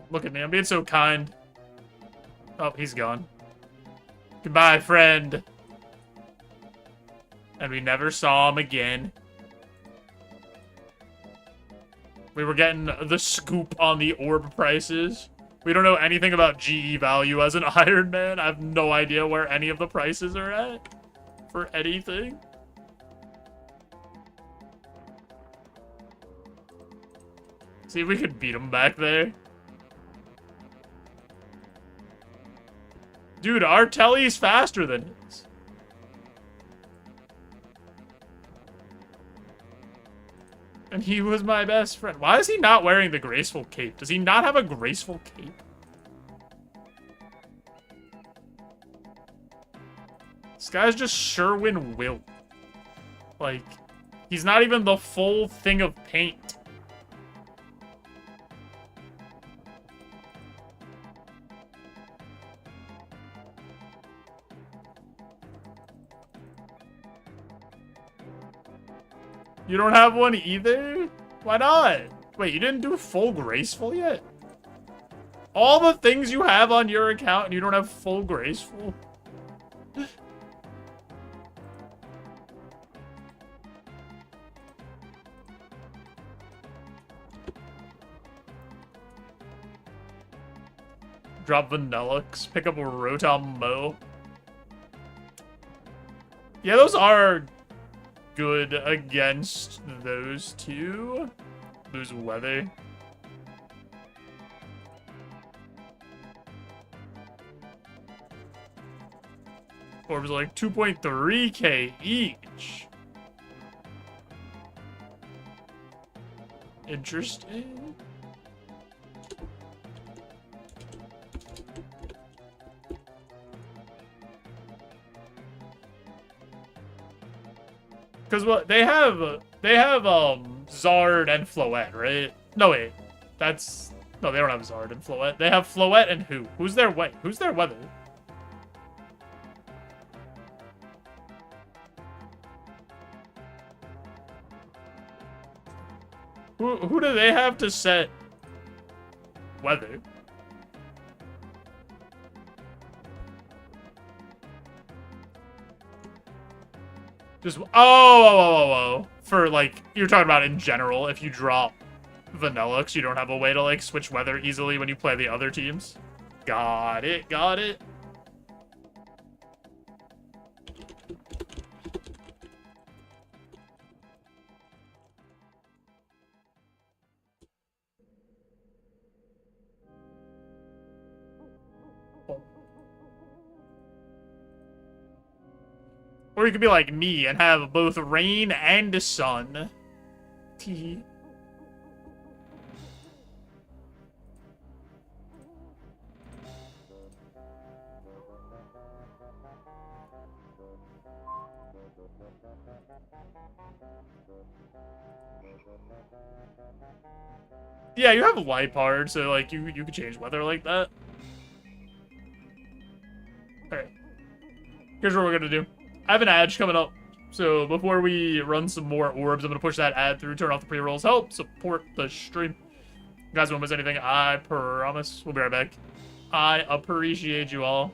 S1: Look at me, I'm being so kind. Oh, he's gone. Goodbye, friend. And we never saw him again. We were getting the scoop on the orb prices. We don't know anything about GE value as an Ironman. I have no idea where any of the prices are at for anything. See if we could beat him back there. Dude, our telly's faster than his. And he was my best friend. Why is he not wearing the graceful cape? Does he not have a graceful cape? This guy's just Sherwin Will. Like, he's not even the full thing of paint. You don't have one either? Why not? Wait, you didn't do full graceful yet? All the things you have on your account and you don't have full graceful? Drop Vanillux, pick up a Rotom Mo. Yeah, those are good against those two. Lose weather. Orbs are like 2.3k each. Interesting. Because what they have Zard and Floette, right? No wait, no, they don't have Zard and Floette. They have Floette and who? Who's their weather? Who do they have to set weather? Just, oh. For, like, you're talking about in general, if you drop Vanillux, you don't have a way to, like, switch weather easily when you play the other teams. Got it. Or you could be like me and have both rain and sun. Tee. Yeah, you have Lipard, so like you could change weather like that. Alright. Here's what we're gonna do. I have an ad coming up, so before we run some more orbs, I'm going to push that ad through, turn off the pre-rolls, help support the stream. You guys won't miss anything, I promise. We'll be right back. I appreciate you all.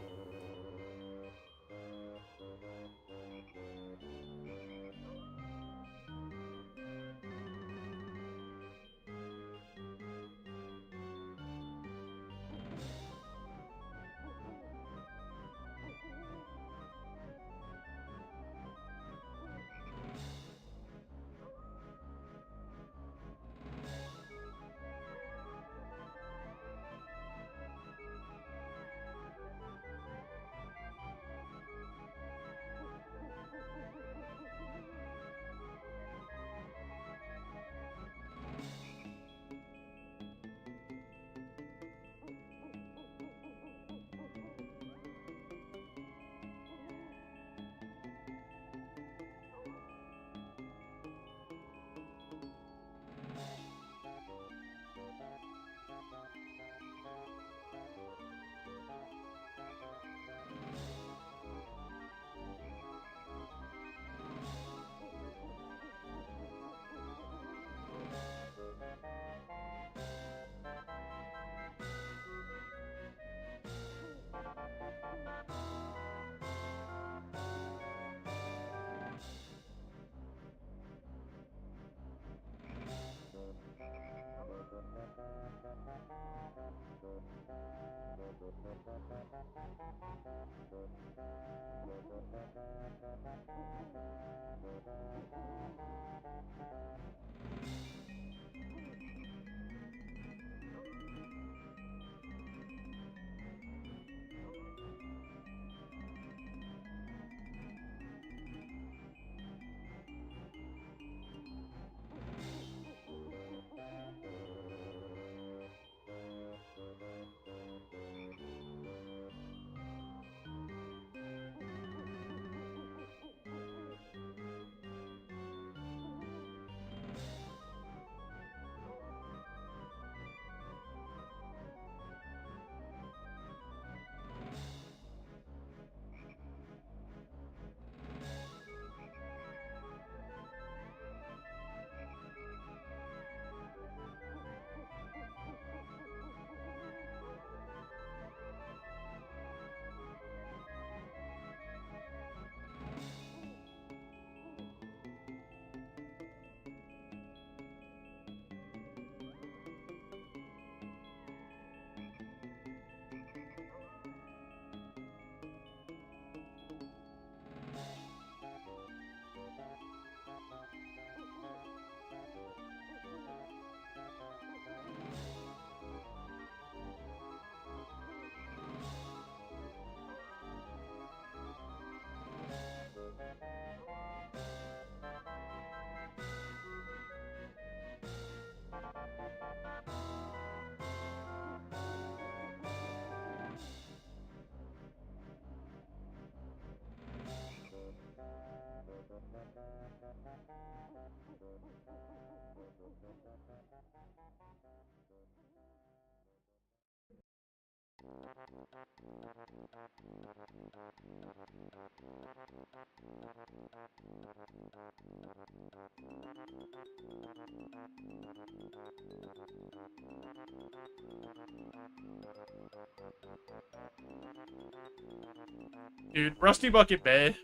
S1: Dude, Rusty Bucket Bay.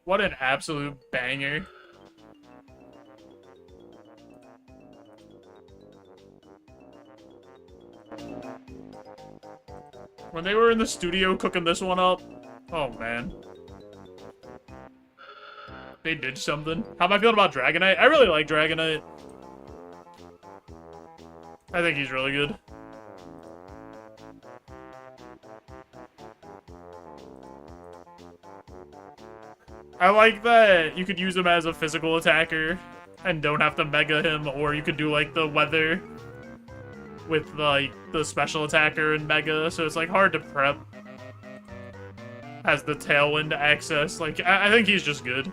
S1: What an absolute banger. When they were in the studio cooking this one up, oh man. They did something. How am I feeling about Dragonite? I really like Dragonite. I think he's really good. I like that you could use him as a physical attacker and don't have to mega him, or you could do like the weather with like the special attacker and mega, so it's like hard to prep. Has the tailwind access. Like, I think he's just good.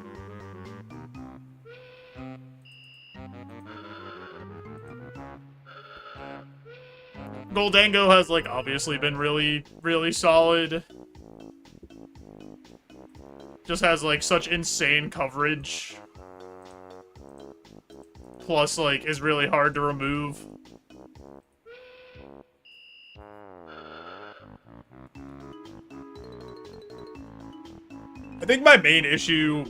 S1: Goldango has like obviously been really, really solid. Just has, like, such insane coverage. Plus, like, is really hard to remove. I think my main issue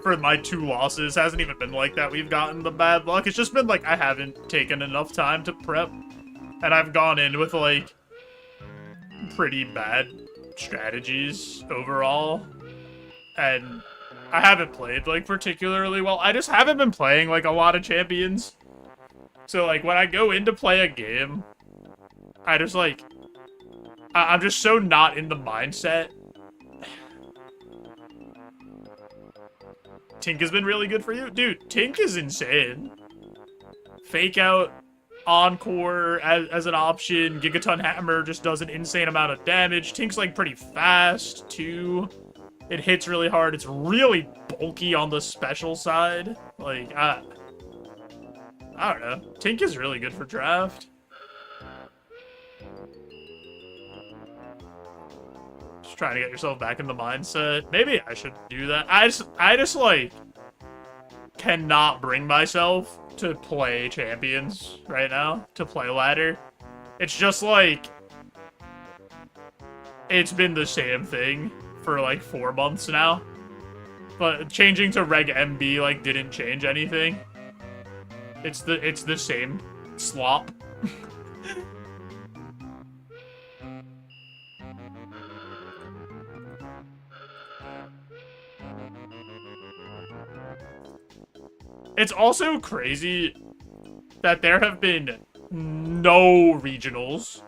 S1: for my 2 losses hasn't even been, like, that we've gotten the bad luck. It's just been, like, I haven't taken enough time to prep. And I've gone in with, like, pretty bad strategies overall. And I haven't played, like, particularly well. I just haven't been playing, like, a lot of champions. So, like, when I go in to play a game, I just, like... I'm just so not in the mindset. Tink has been really good for you? Dude, Tink is insane. Fake out, Encore as an option. Gigaton Hammer just does an insane amount of damage. Tink's, like, pretty fast, too. It hits really hard. It's really bulky on the special side. Like, I don't know. Tink is really good for draft. Just trying to get yourself back in the mindset. Maybe I should do that. I just like, cannot bring myself to play champions right now. To play ladder. It's just like, it's been the same thing for like 4 months now, but changing to Reg MB like didn't change anything. It's the same slop. It's also crazy that there have been no regionals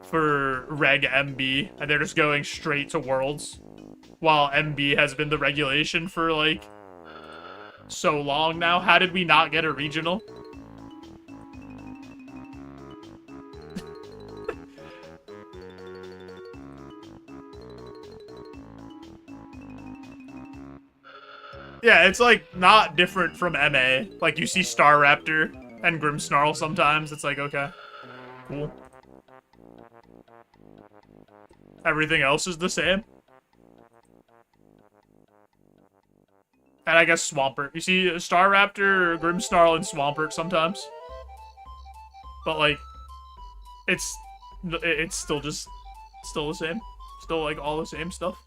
S1: for Reg MB, and they're just going straight to Worlds, while MB has been the regulation for, like, so long now. How did we not get a regional? Yeah, it's, like, not different from MA. Like, you see Star Raptor and Grimmsnarl sometimes. It's like, okay, cool. Everything else is the same. And I guess Swampert. You see Star Raptor, Grimmsnarl, and Swampert sometimes. But, like, it's still the same. Still, like, all the same stuff.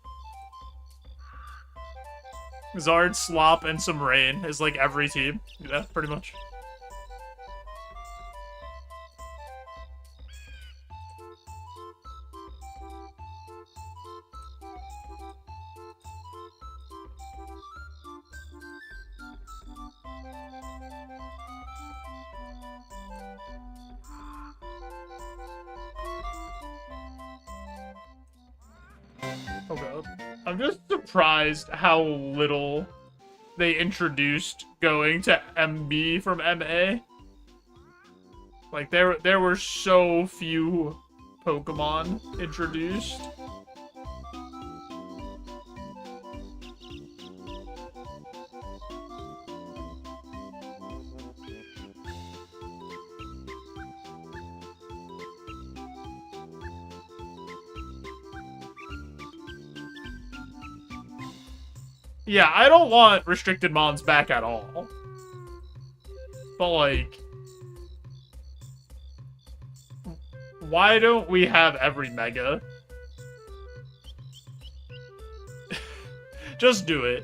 S1: Zard, Slop, and some Rain is, like, every team. Yeah, pretty much. Oh god. I'm just surprised how little they introduced going to MB from MA. Like, there were so few Pokemon introduced. Yeah, I don't want restricted mons back at all. But, like, why don't we have every Mega? Just do it.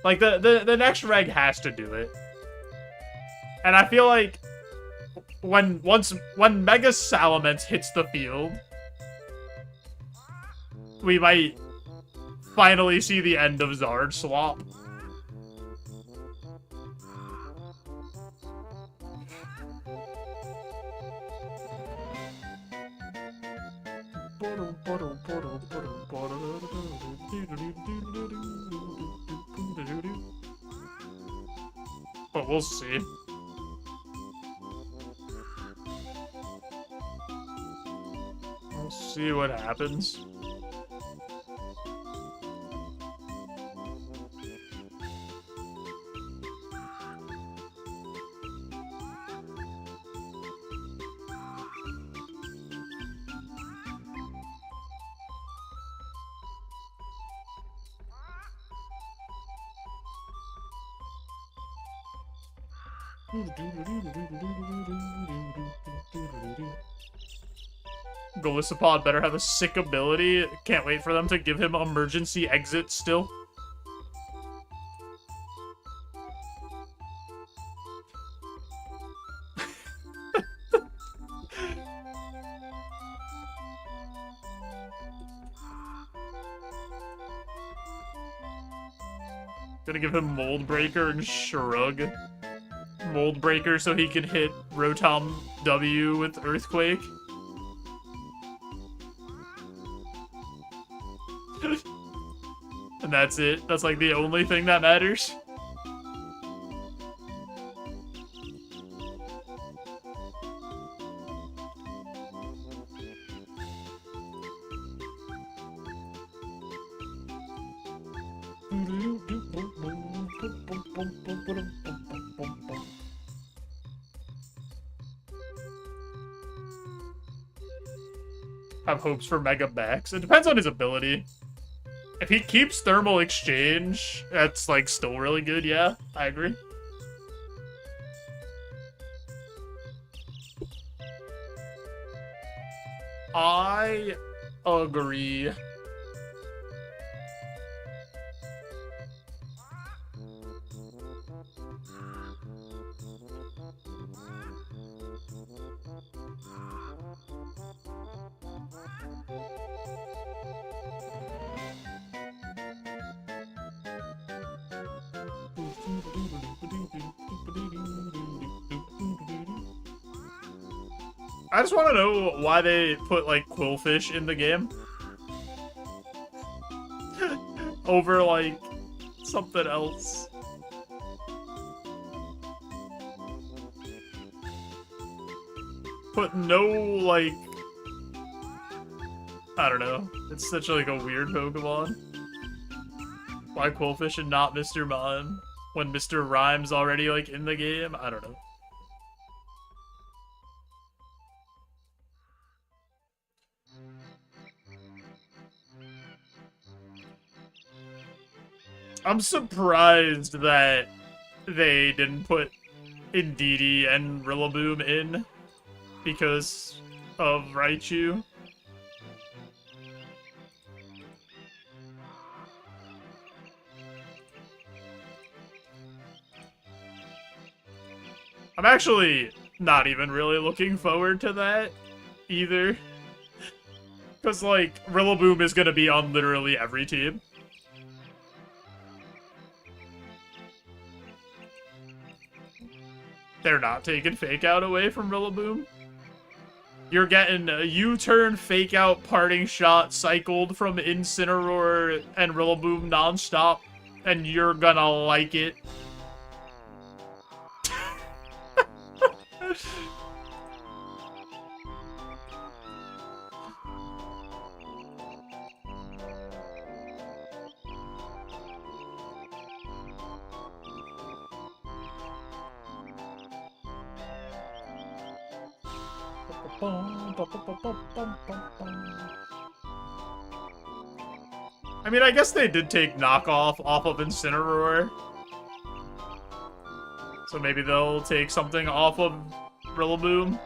S1: Like, the next reg has to do it. And I feel like when Mega Salamence hits the field, we might finally see the end of Zard Swap. But we'll see. We'll see what happens. Golisopod better have a sick ability. Can't wait for them to give him emergency exit still. Gonna give him Mold Breaker and Shrug. Mold Breaker so he can hit Rotom W with Earthquake. And that's it. That's like the only thing that matters. Have hopes for Mega Bax. It depends on his ability. If he keeps Thermal Exchange, that's, like, still really good, yeah. I agree. I agree. I just want to know why they put, like, Quillfish in the game. Over, like, something else. Put no, like... I don't know. It's such, like, a weird Pokemon. Why Quillfish and not Mr. Mime? When Mr. Rhyme's already, like, in the game? I don't know. I'm surprised that they didn't put Indeedee and Rillaboom in because of Raichu. I'm actually not even really looking forward to that either. Because, like, Rillaboom is going to be on literally every team. They're not taking Fake Out away from Rillaboom. You're getting a U-turn, Fake Out, Parting Shot cycled from Incineroar and Rillaboom nonstop, and you're gonna like it. I mean, I guess they did take Knockoff off of Incineroar. So maybe they'll take something off of Rillaboom.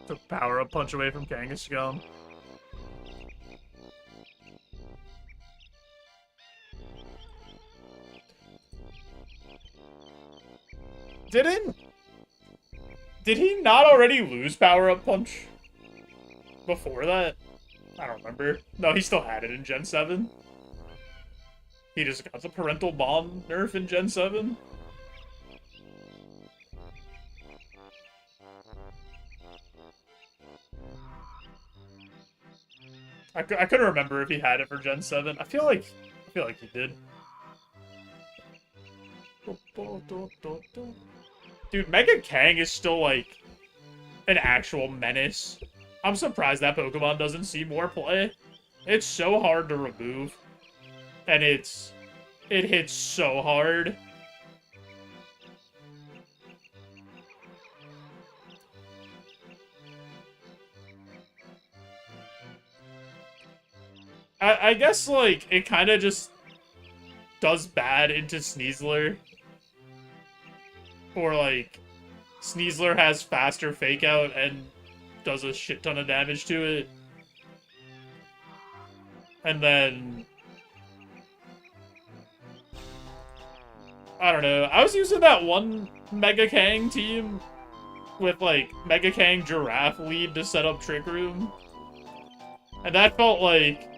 S1: Took power-up punch away from Kangaskhan. Did he not already lose power-up punch before that? I don't remember. No, he still had it in Gen 7. He just got the parental bond nerf in Gen 7. I couldn't remember if he had it for Gen 7. I feel like he did. Dude, Mega Kang is still, like, an actual menace. I'm surprised that Pokemon doesn't see more play. It's so hard to remove. And it hits so hard. I guess, like, it kind of just does bad into Sneasler. Or, like, Sneasler has faster Fake Out and does a shit ton of damage to it. And then... I don't know. I was using that one Mega Kang team with, like, Mega Kang Giraffe lead to set up Trick Room. And that felt, like,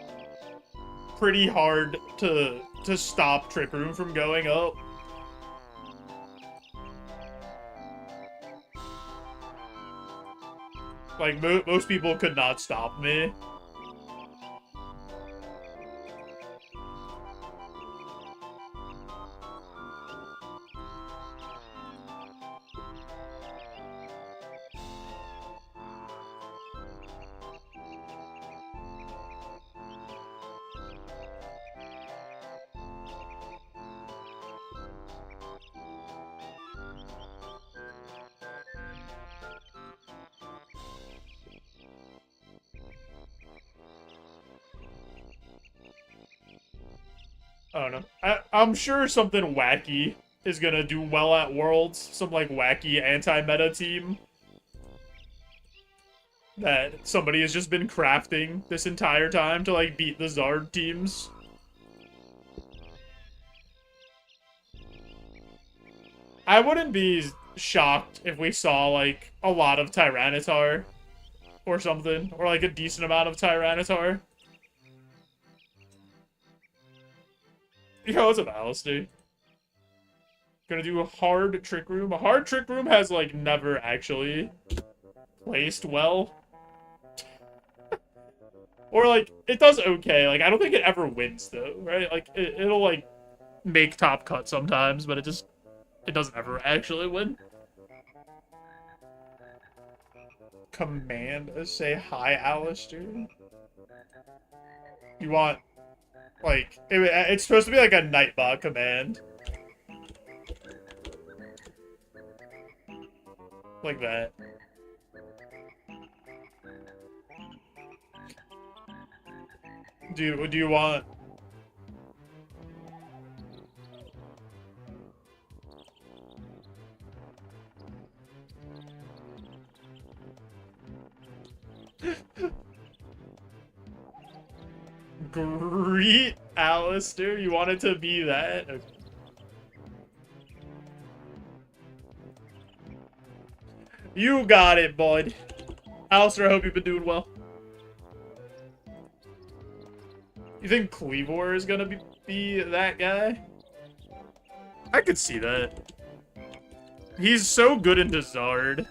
S1: pretty hard to stop Trick Room from going up. Like, most people could not stop me. I don't know. I'm sure something wacky is gonna do well at Worlds. Some, like, wacky anti-meta team that somebody has just been crafting this entire time to, like, beat the Zard teams. I wouldn't be shocked if we saw, like, a lot of Tyranitar or something. Or, like, a decent amount of Tyranitar. Yo, what's up, Alistair? Gonna do a hard Trick Room. A hard Trick Room has, like, never actually placed well. Or, like, it does okay. Like, I don't think it ever wins, though, right? Like, it'll, like, make top cut sometimes, but it doesn't ever actually win. Command say hi, Alistair. You want, like, it's supposed to be like a Nightbot command. Like that. Do you want... Greet, Alistair. You want it to be that? Okay. You got it, bud. Alistair, I hope you've been doing well. You think Cleavor is gonna be that guy? I could see that. He's so good into Zard.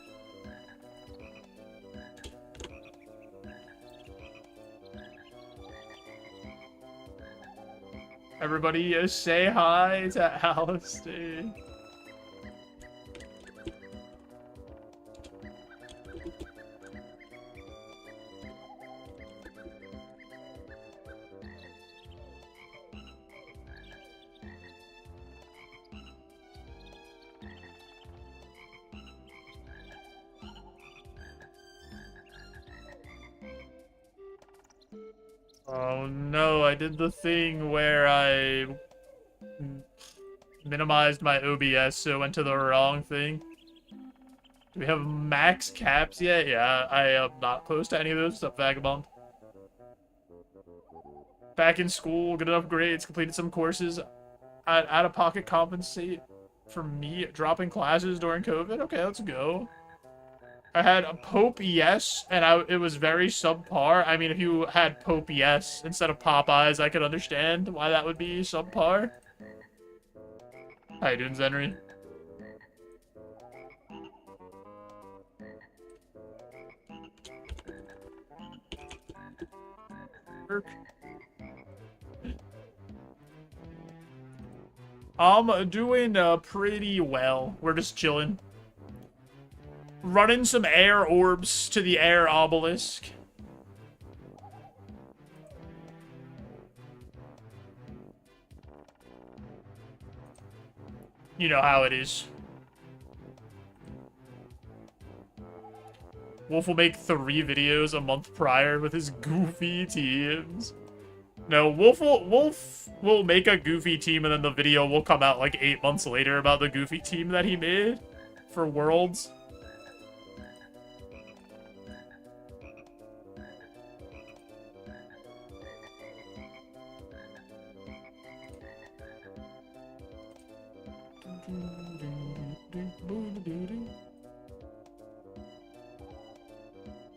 S1: Everybody say hi to Alistair. Oh no, I did the thing where I minimized my OBS, so it went to the wrong thing. Do we have max caps yet? Yeah, I am not close to any of those. What's up, Vagabond? Back in school, good enough grades, completed some courses. Out of pocket compensate for me dropping classes during COVID? Okay, let's go. I had a Pope Yes, and it was very subpar. I mean, if you had Pope Yes instead of Popeyes, I could understand why that would be subpar. How you doing, Zenry? I'm doing pretty well. We're just chilling. Running some air orbs to the air obelisk. You know how it is. Wolf will make 3 videos a month prior with his goofy teams. No, Wolf will make a goofy team and then the video will come out like 8 months later about the goofy team that he made for Worlds.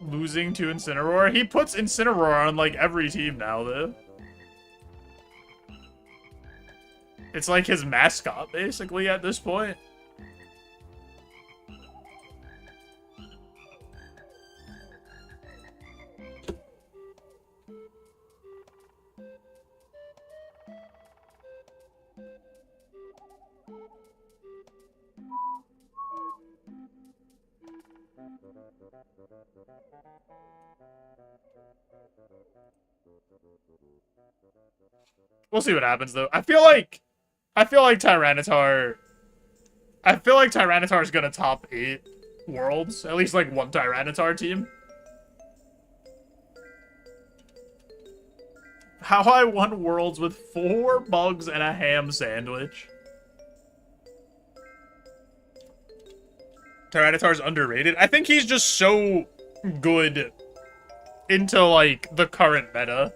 S1: Losing to Incineroar? He puts Incineroar on like every team now, though. It's like his mascot, basically, at this point. We'll see what happens, though. I feel like Tyranitar is gonna top 8 Worlds. At least, like, one Tyranitar team. How I won Worlds with 4 bugs and a ham sandwich. Tyranitar's underrated. I think he's just so good into, like, the current meta.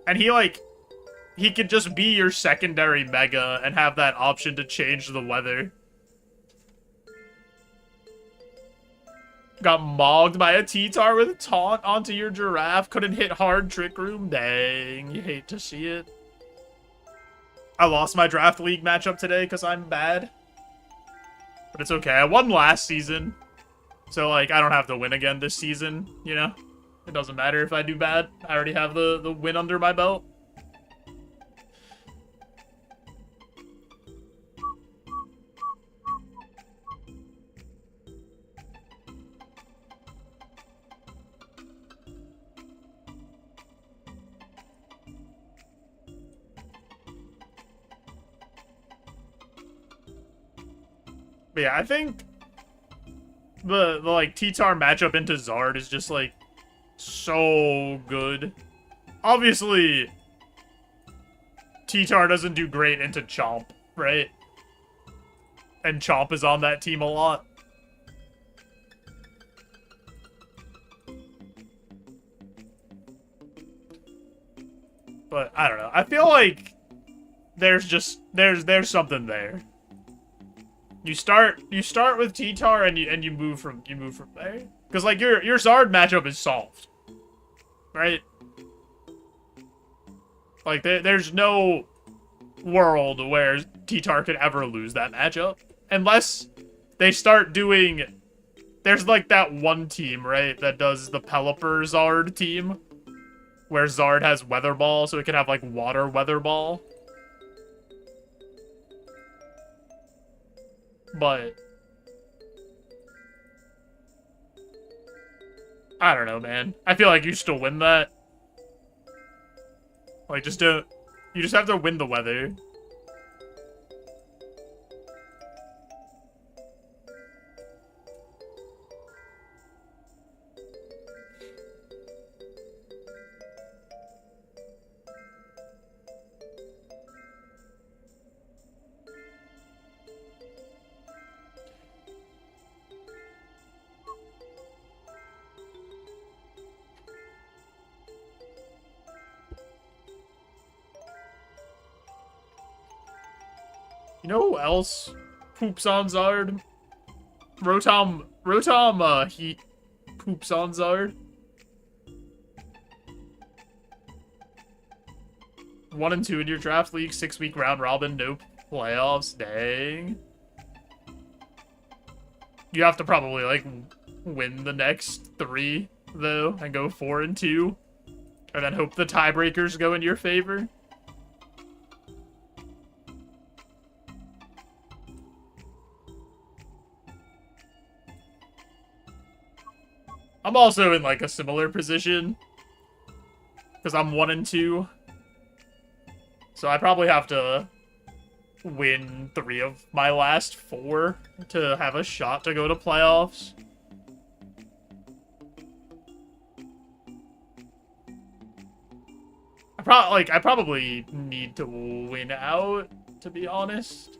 S1: And he could just be your secondary mega and have that option to change the weather. Got mogged by a T-Tar with a taunt onto your giraffe. Couldn't hit hard Trick Room. Dang, you hate to see it. I lost my draft league matchup today because I'm bad. But it's okay. I won last season. So, like, I don't have to win again this season, you know? It doesn't matter if I do bad. I already have the win under my belt. But yeah, I think the like T-Tar matchup into Zard is just like so good. Obviously, T-Tar doesn't do great into Chomp, right? And Chomp is on that team a lot. But I don't know. I feel like there's something there. You start with T-Tar and you move from there. Cause like your Zard matchup is solved. Right? Like there's no world where T-Tar could ever lose that matchup. Unless they start doing, there's like that one team, right, that does the Pelipper Zard team. Where Zard has Weather Ball, so it can have like Water Weather Ball. But I don't know, man. I feel like you still win that. Like, you just have to win the weather. You know who else poops on Zard? Rotom, he poops on Zard. 1 and 2 in your draft league, 6-week round robin, no playoffs. Dang. You have to probably like win the next 3 though, and go 4 and 2, and then hope the tiebreakers go in your favor. I'm also in, like, a similar position. Because I'm 1 and 2. So I probably have to win 3 of my last 4 to have a shot to go to playoffs. I probably need to win out, to be honest.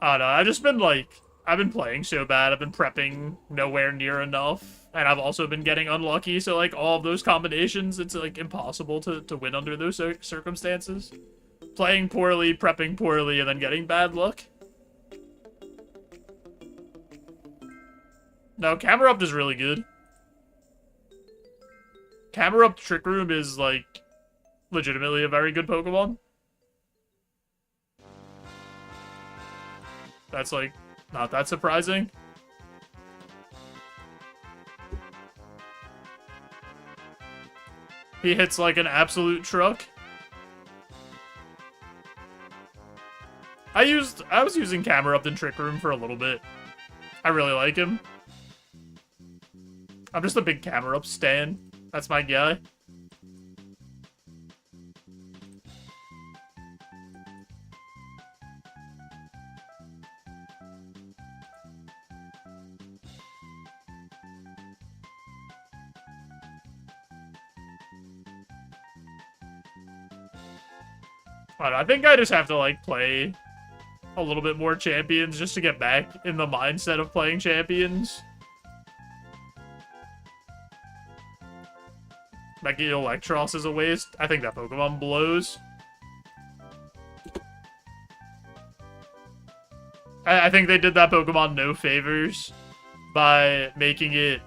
S1: I don't know, I've just been, like... I've been playing so bad, I've been prepping nowhere near enough, and I've also been getting unlucky, so, like, all of those combinations, it's, like, impossible to win under those circumstances. Playing poorly, prepping poorly, and then getting bad luck. No, Camerupt is really good. Camerupt Trick Room is, like, legitimately a very good Pokemon. That's, like... not that surprising. He hits like an absolute truck. I was using Camerupt in Trick Room for a little bit. I really like him. I'm just a big Camerupt stan. That's my guy. I think I just have to, like, play a little bit more champions just to get back in the mindset of playing champions. Mega Electros is a waste. I think that Pokemon blows. I think they did that Pokemon no favors by making it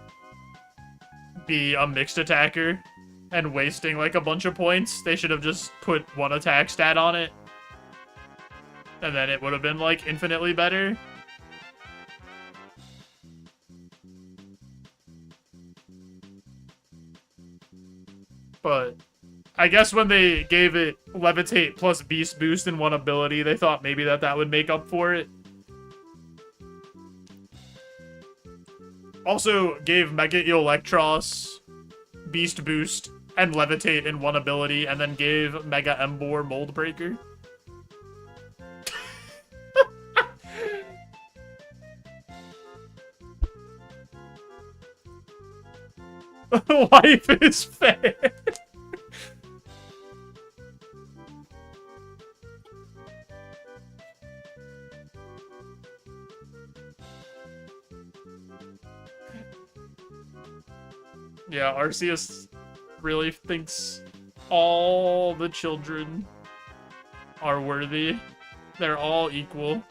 S1: be a mixed attacker and wasting like a bunch of points. They should have just put one attack stat on it. And then it would have been like infinitely better. But I guess when they gave it Levitate plus Beast Boost in one ability, they thought maybe that would make up for it. Also gave Mega Electros, Beast Boost, and Levitate in one ability, and then gave Mega Emboar Mold Breaker. Life is fair. Yeah, Arceus really thinks all the children are worthy. They're all equal.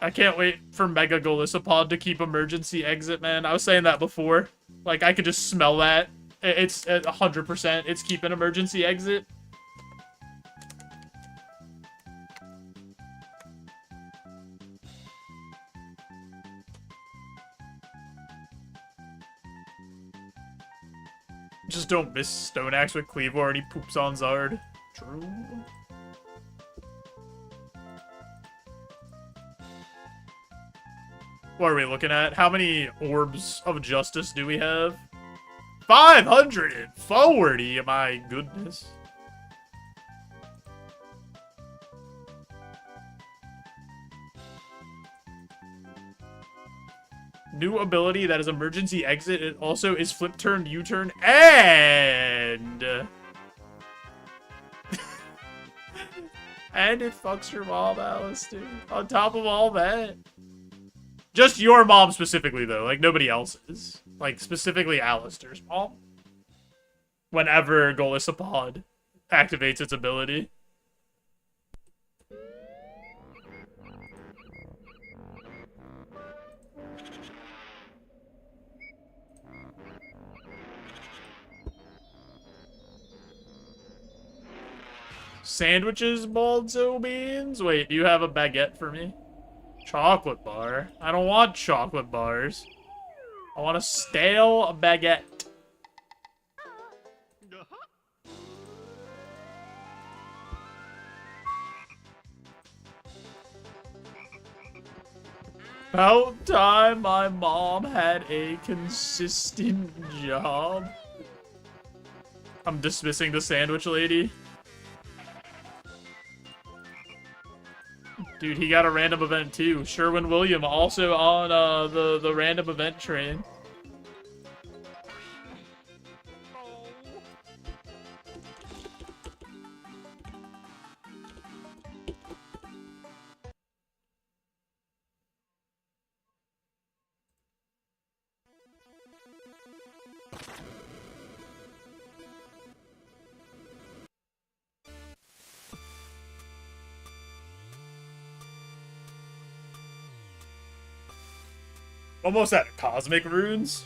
S1: I can't wait for Mega Golisopod to keep emergency exit, man. I was saying that before. Like, I could just smell that. It's at 100%. It's keeping emergency exit. Just don't miss Stone Axe with Cleavor and he poops on Zard. True. What are we looking at? How many Orbs of Justice do we have? 540! My goodness. New ability that is emergency exit. It also is flip turn, U-turn, and... and it fucks your mom, Alistair. On top of all that. Just your mom specifically, though. Like, nobody else's. Like, specifically Alistair's mom. Whenever Golisopod activates its ability. Sandwiches, JoeJoeBeans? Wait, do you have a baguette for me? Chocolate bar? I don't want chocolate bars. I want a stale baguette. About time my mom had a consistent job. I'm dismissing the sandwich lady. Dude, he got a random event too. Sherwin William also on the random event train. Almost out of cosmic runes.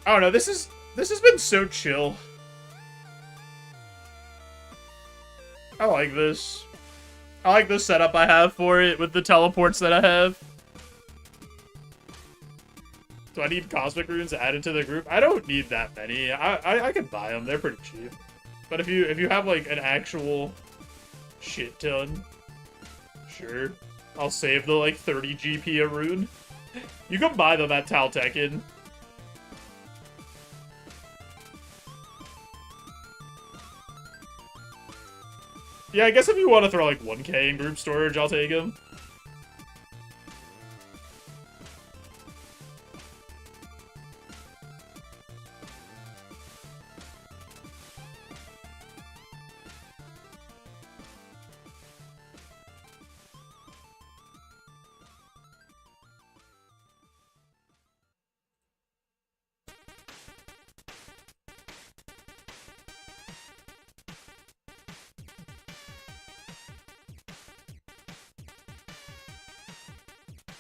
S1: I don't know, this has been so chill. I like this. I like the setup I have for it with the teleports that I have. Do I need cosmic runes added to the group? I don't need that many. I can buy them. They're pretty cheap. But if you have like an actual shit ton, sure. I'll save the like 30 GP a rune. You can buy them at Taltekin. Yeah, I guess if you want to throw like 1K in group storage, I'll take them.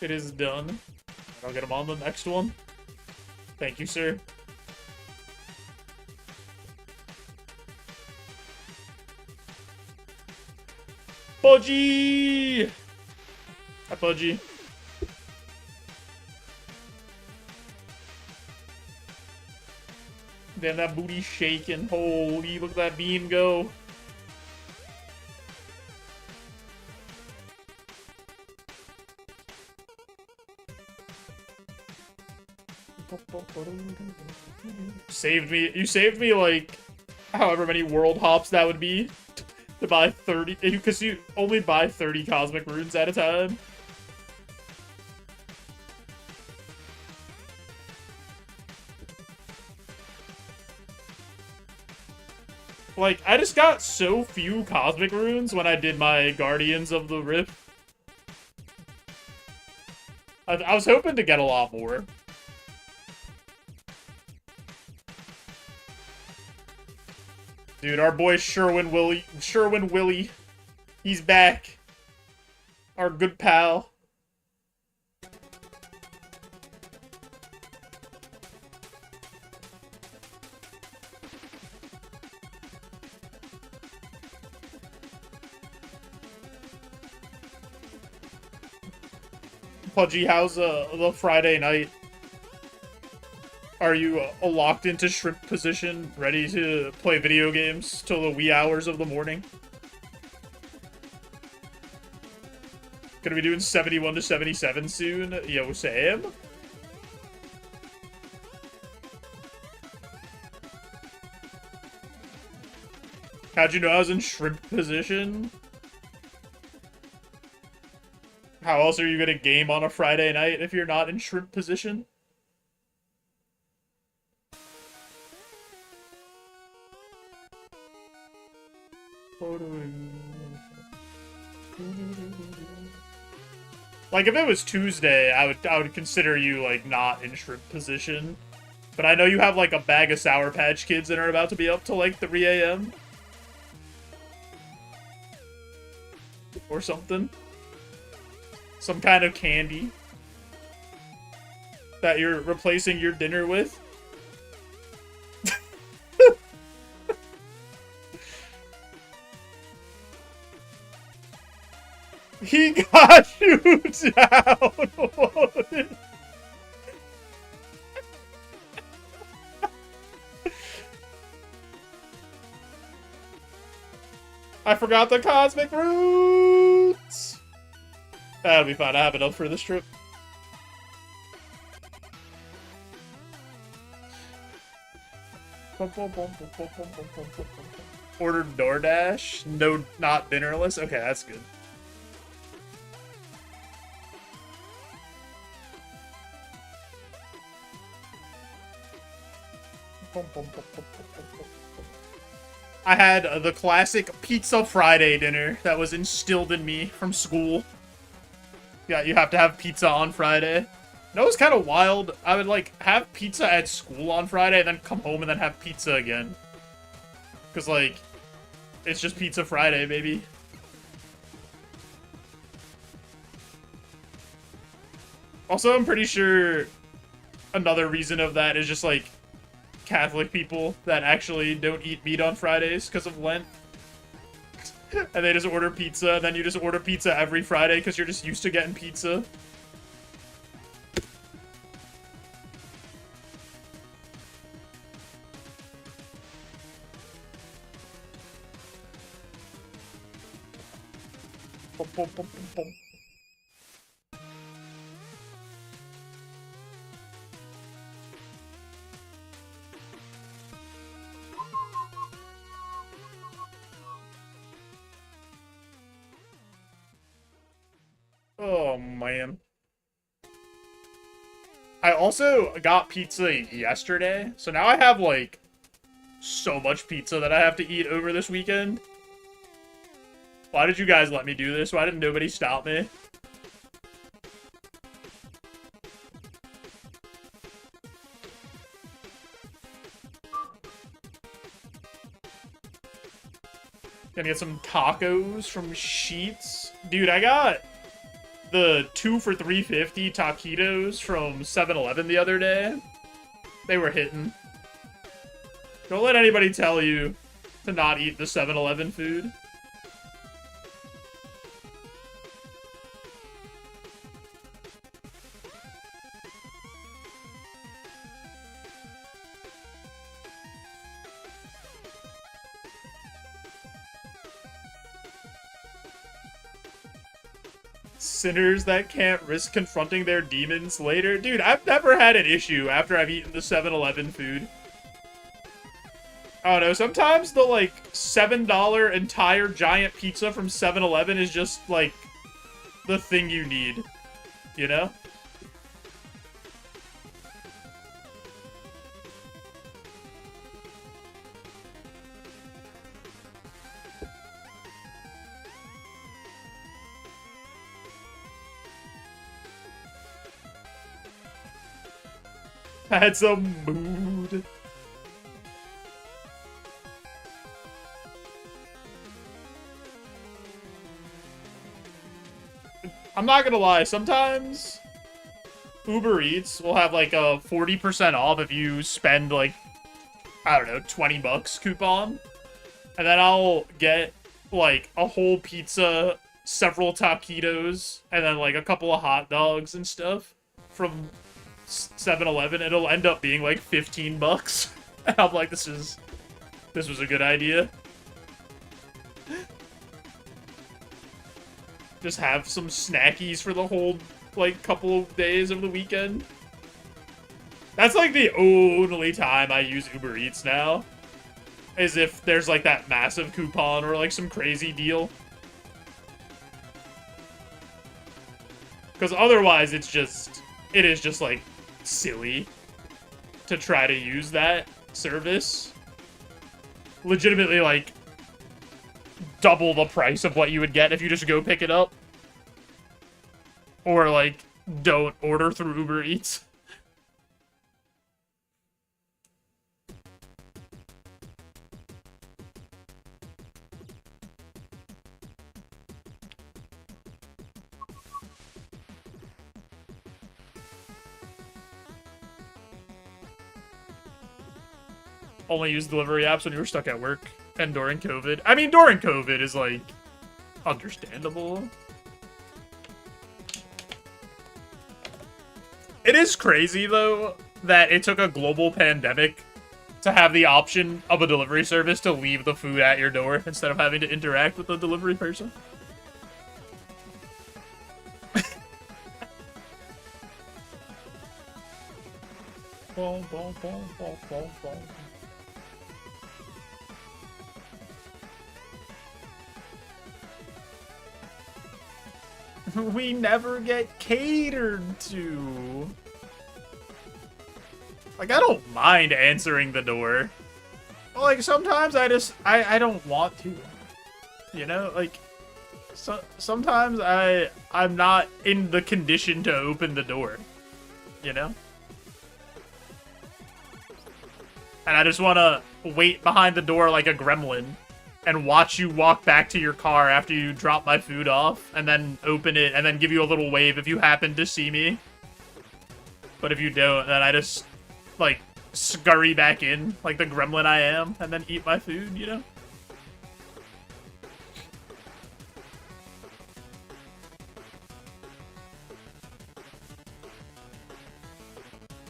S1: It is done. I'll get him on the next one. Thank you, sir. Pudgy! Hi, Pudgy. Damn, that booty's shaking. Holy, look at that bean go. You saved me like however many world hops that would be to buy 30, because you only buy 30 cosmic runes at a time. Like, I just got so few cosmic runes when I did my Guardians of the Rift. I was hoping to get a lot more. Dude, our boy Sherwin Willie, he's back. Our good pal. Pudgy, how's the Friday night? Are you locked into shrimp position, ready to play video games till the wee hours of the morning? Gonna be doing 71 to 77 soon. Yo, Sam? How'd you know I was in shrimp position? How else are you gonna game on a Friday night if you're not in shrimp position? Like, if it was Tuesday, I would consider you, like, not in shrimp position. But I know you have, like, a bag of Sour Patch Kids and are about to be up till, like, 3 a.m. Or something. Some kind of candy that you're replacing your dinner with. He got you down. I forgot the cosmic roots. That'll be fine. I have enough for this trip. Ordered DoorDash? No, not dinnerless? Okay, that's good. I had the classic Pizza Friday dinner that was instilled in me from school. Yeah, you have to have pizza on Friday. No, it was kind of wild. I would, like, have pizza at school on Friday, and then come home and then have pizza again. Because, like, it's just Pizza Friday, baby. Also, I'm pretty sure another reason of that is just, like, Catholic people that actually don't eat meat on Fridays because of Lent. And they just order pizza, and then you just order pizza every Friday because you're just used to getting pizza. Bum, bum, bum, bum, bum. Oh, man. I also got pizza yesterday, so now I have, like, so much pizza that I have to eat over this weekend. Why did you guys let me do this? Why didn't nobody stop me? Gonna get some tacos from Sheets. Dude, I got the 2 for $3.50 taquitos from 7-Eleven the other day. They were hitting. Don't let anybody tell you to not eat the 7-Eleven food. Sinners that can't risk confronting their demons later. Dude, I've never had an issue after I've eaten the 7-Eleven food. I don't know, sometimes the, like, $7 entire giant pizza from 7-Eleven is just, like, the thing you need. You know? Had some mood. I'm not gonna lie, sometimes Uber Eats will have like a 40% off if you spend like, I don't know, 20 bucks coupon. And then I'll get like a whole pizza, several taquitos, and then like a couple of hot dogs and stuff from 7-Eleven. It'll end up being like 15 bucks. And I'm like, this was a good idea. Just have some snackies for the whole, like, couple of days of the weekend. That's, like, the only time I use Uber Eats now. Is if there's, like, that massive coupon or, like, some crazy deal. Because otherwise, it is just, like, silly to try to use that service. Legitimately, like, double the price of what you would get if you just go pick it up. Or, like, don't order through Uber Eats. Only use delivery apps when you were stuck at work and during COVID. I mean, during COVID is, like, understandable. It is crazy, though, that it took a global pandemic to have the option of a delivery service to leave the food at your door instead of having to interact with the delivery person. We never get catered to. Like, I don't mind answering the door. But, like, sometimes I don't want to. You know, like, sometimes I'm not in the condition to open the door. You know? And I just want to wait behind the door like a gremlin and watch you walk back to your car after you drop my food off, and then open it, and then give you a little wave if you happen to see me. But if you don't, then I just, like, scurry back in, like the gremlin I am, and then eat my food, you know?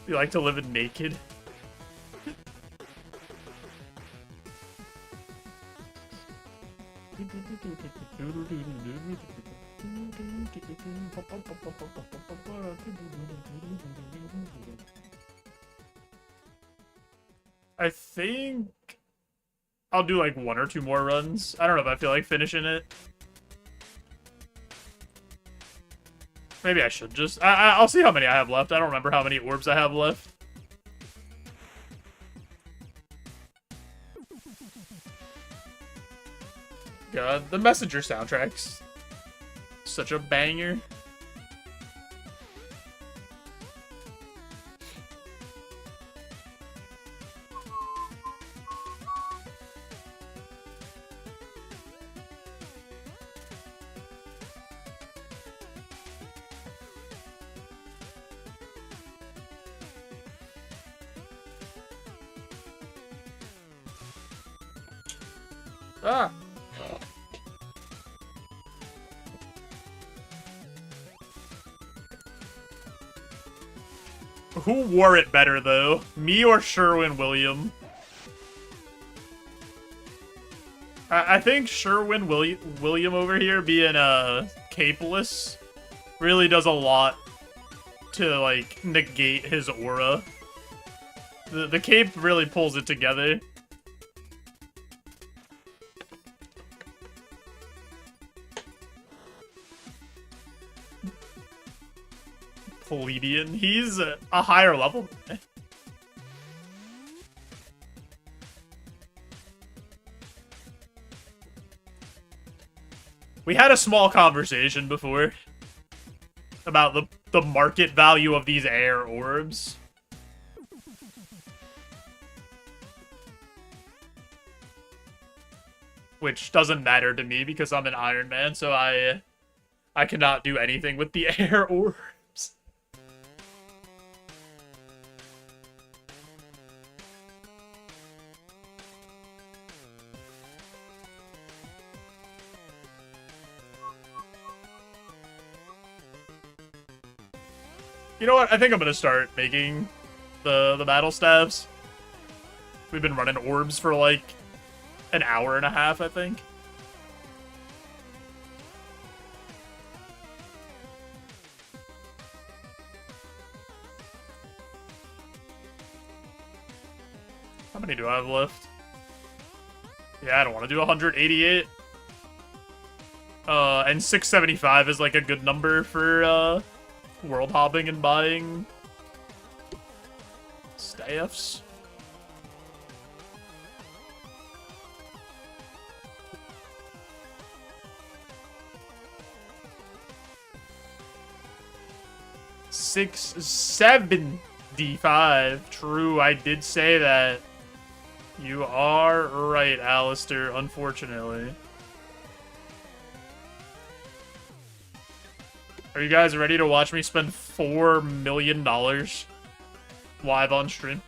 S1: You like to live in naked? I think I'll do like 1 or 2 more runs. I don't know if I feel like finishing it. Maybe I should just... I'll see how many I have left. I don't remember how many orbs I have left. God, the Messenger soundtrack's such a banger. Ah! Who wore it better, though? Me or Sherwin-William? I think Sherwin-William over here being, capeless really does a lot to, like, negate his aura. The cape really pulls it together. Plebeian. He's a higher level. We had a small conversation before about the market value of these air orbs. Which doesn't matter to me because I'm an Iron Man, so I cannot do anything with the air orbs. You know what? I think I'm gonna start making the battle staves. We've been running orbs for like an hour and a half, I think. How many do I have left? Yeah, I don't want to do 188. And 675 is like a good number for world hopping and buying staffs. $675. True, I did say that. You are right, Alistair, unfortunately. Are you guys ready to watch me spend $4 million live on stream?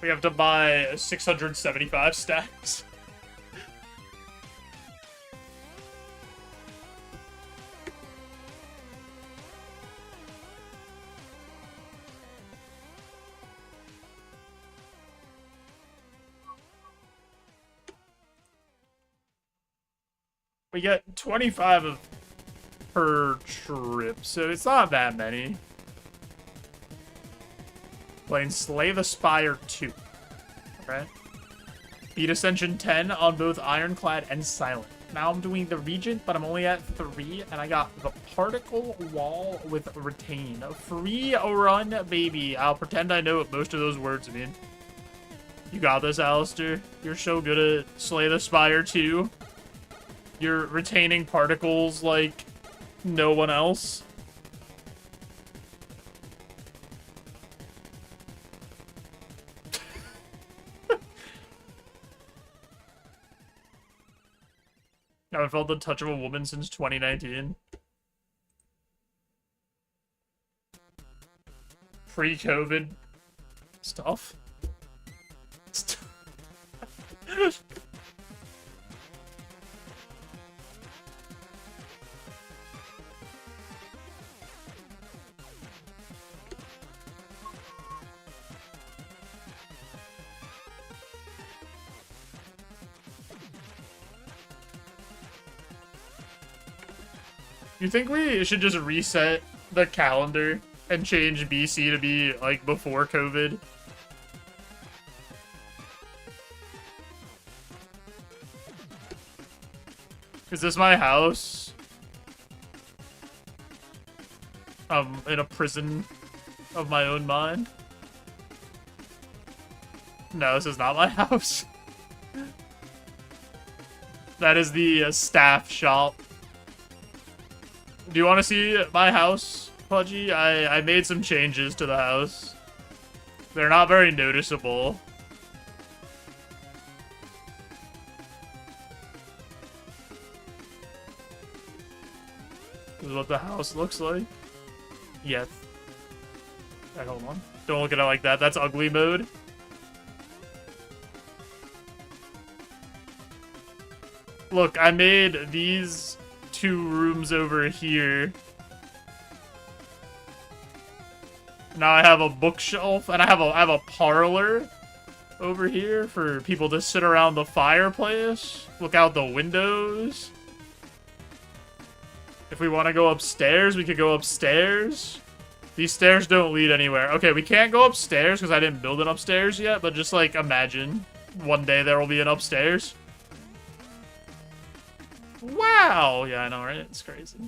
S1: We have to buy 675 stacks. We get 25 of per trip, so it's not that many. Playing Slay the Spire 2. Okay. Beat Ascension 10 on both Ironclad and Silent. Now I'm doing the Regent, but I'm only at 3, and I got the Particle Wall with Retain. A free run, baby. I'll pretend I know what most of those words mean. You got this, Alistair. You're so good at Slay the Spire 2. You're retaining particles like no one else. I haven't felt the touch of a woman since 2019. Pre-COVID stuff. You think we should just reset the calendar and change BC to be, like, before COVID? Is this my house? In a prison of my own mind? No, this is not my house. That is the staff shop. Do you want to see my house, Pudgy? I made some changes to the house. They're not very noticeable. This is what the house looks like. Yes. Right, hold on. Don't look at it like that. That's ugly mode. Look, I made these 2 rooms over here. Now I have a bookshelf, and I have a parlor over here for people to sit around the fireplace, look out the windows. If we want to go upstairs, we could go upstairs. These stairs don't lead anywhere. Okay, we can't go upstairs because I didn't build an upstairs yet, but just, like, imagine one day there will be an upstairs. Wow! Yeah, I know, right? It's crazy.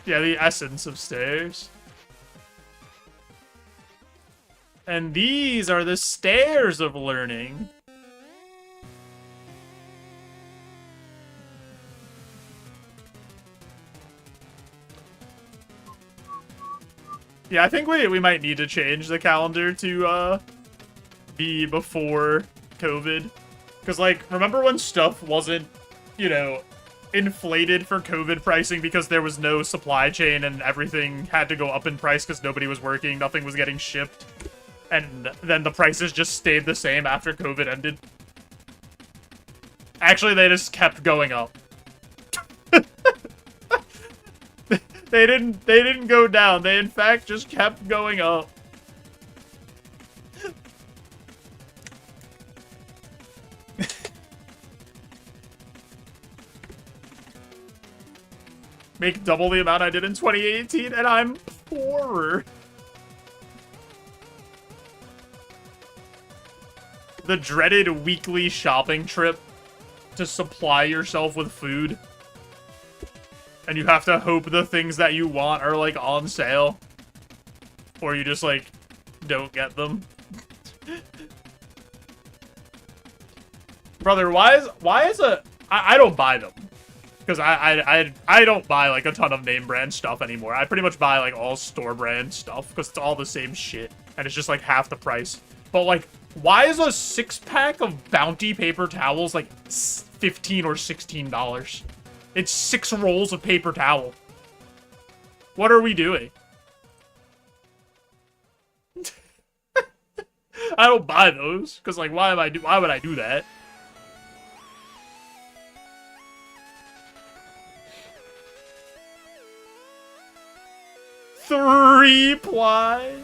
S1: Yeah, the essence of stairs. And these are the stairs of learning. Yeah, I think we might need to change the calendar to be before COVID. Because, like, remember when stuff wasn't, you know, inflated for COVID pricing because there was no supply chain and everything had to go up in price because nobody was working, nothing was getting shipped. And then the prices just stayed the same after COVID ended. Actually, they just kept going up. They didn't go down. They in fact just kept going up. Make double the amount I did in 2018 and I'm poorer. The dreaded weekly shopping trip to supply yourself with food. And you have to hope the things that you want are, like, on sale. Or you just, like, don't get them. Brother, why is I don't buy them. Because I don't buy, like, a ton of name brand stuff anymore. I pretty much buy, like, all store brand stuff. Because it's all the same shit. And it's just, like, half the price. But, like, why is a 6-pack of Bounty paper towels, like, $15 or $16? It's 6 rolls of paper towel. What are we doing? I don't buy those because, like, why would I do that? Three-ply.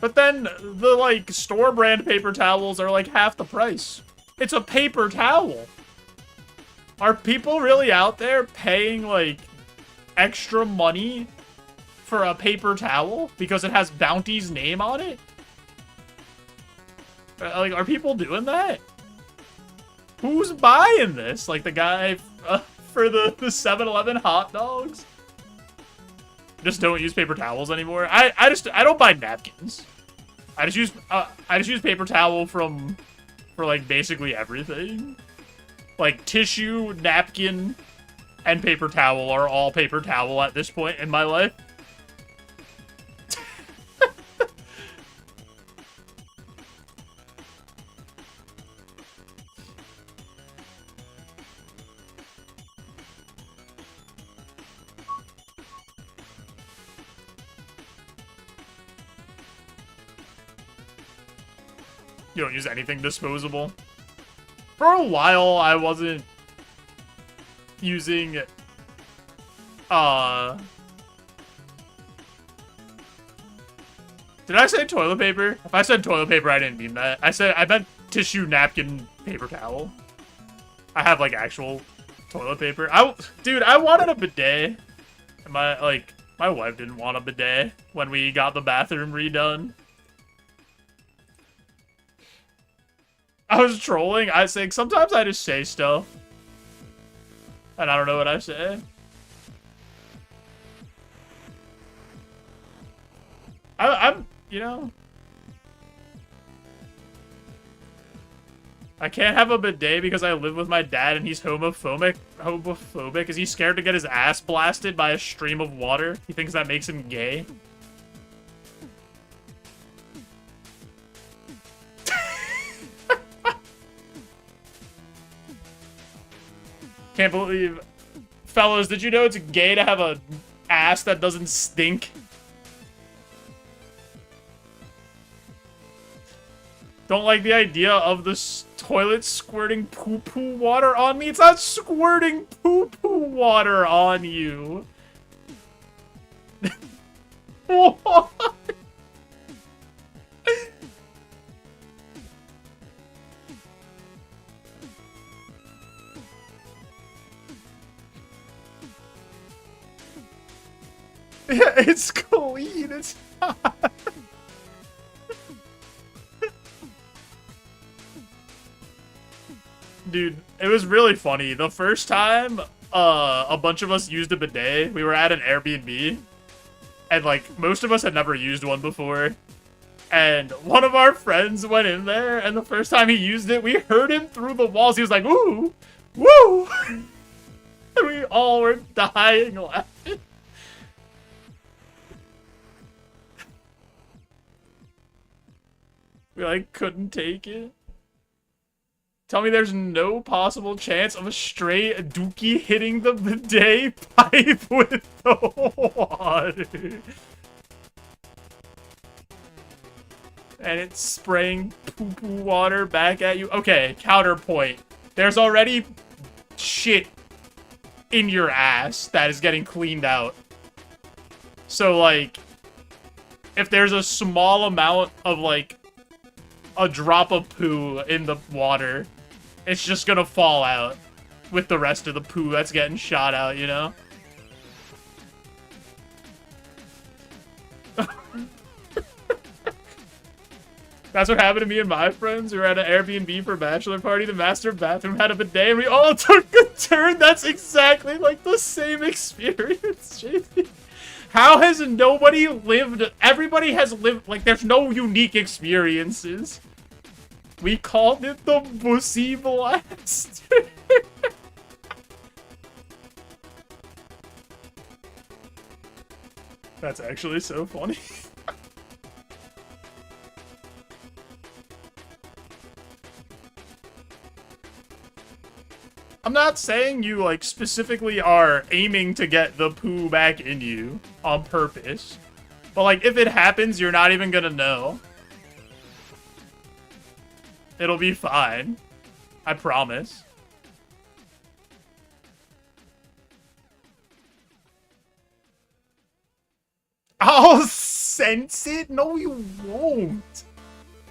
S1: But then, the, like, store-brand paper towels are, like, half the price. It's a paper towel. Are people really out there paying, like, extra money for a paper towel? Because it has Bounty's name on it? Like, are people doing that? Who's buying this? Like, the guy for the 7-Eleven hot dogs? Just don't use paper towels anymore. I don't buy napkins. I just use paper towel for like basically everything. Like tissue, napkin, and paper towel are all paper towel at this point in my life. You don't use anything disposable. For a while, I wasn't using, Did I say toilet paper? If I said toilet paper, I didn't mean that. I meant tissue, napkin, paper towel. I have, like, actual toilet paper. Dude, I wanted a bidet My wife didn't want a bidet when we got the bathroom redone. I was trolling. I was saying sometimes I just say stuff. And I don't know what I say. I'm, you know. I can't have a bidet because I live with my dad and he's homophobic. Is he scared to get his ass blasted by a stream of water? He thinks that makes him gay. Can't believe... Fellas, did you know it's gay to have a ass that doesn't stink? Don't like the idea of the toilet squirting poo-poo water on me? It's not squirting poo-poo water on you. What? Yeah, it's clean. It's not. Dude, it was really funny. The first time a bunch of us used a bidet, we were at an Airbnb. And, like, most of us had never used one before. And one of our friends went in there, and the first time he used it, we heard him through the walls. He was like, "Ooh! Woo!" And we all were dying laughing. We, like, couldn't take it. Tell me there's no possible chance of a stray dookie hitting the bidet pipe with the water. And it's spraying poo-poo water back at you. Okay, counterpoint. There's already shit in your ass that is getting cleaned out. So, like, if there's a small amount of, like, a drop of poo in the water, it's just gonna fall out with the rest of the poo that's getting shot out, you know? That's what happened to me and my friends. We were at an Airbnb for a bachelor party. The master bathroom had a bidet, and we all took a turn. That's exactly like the same experience, JP. How has nobody lived? Everybody has lived, like, there's no unique experiences. We called it the Bussy Blast. That's actually so funny. I'm not saying you, like, specifically are aiming to get the poo back in you on purpose. But, like, if it happens, you're not even gonna know. It'll be fine. I promise. I'll sense it? No, you won't.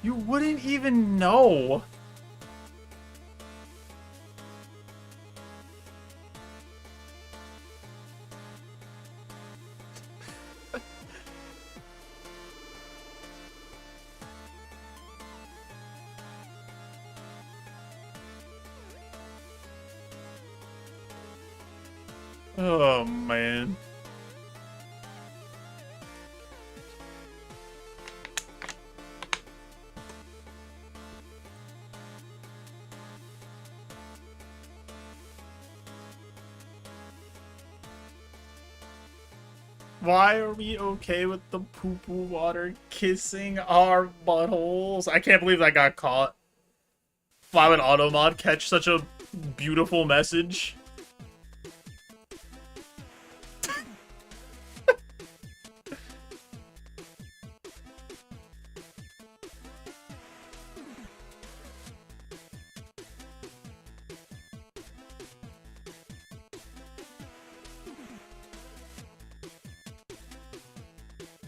S1: You wouldn't even know. Oh, man. Why are we okay with the poo-poo water kissing our buttholes? I can't believe that got caught. Why would Automod catch such a beautiful message?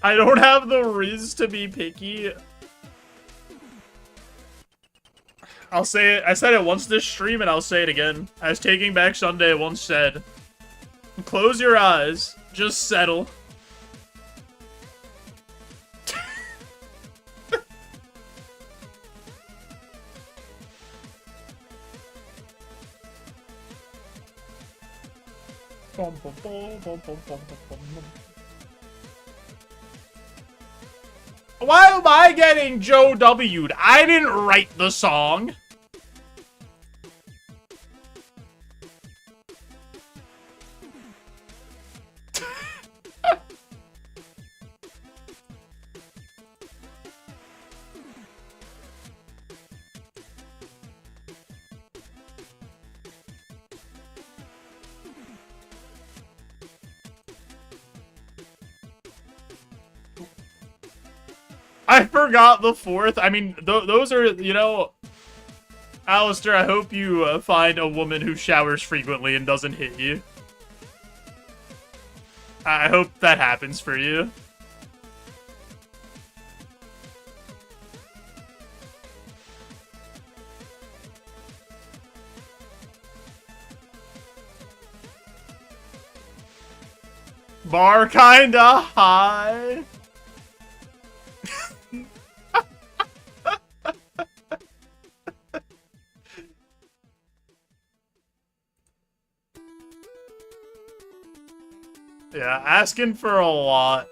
S1: I don't have the riz to be picky. I'll say it. I said it once this stream, and I'll say it again. As Taking Back Sunday once said, close your eyes Just settle. Why am I getting Joe W'd? I didn't write the song. I forgot the fourth. I mean, those are, you know... Alistair, I hope you find a woman who showers frequently and doesn't hit you. I hope that happens for you. Bar kinda high. Yeah, asking for a lot,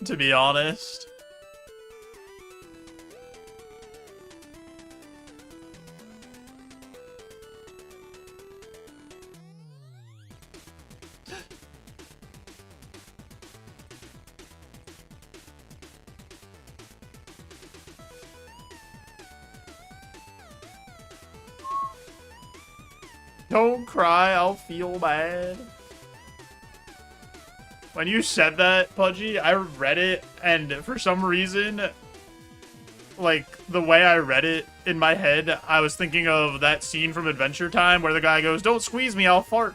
S1: to be honest. Don't cry, I'll feel bad. When you said that, Pudgy, I read it, and for some reason, like, the way I read it in my head, I was thinking of that scene from Adventure Time where the guy goes, "Don't squeeze me, I'll fart."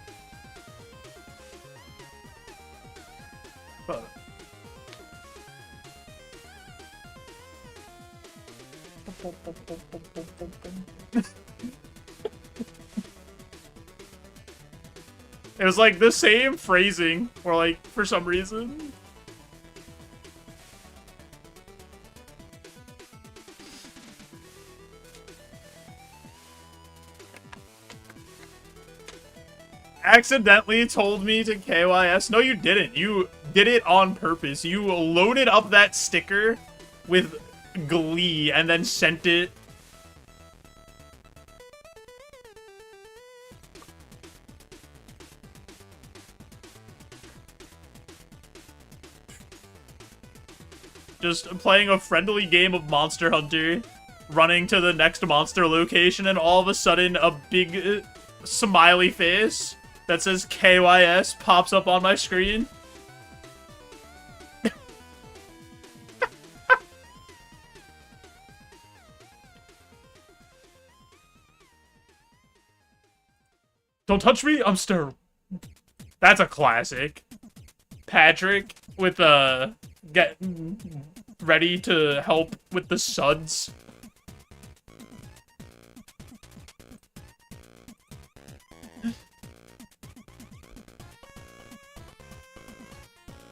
S1: It was like the same phrasing, or like, for some reason. Accidentally told me to KYS. No, you didn't. You did it on purpose. You loaded up that sticker with glee and then sent it. Just playing a friendly game of Monster Hunter, running to the next monster location, and all of a sudden a big smiley face that says KYS pops up on my screen. Don't touch me, I'm sterile. That's a classic. Patrick with get ready to help with the suds.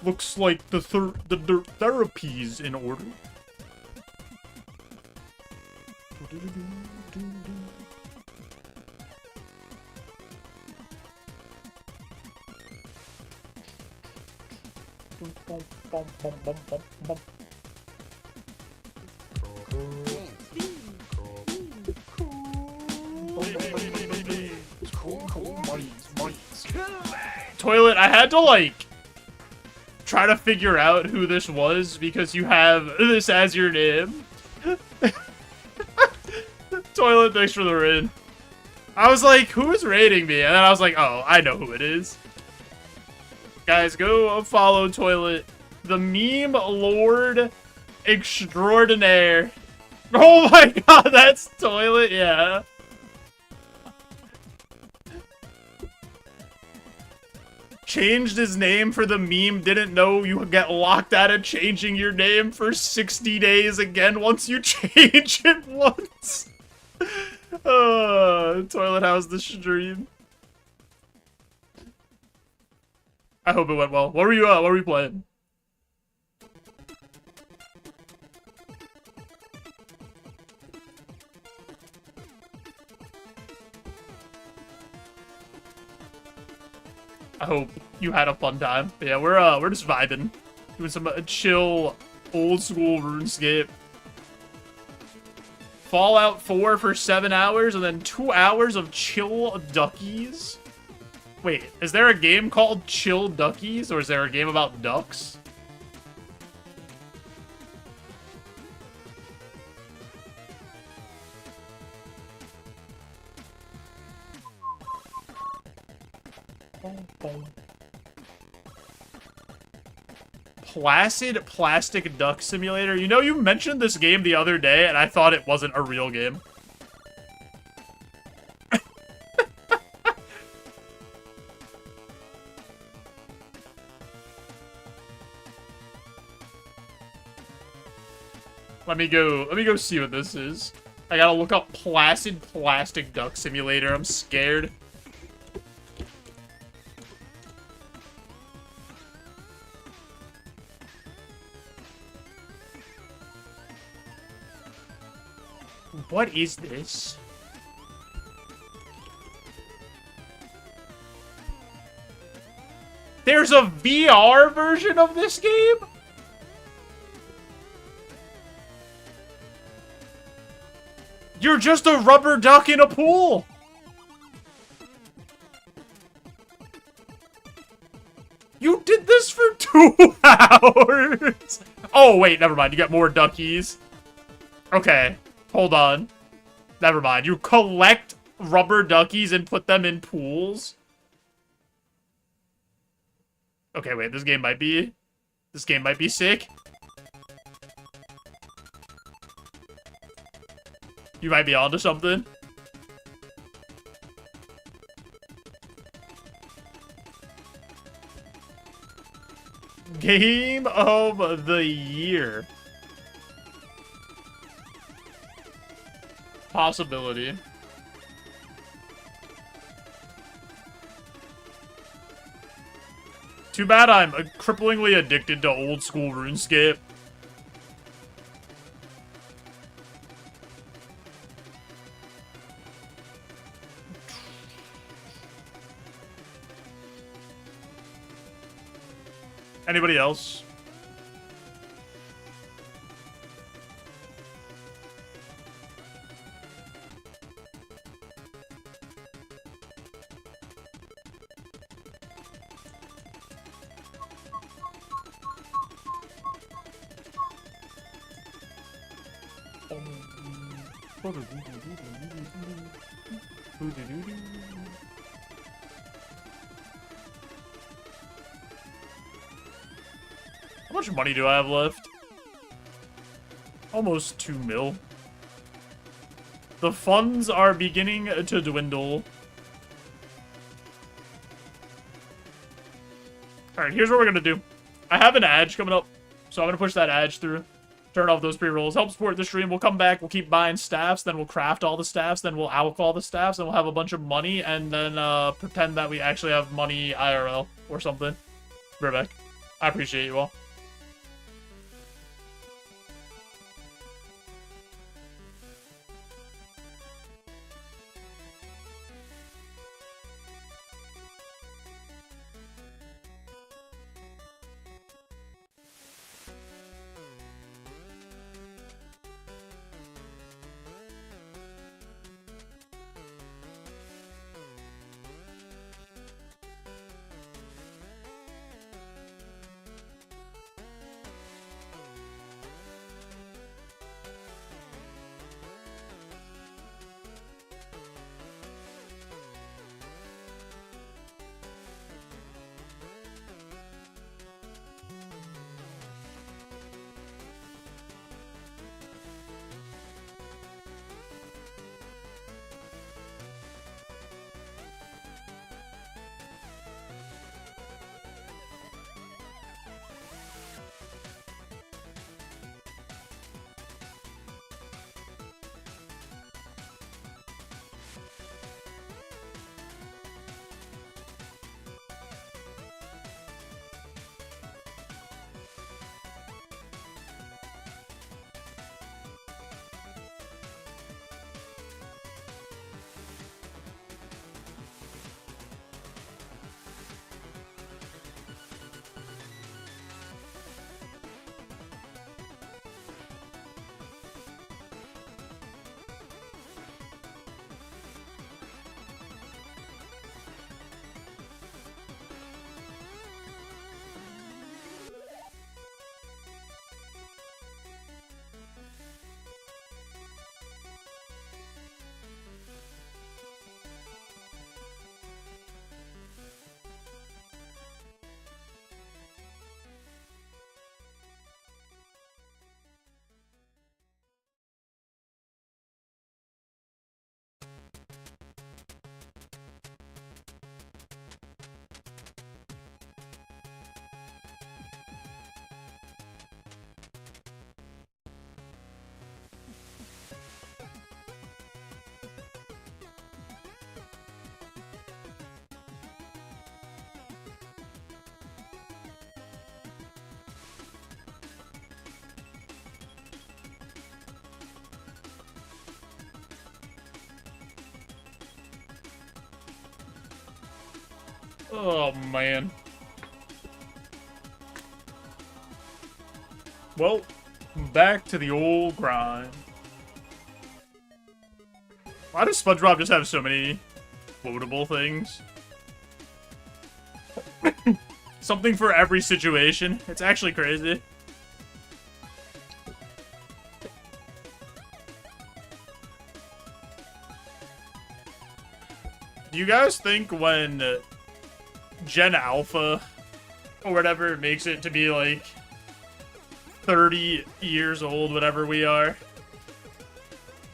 S1: Looks like the therapy's in order. Toilet, I had to, like, try to figure out who this was because you have this as your name. Toilet, thanks for the raid. I was like, who is raiding me? And then I was like, oh, I know who it is. Guys, go follow Toilet, the meme lord extraordinaire. Oh my god, that's Toilet, yeah. Changed his name for the meme, didn't know you get locked out of changing your name for 60 days again once you change it once. Toilet, how's the stream? I hope it went well. What were you playing? I hope you had a fun time. But yeah, we're just vibing, doing some chill, old school RuneScape. Fallout 4 for 7 hours, and then 2 hours of chill duckies. Wait, is there a game called Chill Duckies, or is there a game about ducks? Placid Plastic Duck Simulator. You know, you mentioned this game the other day, and I thought it wasn't a real game. Let me go see what this is. I gotta look up Placid Plastic Duck Simulator. I'm scared. What is this? There's a VR version of this game? You're just a rubber duck in a pool! You did this for 2 hours! Oh, wait, never mind. You got more duckies. Okay. Hold on. Never mind. You collect rubber duckies and put them in pools? Okay, wait. This game might be sick. You might be onto something. Game of the year. Possibility. Too bad I'm cripplingly addicted to old school RuneScape. Anybody else? How much money do I have left? Almost 2 mil. The funds are beginning to dwindle. Alright, here's what we're gonna do. I have an ad coming up, so I'm gonna push that ad through. Turn off those pre-rolls. Help support the stream. We'll come back. We'll keep buying staffs. Then we'll craft all the staffs. Then we'll alch all the staffs. Then we'll have a bunch of money. And then pretend that we actually have money IRL or something. Be right back. I appreciate you all. Oh, man. Well, back to the old grind. Why does SpongeBob just have so many quotable things? Something for every situation. It's actually crazy. Do you guys think when Gen Alpha or whatever makes it to be like 30 years old, whatever we are,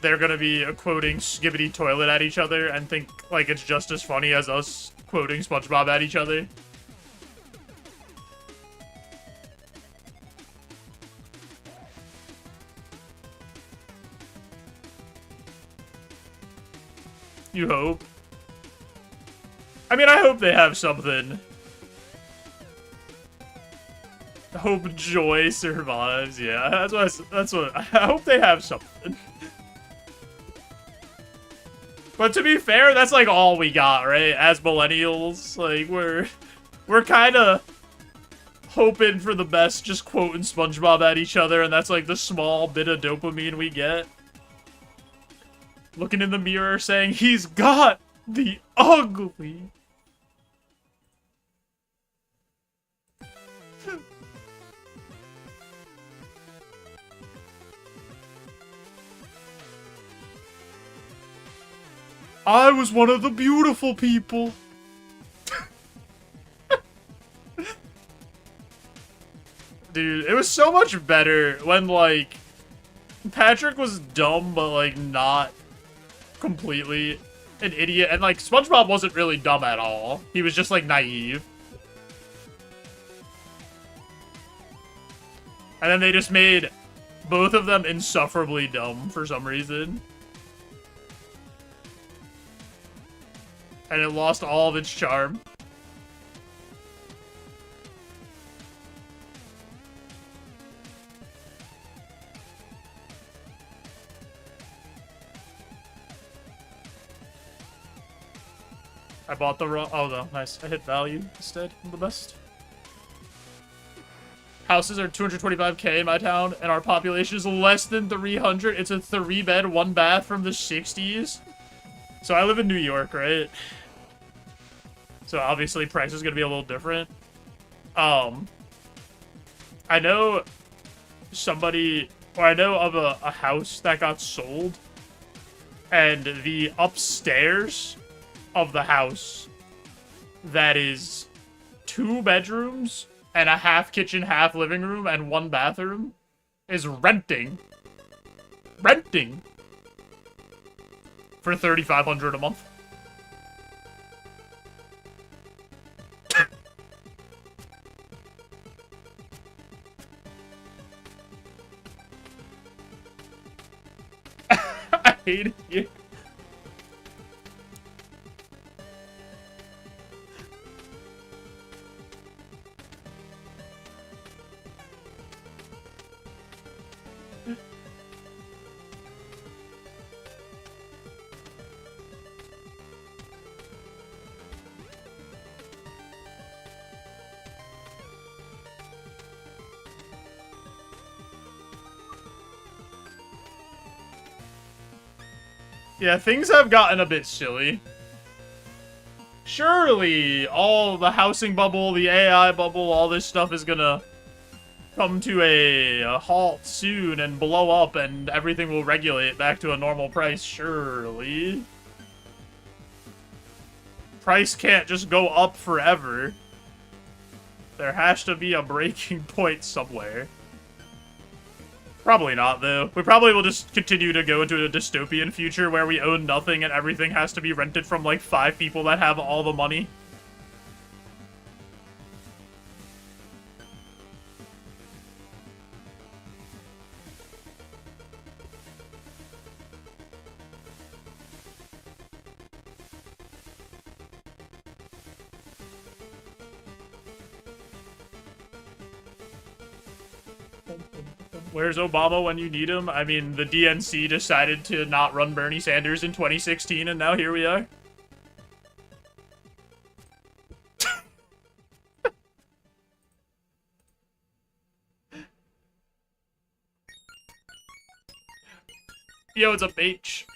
S1: they're gonna be quoting Skibbity Toilet at each other and think like it's just as funny as us quoting SpongeBob at each other? You hope? I mean, I hope they have something. Hope joy survives. Yeah, that's what I hope they have something. But to be fair, that's like all we got, right? As millennials, like we're kind of hoping for the best, just quoting SpongeBob at each other, and that's like the small bit of dopamine we get. Looking in the mirror saying, he's got the ugly. I was one of the beautiful people. Dude, it was so much better when, like, Patrick was dumb, but, like, not completely an idiot. And, like, SpongeBob wasn't really dumb at all. He was just, like, naive. And then they just made both of them insufferably dumb for some reason. And it lost all of its charm. I bought the wrong... Oh, no. Nice. I hit value instead. I'm the best. Houses are 225k in my town, and our population is less than 300. It's a 3-bed, 1-bath from the 60s. So I live in New York, right? So obviously price is going to be a little different. I know somebody... Or I know of a house that got sold. And the upstairs of the house that is 2 bedrooms and a half kitchen, half living room, and 1 bathroom is renting for $3,500 a month. I hated you. Yeah, things have gotten a bit silly. Surely, all the housing bubble, the AI bubble, all this stuff is gonna come to a halt soon and blow up and everything will regulate back to a normal price, surely. Price can't just go up forever. There has to be a breaking point somewhere. Probably not, though. We probably will just continue to go into a dystopian future where we own nothing and everything has to be rented from, like, 5 people that have all the money. Where's Obama when you need him? I mean, the DNC decided to not run Bernie Sanders in 2016, and now here we are. Yo, it's a beach.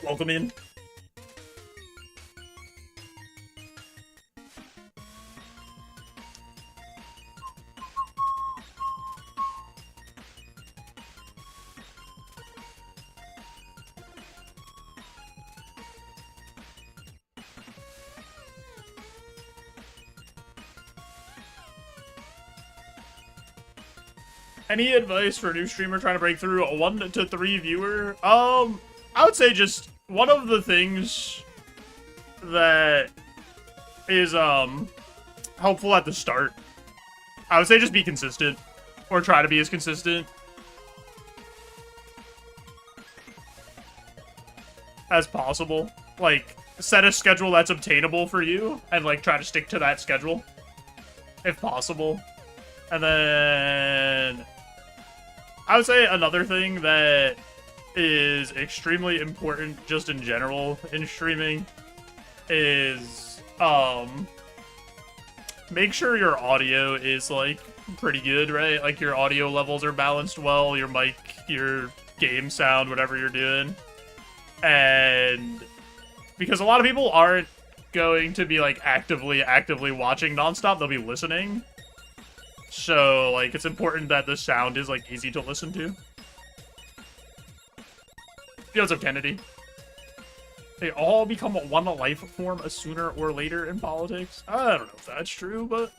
S1: Welcome in. Any advice for a new streamer trying to break through a 1 to 3 viewer? I would say just one of the things that is helpful at the start. I would say just be consistent, or try to be as consistent as possible. Like, set a schedule that's obtainable for you, and like try to stick to that schedule if possible. And then I would say another thing that is extremely important just in general in streaming is make sure your audio is like pretty good, right? Like your audio levels are balanced well, your mic, your game sound, whatever you're doing. And because a lot of people aren't going to be like actively watching nonstop, they'll be listening. So, like, it's important that the sound is, like, easy to listen to. Yo, what's up, Kennedy? They all become one life form sooner or later in politics? I don't know if that's true, but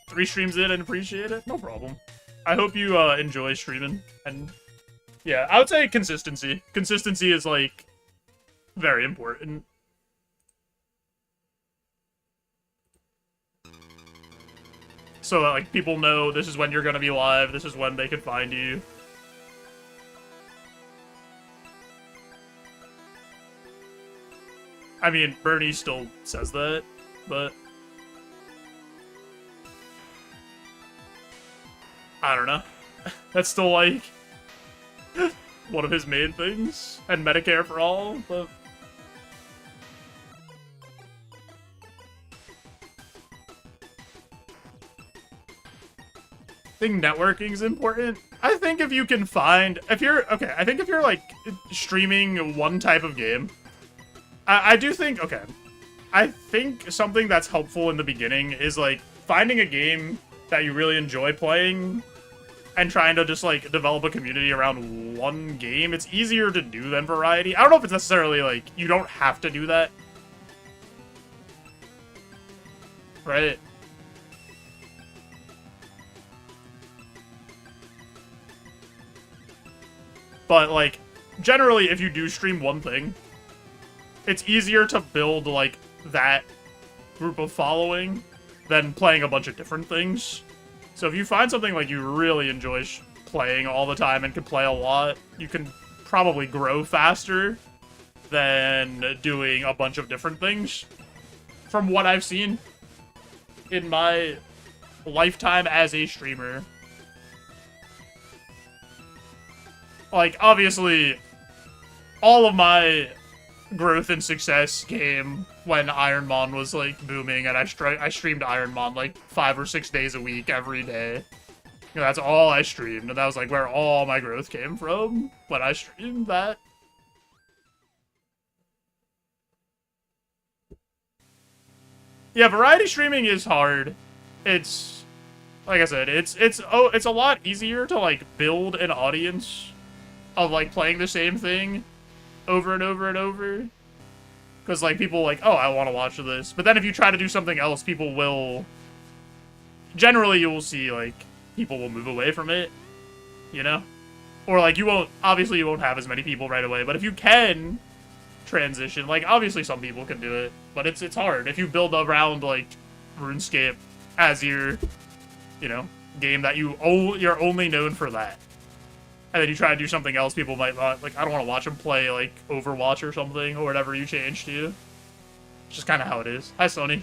S1: 3 streams in and appreciate it? No problem. I hope you enjoy streaming. And, yeah, I would say consistency. Consistency is, like, very important. So that, like, people know this is when you're gonna be live, this is when they can find you. I mean, Bernie still says that, but I don't know. That's still, like, one of his main things. And Medicare for all, but I think networking is important. I think if you can find, I think if you're, like, streaming one type of game, I do think, okay, I think something that's helpful in the beginning is, like, finding a game that you really enjoy playing and trying to just, like, develop a community around one game. It's easier to do than variety. I don't know if it's necessarily, like, you don't have to do that. Right? But, like, generally, if you do stream one thing, it's easier to build, like, that group of following than playing a bunch of different things. So if you find something, like, you really enjoy playing all the time and can play a lot, you can probably grow faster than doing a bunch of different things. From what I've seen in my lifetime as a streamer. Like, obviously, all of my growth and success came when Ironmon was, like, booming, and I streamed Ironmon, like, 5 or 6 days a week, every day. You know, that's all I streamed, and that was, like, where all my growth came from, when I streamed that. Yeah, variety streaming is hard. It's, like I said, it's a lot easier to, like, build an audience of, like, playing the same thing over and over and over. Because, like, people, like, oh, I want to watch this. But then if you try to do something else, people will... Generally, you will see, like, people will move away from it. You know? Or, like, you won't... Obviously, you won't have as many people right away. But if you can transition, like, obviously some people can do it. But it's hard. If you build around, like, RuneScape as your, you know, game that you're only known for that. And then you try to do something else, people might not, like, I don't want to watch them play, like, Overwatch or something, or whatever you change to. It's just kind of how it is. Hi, Sony.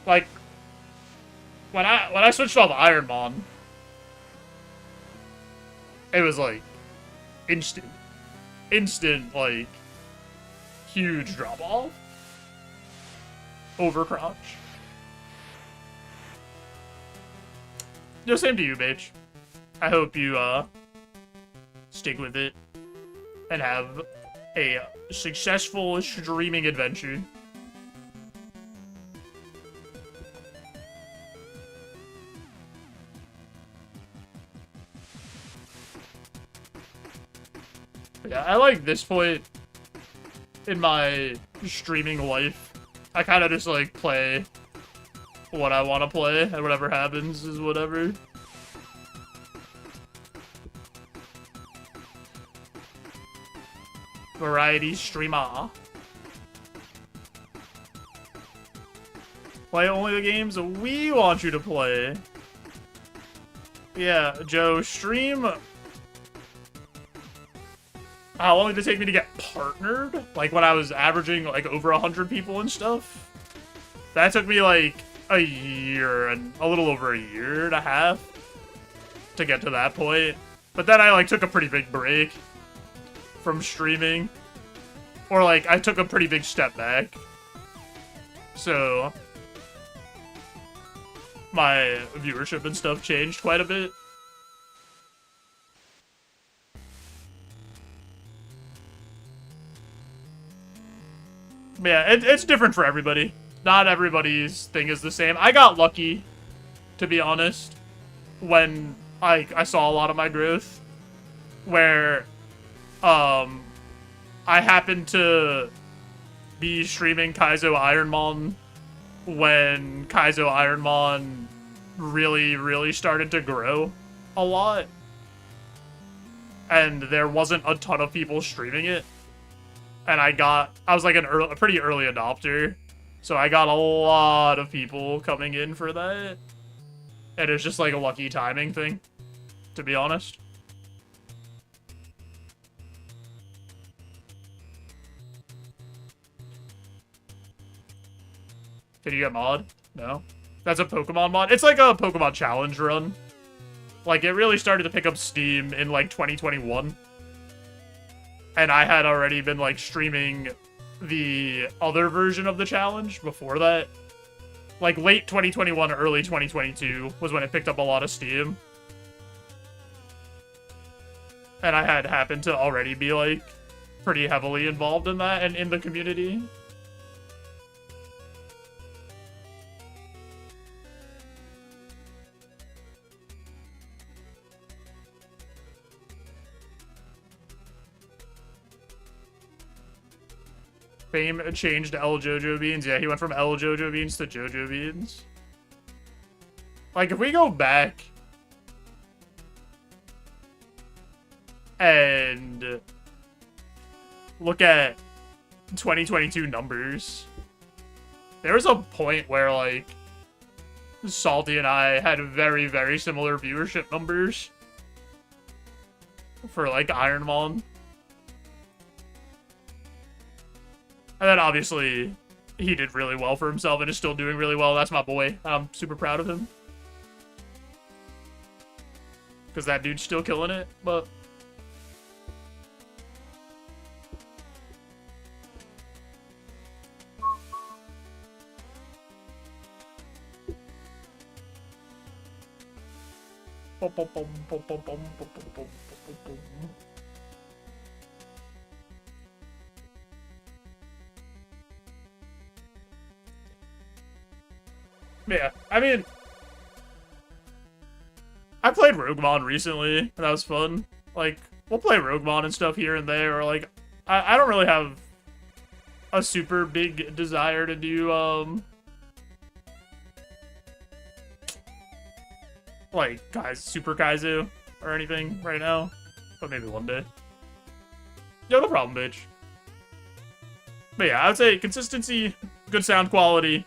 S1: Like, when I switched off Ironmon, it was like instant, like huge drop off. Overcrotch. No, same to you, bitch. I hope you stick with it and have a successful streaming adventure. Yeah, I like this point in my streaming life. I kind of just like play what I want to play, and whatever happens is whatever. Variety streamer. Play only the games we want you to play. Yeah, Joe, stream. How long did it take me to get partnered? Like when I was averaging like over 100 people and stuff? That took me like a year and a little over a year and a half to get to that point. But then I like took a pretty big break from streaming. Or like I took a pretty big step back. So my viewership and stuff changed quite a bit. Yeah, it's different for everybody. Not everybody's thing is the same. I got lucky, to be honest, when I saw a lot of my growth, where I happened to be streaming Kaizo Ironmon when Kaizo Ironmon really started to grow a lot, and there wasn't a ton of people streaming it. And I was like a pretty early adopter. So I got a lot of people coming in for that. And it's just like a lucky timing thing, to be honest. Did you get mod? No. That's a Pokemon mod? It's like a Pokemon challenge run. Like, it really started to pick up steam in like 2021. And I had already been, like, streaming the other version of the challenge before that. Like, late 2021, early 2022 was when it picked up a lot of steam. And I had happened to already be, like, pretty heavily involved in that and in the community. Fame changed to JoeJoeBeans. Yeah, he went from JoeJoeBeans to JoeJoeBeans. Like, if we go back and look at 2022 numbers, there was a point where, like, Salty and I had very similar viewership numbers for, like, Ironmon. And then, obviously, he did really well for himself and is still doing really well. That's my boy. I'm super proud of him. Because that dude's still killing it, but... Yeah, I mean, I played Roguemon recently, and that was fun. Like, we'll play Roguemon and stuff here and there, or like, I don't really have a super big desire to do, like, guys, Super Kaizo or anything right now, but maybe one day. Yo, no problem, bitch. But yeah, I would say consistency, good sound quality,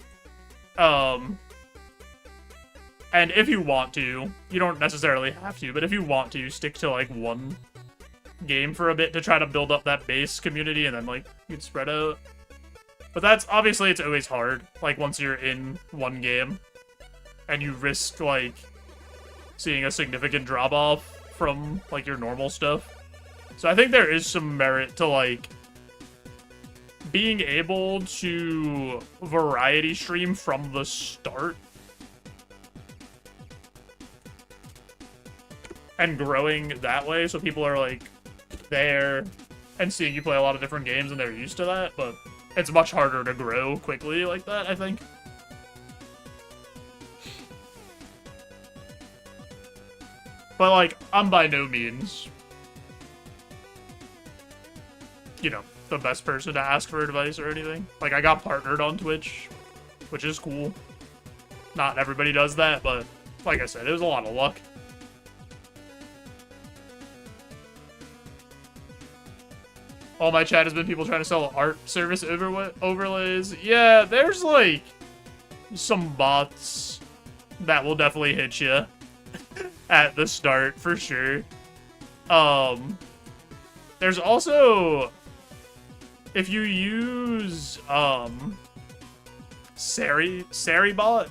S1: and if you want to, you don't necessarily have to, but if you want to, stick to, like, one game for a bit to try to build up that base community, and then, like, you'd spread out. But that's, obviously, it's always hard, like, once you're in one game, and you risk, like, seeing a significant drop-off from, like, your normal stuff. So I think there is some merit to, like, being able to variety stream from the start. And growing that way, so people are, like, there and seeing you play a lot of different games and they're used to that, but it's much harder to grow quickly like that, I think. But, like, I'm by no means, you know, the best person to ask for advice or anything. Like, I got partnered on Twitch, which is cool. Not everybody does that, but like I said, it was a lot of luck. All my chat has been people trying to sell art service overlays. Yeah, there's, like, some bots that will definitely hit you at the start, for sure. There's also, if you use, Seribot,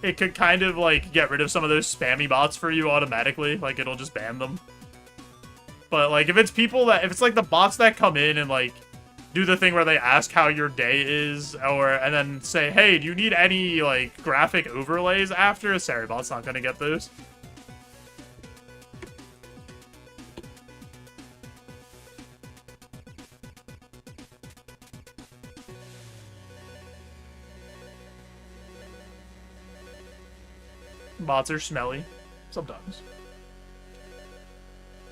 S1: it could kind of, like, get rid of some of those spammy bots for you automatically. Like, it'll just ban them. But, like, if it's people that, if it's, like, the bots that come in and, like, do the thing where they ask how your day is, and then say, hey, do you need any, like, graphic overlays after? A Seribot's not gonna get those. Bots are smelly. Sometimes.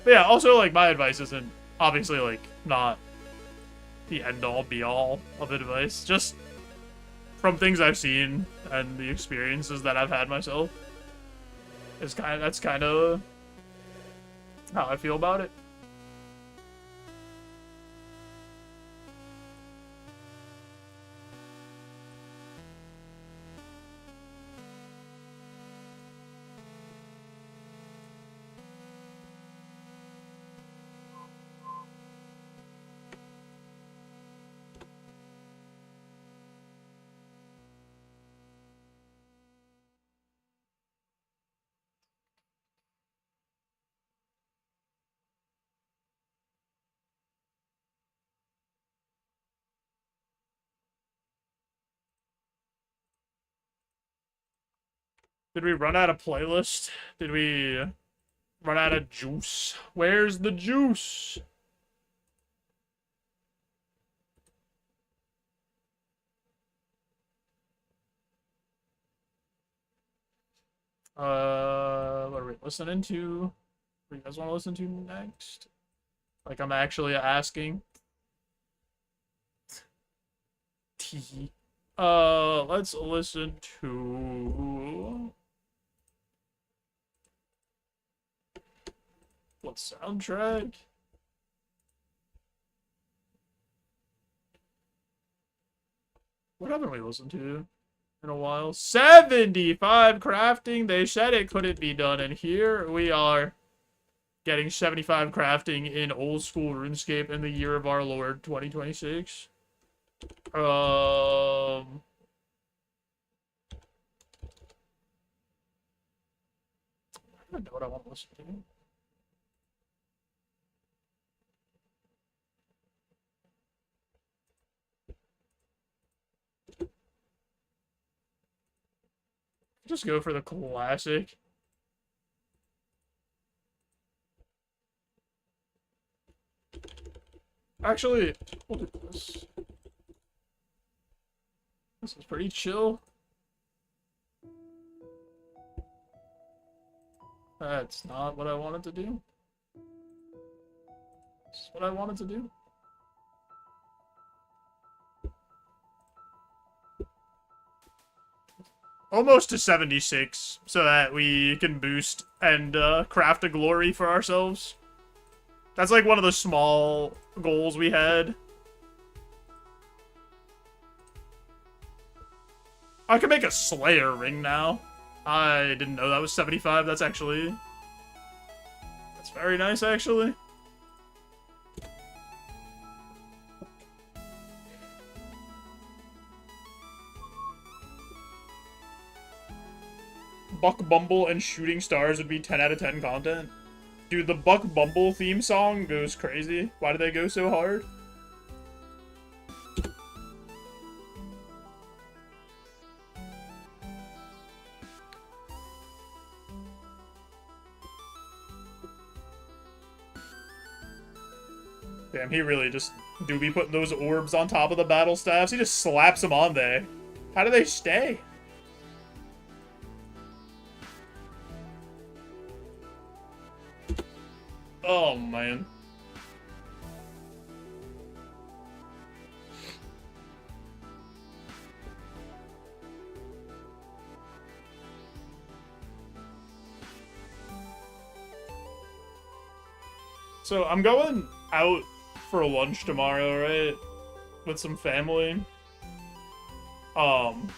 S1: But yeah, also, like, my advice isn't, obviously, like, not the end-all, be-all of advice. Just from things I've seen and the experiences that I've had myself. That's kind of how I feel about it. Did we run out of playlist? Did we run out of juice? Where's the juice? What are we listening to? What do you guys want to listen to next? Like, I'm actually asking. T. Let's listen to... What soundtrack? What haven't we listened to in a while? 75 crafting. They said it couldn't be done, and here we are getting 75 crafting in old school RuneScape in the year of our Lord 2026. I don't know what I want to listen to. Just go for the classic. Actually, we'll do this. This is pretty chill. That's not what I wanted to do. That's what I wanted to do. Almost to 76, so that we can boost and craft a glory for ourselves. That's like one of the small goals we had. I can make a Slayer ring now. I didn't know that was 75. That's very nice, actually. Buck Bumble and Shooting Stars would be 10 out of 10 content. Dude, the Buck Bumble theme song goes crazy. Why do they go so hard? Damn, he really just do be putting those orbs on top of the battle staffs. He just slaps them on there. How do they stay? Oh, man. So, I'm going out for lunch tomorrow, right? With some family. You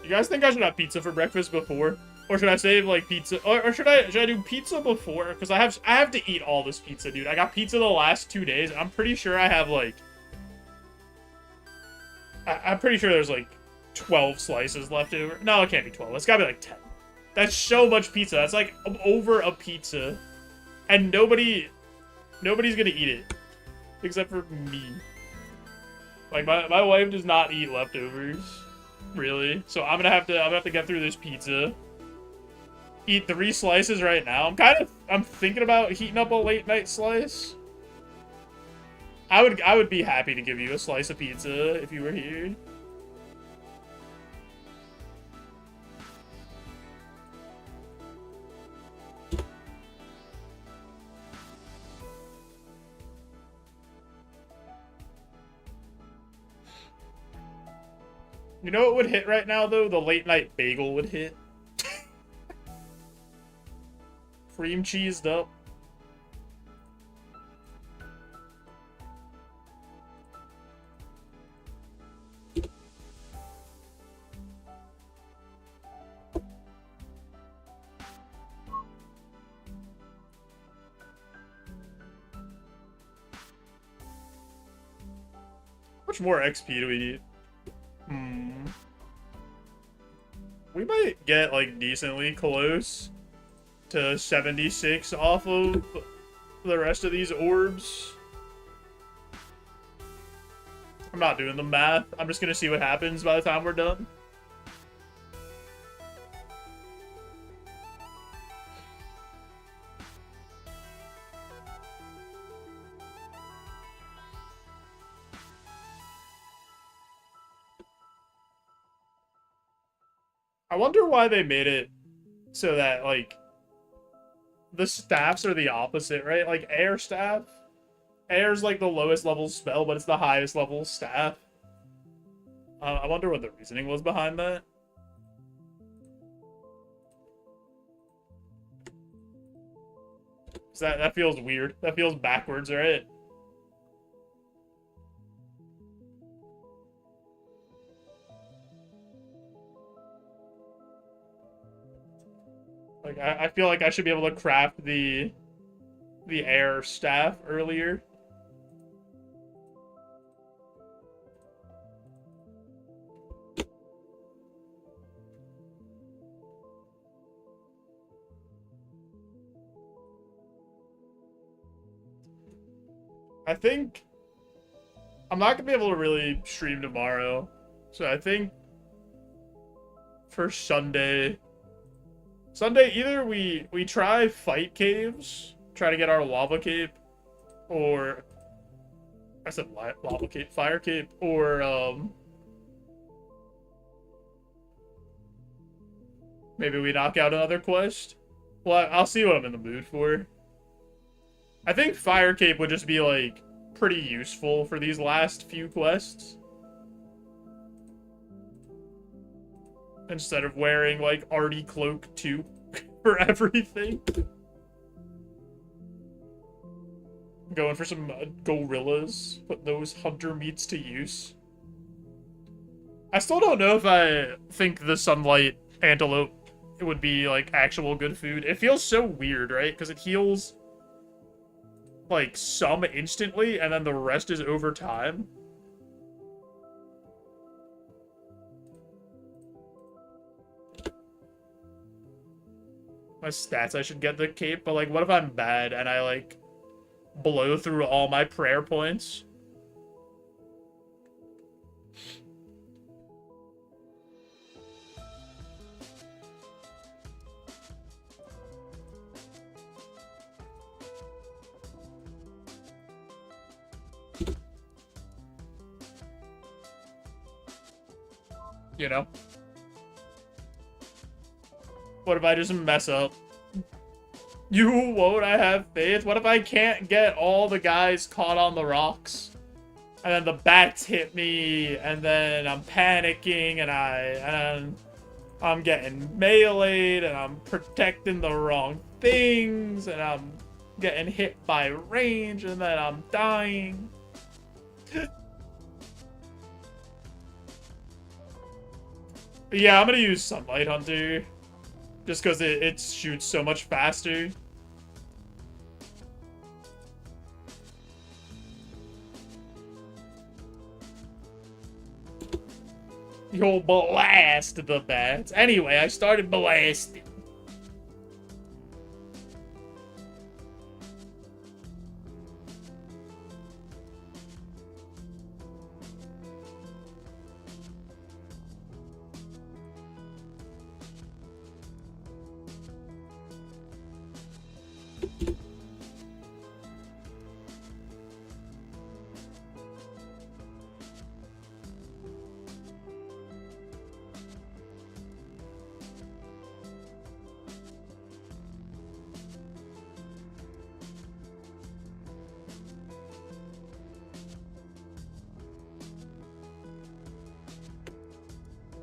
S1: guys think I should have pizza for breakfast before? Or should I save, like, pizza? Or should I do pizza before? Because I have to eat all this pizza, dude. I got pizza the last 2 days. I'm pretty sure I have, like... I'm pretty sure there's, like, 12 slices left over. No, it can't be 12. It's gotta be, like, 10. That's so much pizza. That's, like, over a pizza. And nobody's gonna eat it. Except for me. Like, my wife does not eat leftovers. Really. So I'm gonna have to get through this pizza. Eat 3 slices right now. I'm thinking about heating up a late night slice. I would be happy to give you a slice of pizza if you were here. You know what would hit right now, though? The late night bagel would hit. Cream cheesed up. How much more XP do we need? We might get, like, decently close to 76 off of the rest of these orbs. I'm not doing the math. I'm just gonna see what happens by the time we're done. I wonder why they made it so that, like, the staffs are the opposite, right? Like, air staff. Air's, like, the lowest level spell, but it's the highest level staff. I wonder what the reasoning was behind that. That feels weird. That feels backwards, right? Like, I feel like I should be able to craft the air staff earlier. I think I'm not gonna be able to really stream tomorrow, so I think for Sunday, either we try fight caves, try to get our lava cape, or I said lava cape, fire cape, or maybe we knock out another quest. Well, I'll see what I'm in the mood for. I think fire cape would just be, like, pretty useful for these last few quests. Instead of wearing, like, Artie Cloak 2 for everything. Going for some gorillas. Put those hunter meats to use. I still don't know if I think the sunlight antelope would be, like, actual good food. It feels so weird, right? Because it heals, like, some instantly, and then the rest is over time. my stats, I should get the cape, but, like, what if I'm bad and I, like, blow through all my prayer points? You know? What if I just mess up? You won't, I have faith. What if I can't get all the guys caught on the rocks? And then the bats hit me, and then I'm panicking, and I'm getting meleeed, and I'm protecting the wrong things, and I'm getting hit by range, and then I'm dying. Yeah, I'm gonna use Sunlight Hunter. Just because it shoots so much faster. You'll blast the bats. Anyway, I started blasting.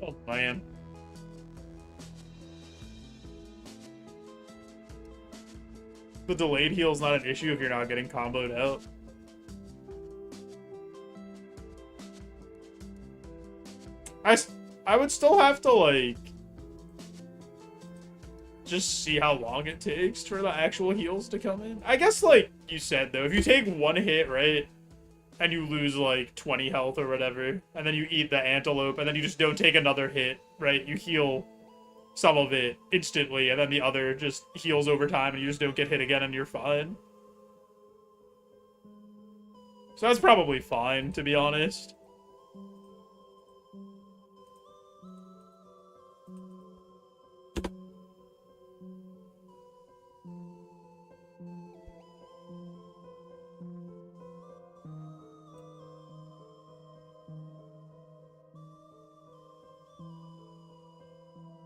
S1: Oh, man. The delayed heal is not an issue if you're not getting comboed out. I would still have to, like, just see how long it takes for the actual heals to come in. I guess, like you said, though, if you take one hit, right, and you lose, like, 20 health or whatever, and then you eat the antelope, and then you just don't take another hit, right, you heal some of it instantly, and then the other just heals over time, and you just don't get hit again, and you're fine. So that's probably fine, to be honest.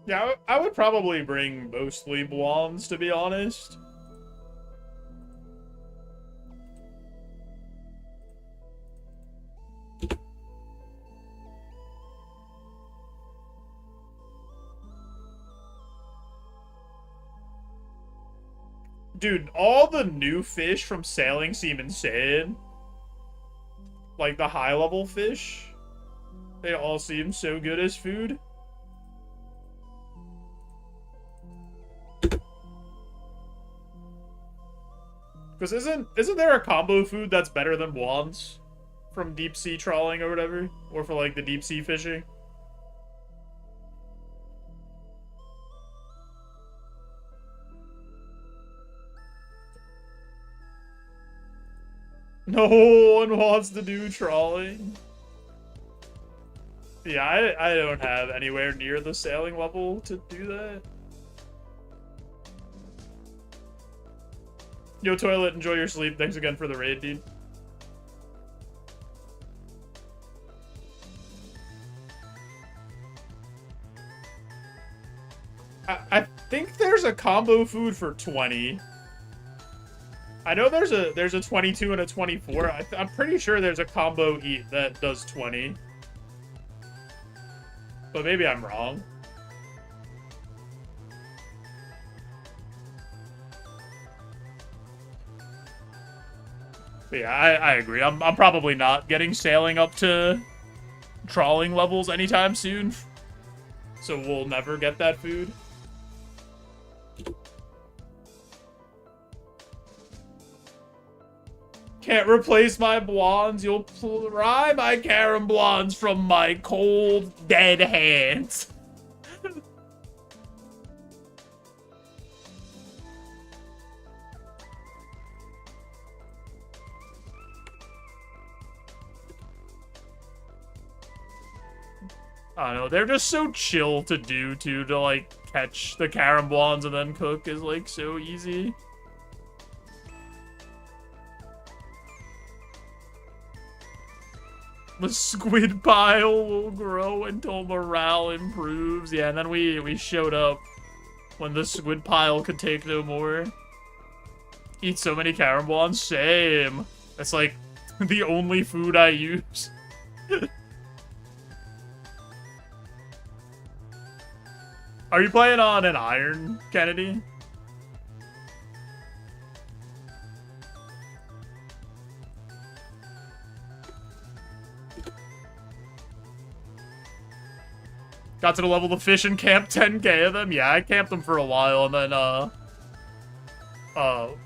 S1: Yeah, I would probably bring mostly blondes, to be honest. Dude, all the new fish from sailing seem insane. Like the high-level fish. They all seem so good as food. Because isn't there a combo food that's better than wands? From deep sea trawling or whatever? Or for like the deep sea fishing? No one wants to do trawling. Yeah, I don't have anywhere near the sailing level to do that. Yo, Toilet, enjoy your sleep. Thanks again for the raid, dude. I think there's a combo food for 20. I know there's a 22 and a 24. I'm pretty sure there's a combo eat that does 20. But maybe I'm wrong. But yeah, I agree. I'm probably not getting sailing up to trawling levels anytime soon. So we'll never get that food. Can't replace my blondes. You'll pry my carom blondes from my cold, dead hands. I don't know, they're just so chill to do, too, to, like, catch the Carablons and then cook is, like, so easy. The squid pile will grow until morale improves. Yeah, and then we showed up when the squid pile could take no more. Eat so many Carablons. Same. That's, like, the only food I use. Are you playing on an iron, Kennedy? Got to the level of fish and camped 10k of them? Yeah, I camped them for a while, and then,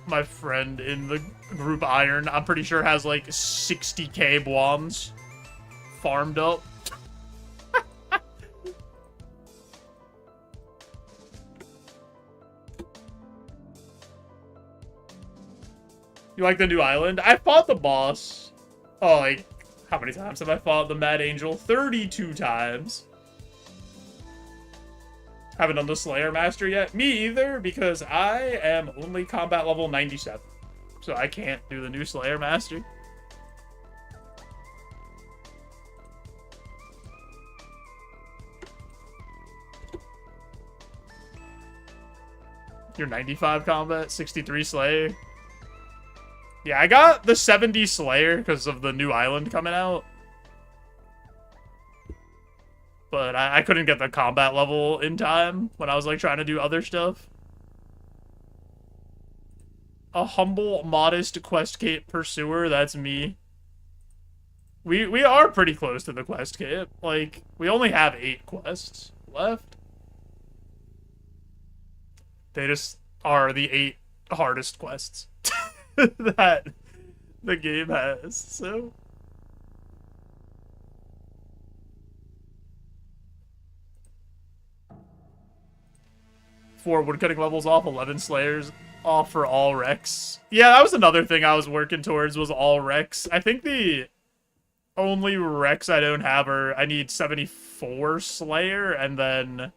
S1: my friend in the group Iron, I'm pretty sure has, like, 60k bombs farmed up. You like the new island? I fought the boss. Oh, like, how many times have I fought the Mad Angel? 32 times. Haven't done the Slayer Master yet. Me either, because I am only combat level 97. So I can't do the new Slayer Master. You're 95 combat, 63 Slayer. Yeah, I got the 70 Slayer because of the new island coming out. But I couldn't get the combat level in time when I was, like, trying to do other stuff. A humble, modest quest cape pursuer, that's me. We are pretty close to the quest cape. Like, we only have 8 quests left. They just are the 8 hardest quests that the game has, so... Four woodcutting levels off, 11 Slayers off for all Rex. Yeah, that was another thing I was working towards, was all Rex. I think the only Rex I don't have are, I need 74 Slayer and then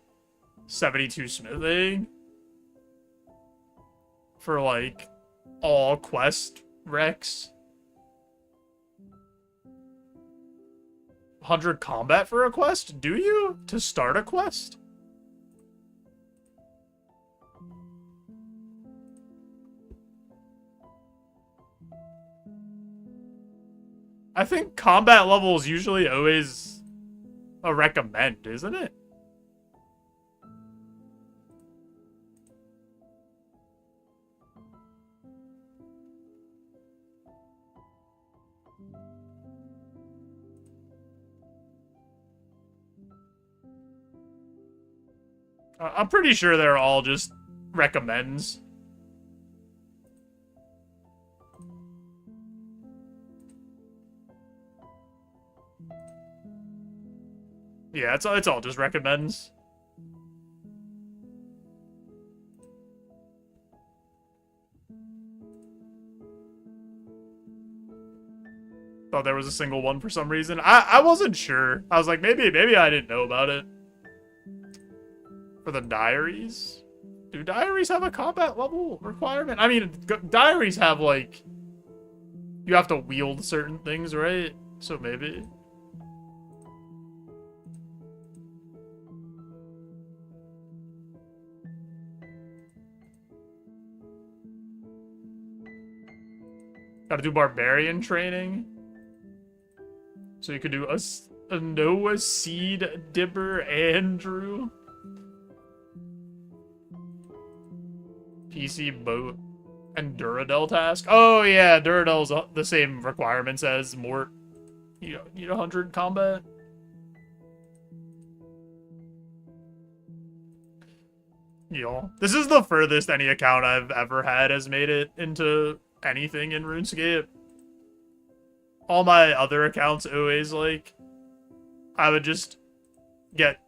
S1: 72 Smithing. For, like, all quest Rex. 100 combat for a quest? Do you? To start a quest? I think combat level is usually always a recommend, isn't it? I'm pretty sure they're all just recommends. Yeah, it's all just recommends. Thought there was a single one for some reason. I wasn't sure. I was like, maybe I didn't know about it. For the diaries? Do diaries have a combat level requirement? I mean, diaries have, like... You have to wield certain things, right? So maybe... Gotta do barbarian training. So you could do a Noah Seed Dibber Andrew. PC boat and Duradel task. Oh yeah, Duradel's the same requirements as Mort. You need 100 combat. Yo, this is the furthest any account I've ever had has made it into anything in RuneScape. All my other accounts always, like, I would just get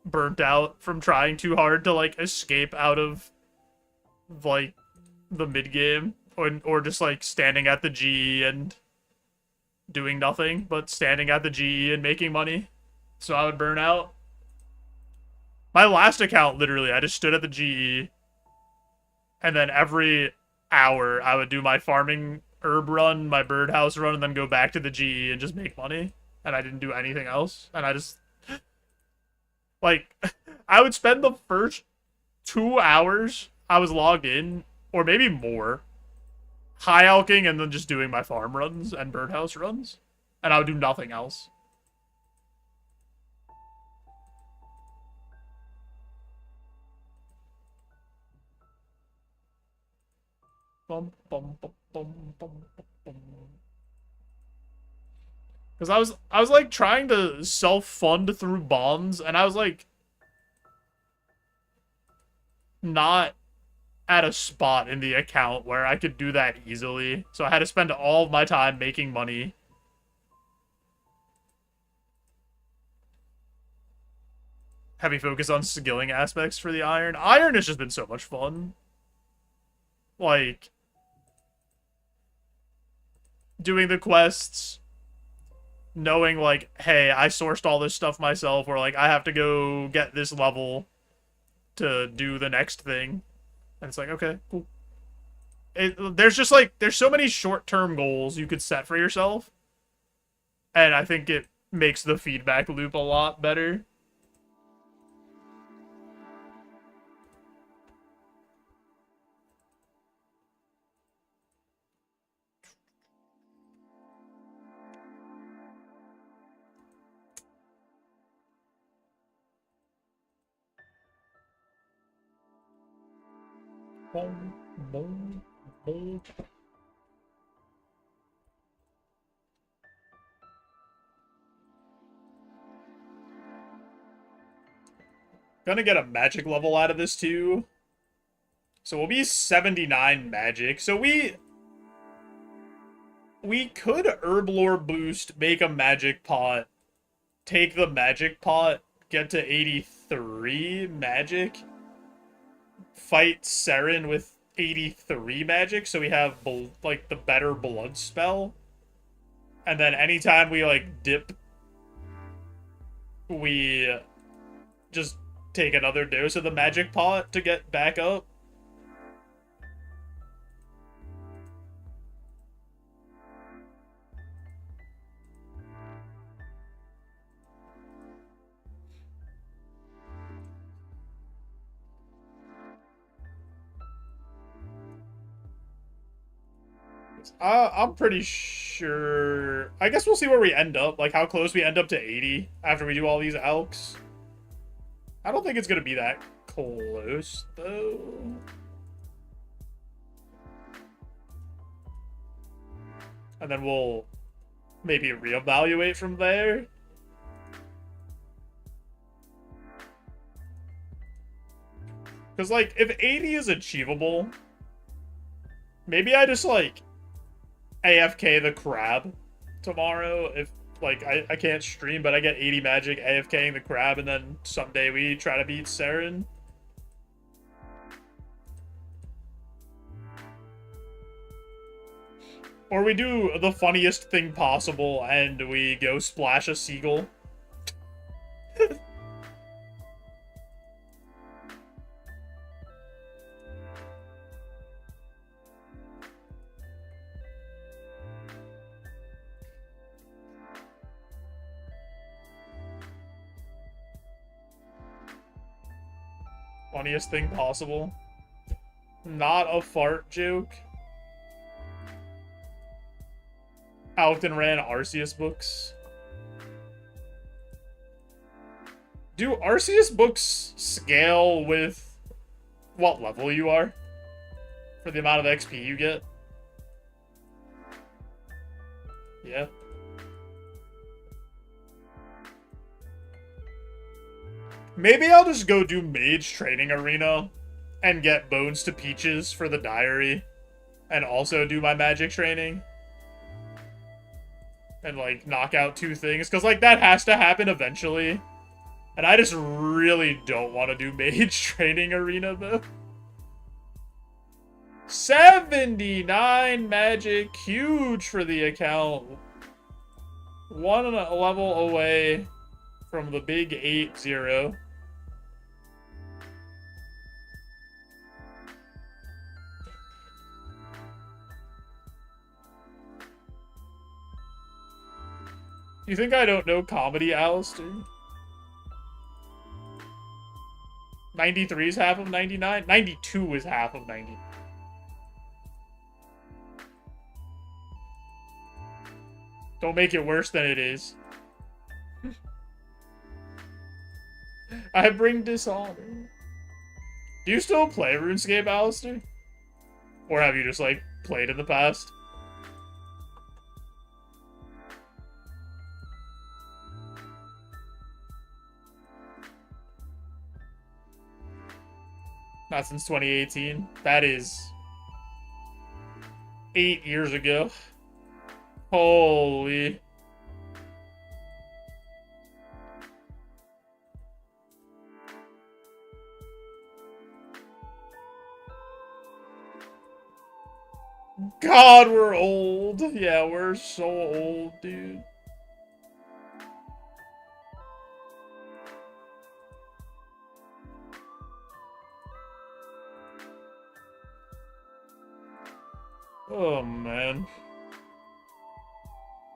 S1: burnt out from trying too hard to, like, escape out of, like, the mid-game. Or just, like, standing at the GE and doing nothing, but standing at the GE and making money. So I would burn out. My last account, literally, I just stood at the GE, and then every hour I would do my farming herb run, my birdhouse run, and then go back to the GE and just make money. And I didn't do anything else. And I just, like, I would spend the first 2 hours I was logged in, or maybe more, high alking and then just doing my farm runs and birdhouse runs. And I would do nothing else. Bum, bum, bum, bum, bum, bum. Because I was like trying to self-fund through bonds, and I was like not at a spot in the account where I could do that easily. So I had to spend all of my time making money. Heavy focus on skilling aspects for the iron. Iron has just been so much fun. Like, doing the quests, knowing, like, hey, I sourced all this stuff myself, or, like, I have to go get this level to do the next thing. And it's like, okay, cool. There's just, like, there's so many short-term goals you could set for yourself. And I think it makes the feedback loop a lot better. Boom, boom, boom. Gonna get a magic level out of this too. So we'll be 79 magic. So we could herb lore boost, make a magic pot, take the magic pot, get to 83 magic, fight Seren with 83 magic, so we have like the better blood spell. And then anytime we like dip, we just take another dose of the magic pot to get back up. I'm pretty sure. I guess we'll see where we end up, like how close we end up to 80 after we do all these alks. I don't think it's gonna be that close, though. And then we'll maybe reevaluate from there. Because, like, if 80 is achievable, maybe I just, like, AFK the crab tomorrow. If, like, I can't stream, but I get 80 magic AFKing the crab, and then someday we try to beat Seren. Or we do the funniest thing possible, and we go splash a seagull. Funniest thing possible. Not a fart joke. Alton ran Arceus books. Do Arceus books scale with what level you are? For the amount of XP you get? Yeah. Maybe I'll just go do Mage Training Arena and get Bones to Peaches for the diary. And also do my magic training. And, like, knock out 2 things. Because, like, that has to happen eventually. And I just really don't want to do Mage Training Arena, though. 79 magic. Huge for the account. 1 level away from the big 8-0. You think I don't know comedy, Alistair? 93 is half of 99? 92 is half of 90. Don't make it worse than it is. I bring dishonor. Do you still play RuneScape, Alistair? Or have you just, like, played in the past? Not since 2018. That is 8 years ago. Holy. God, we're old. Yeah, we're so old, dude. Oh, man.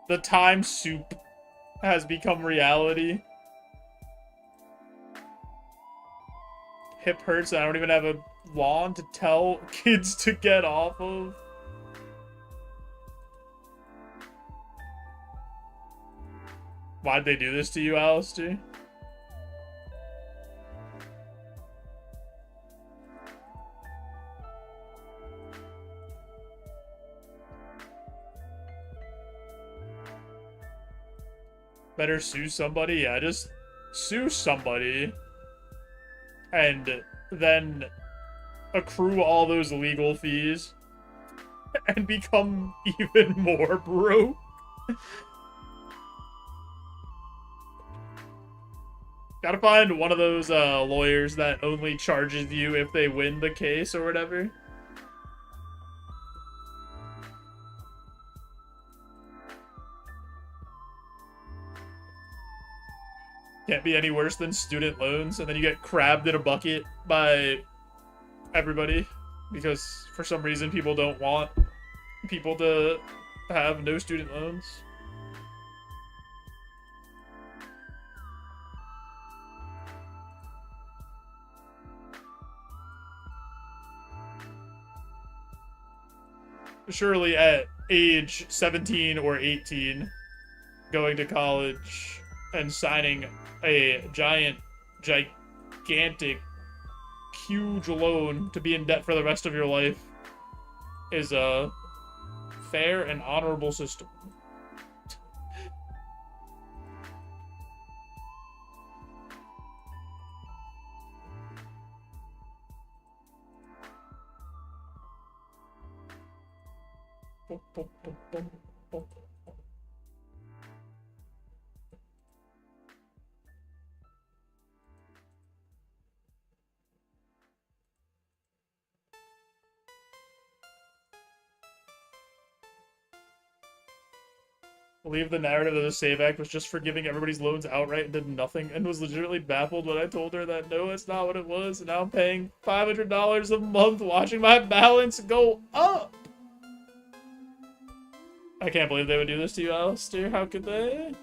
S1: The time soup has become reality. Hip hurts, I don't even have a lawn to tell kids to get off of. Why'd they do this to you, Alistair? Better sue somebody? Yeah, just sue somebody. And then accrue all those legal fees. And become even more broke. Gotta find one of those lawyers that only charges you if they win the case or whatever. Can't be any worse than student loans, and then you get crabbed in a bucket by everybody because for some reason people don't want people to have no student loans. Surely at age 17 or 18, going to college and signing a gigantic, huge loan to be in debt for the rest of your life is a fair and honorable system. Believe the narrative of the Save Act was just forgiving everybody's loans outright and did nothing, and was legitimately baffled when I told her that no, it's not what it was, and now I'm paying $500 a month watching my balance go up. I can't believe they would do this to you, Alistair. How could they?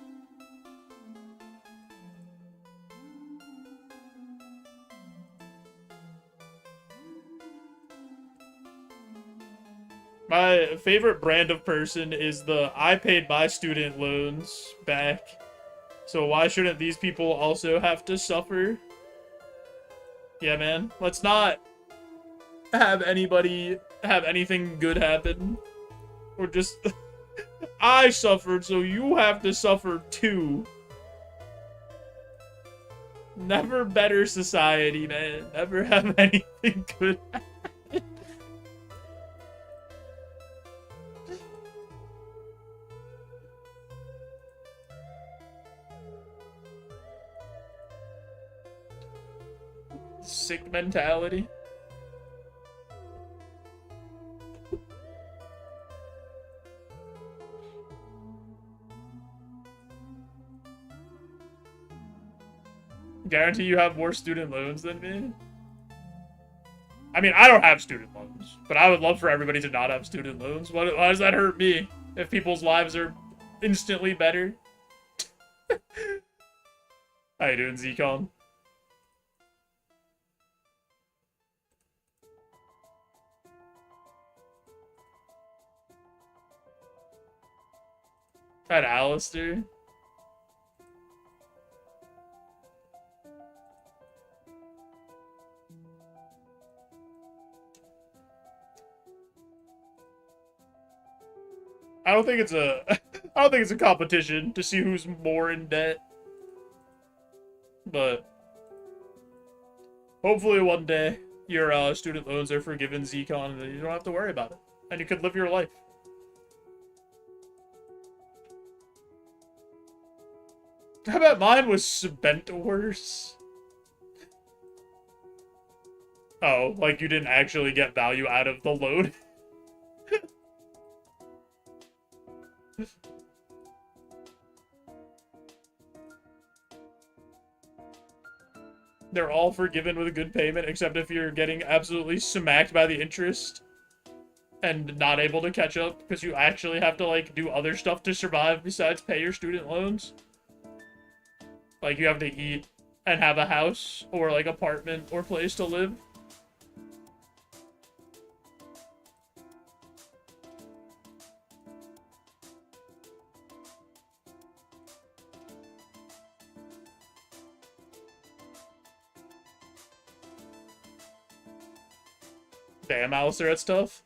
S1: My favorite brand of person is the I paid my student loans back, so why shouldn't these people also have to suffer? Yeah, man. Let's not have anybody have anything good happen. Or just... I suffered, so you have to suffer too. Never better society, man. Never have anything good happen. Sick mentality. Guarantee you have more student loans than me? I mean, I don't have student loans, but I would love for everybody to not have student loans. Why does that hurt me if people's lives are instantly better? How you doing, Zcon? That Alistair. I don't think it's a I don't think it's a competition to see who's more in debt. But hopefully one day your student loans are forgiven, Zcon, and then you don't have to worry about it. And you could live your life. I bet mine was spent worse. Oh, like you didn't actually get value out of the loan? They're all forgiven with a good payment, except if you're getting absolutely smacked by the interest and not able to catch up because you actually have to, like, do other stuff to survive besides pay your student loans. Like, you have to eat and have a house or, like, apartment or place to live. Damn, Alistair, that's tough.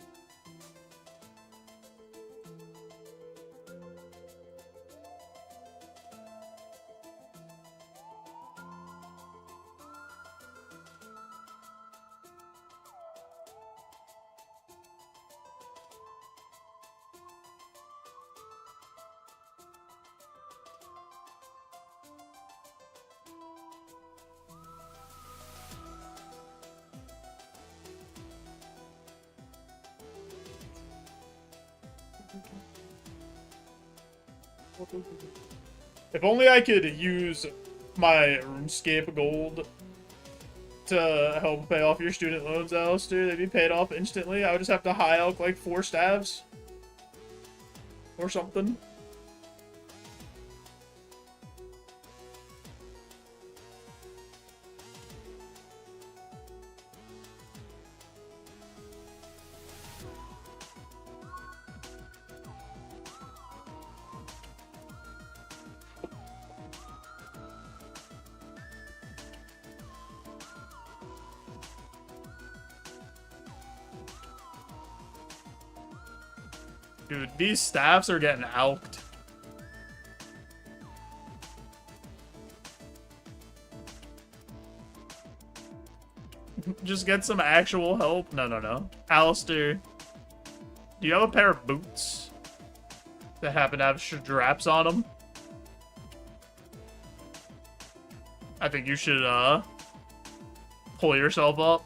S1: If only I could use my Runescape gold to help pay off your student loans, Alistair. They'd be paid off instantly. I would just have to high elk like 4 staves. Or something. Dude, these staffs are getting alked. Just get some actual help. No. Alistair, do you have a pair of boots that happen to have straps on them? I think you should, pull yourself up.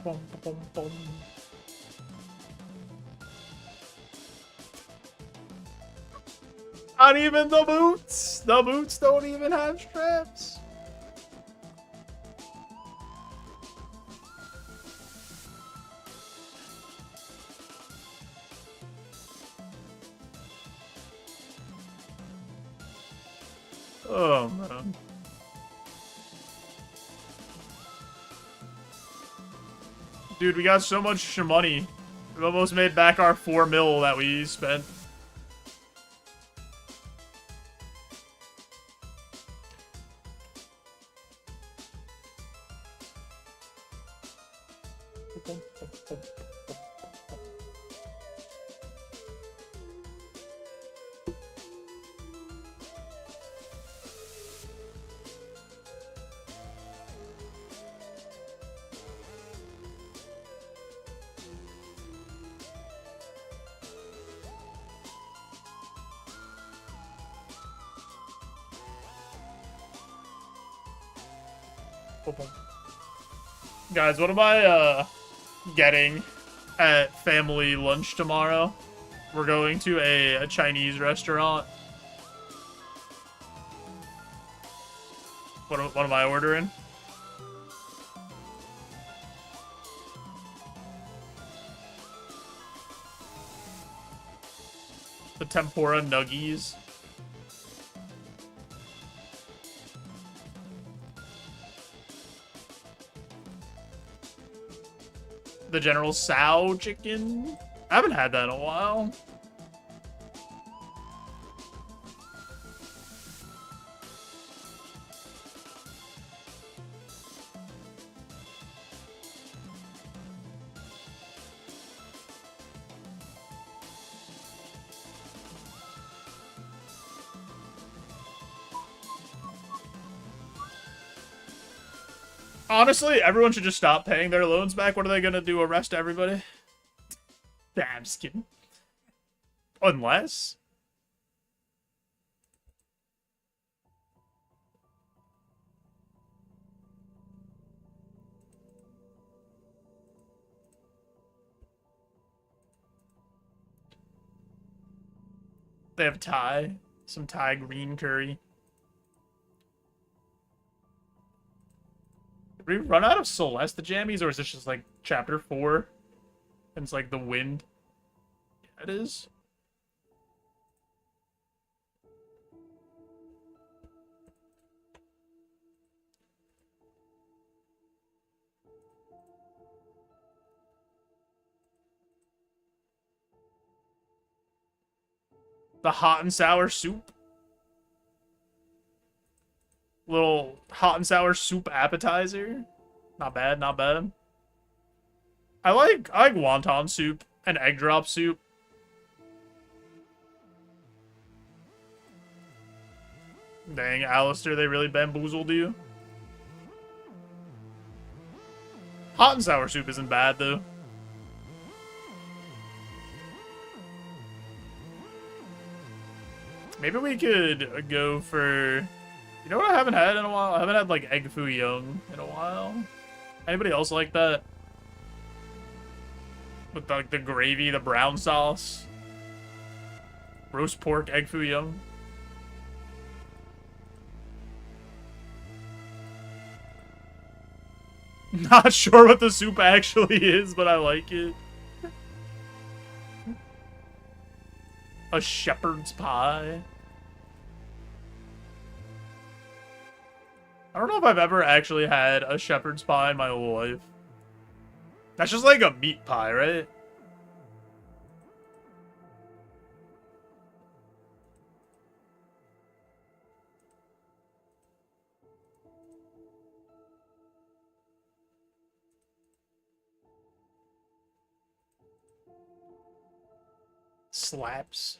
S1: Boom, boom, boom. Not even the boots! The boots don't even have straps! Oh, man. Dude, we got so much money. We almost made back our 4 mil that we spent. Guys, what am I, getting at family lunch tomorrow? We're going to a Chinese restaurant. What am I ordering? The tempura nuggies. The General Tso chicken. I haven't had that in a while. Honestly, everyone should just stop paying their loans back. What are they gonna do? Arrest everybody? Nah, I'm just kidding. Unless... they have Thai. Some Thai green curry. Did we run out of Celeste the jammies, or is this just like chapter 4? And it's like the wind. Yeah, it is. The hot and sour soup. Little hot and sour soup appetizer. Not bad, not bad. I like wonton soup and egg drop soup. Dang, Alistair, they really bamboozled you. Hot and sour soup isn't bad, though. Maybe we could go for... You know what I haven't had in a while? I haven't had, like, egg foo young in a while. Anybody else like that? With, like, the gravy, the brown sauce. Roast pork, egg foo young. Not sure what the soup actually is, but I like it. A shepherd's pie. I don't know if I've ever actually had a shepherd's pie in my whole life. That's just like a meat pie, right? Slaps.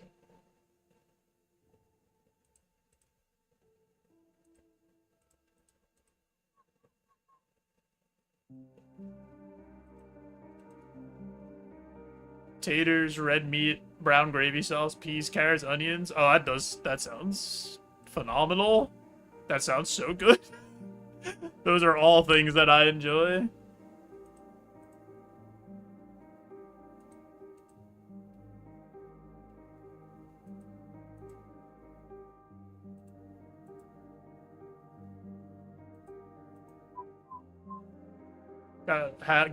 S1: Taters, red meat, brown gravy sauce, peas, carrots, onions. Oh, that sounds phenomenal. That sounds so good. Those are all things that I enjoy.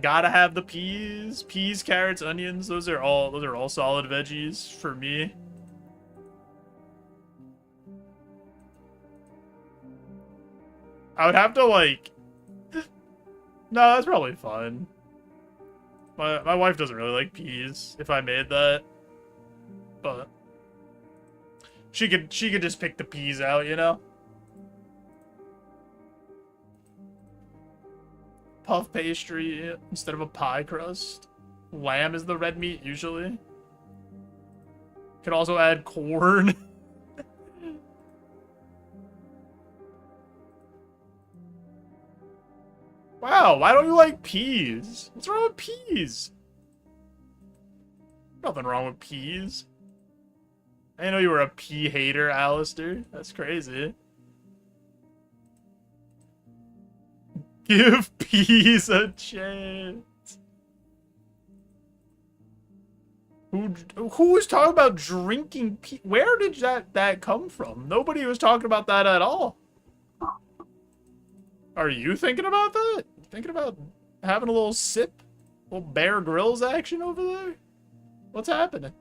S1: Gotta have the peas, carrots, onions. Those are all solid veggies for me. I would have to like. No, that's probably fine. My wife doesn't really like peas. If I made that, but she could just pick the peas out, you know. Puff pastry instead of a pie crust. Lamb is the red meat, usually. Could also add corn. Wow, why don't you like peas? What's wrong with peas? Nothing wrong with peas. I didn't know you were a pea hater, Alistair. That's crazy. Give peas a chance. Who was talking about drinking pea? Where did that come from? Nobody was talking about that at all. Are you thinking about that? Thinking about having a little sip? A little Bear Grylls action over there? What's happening?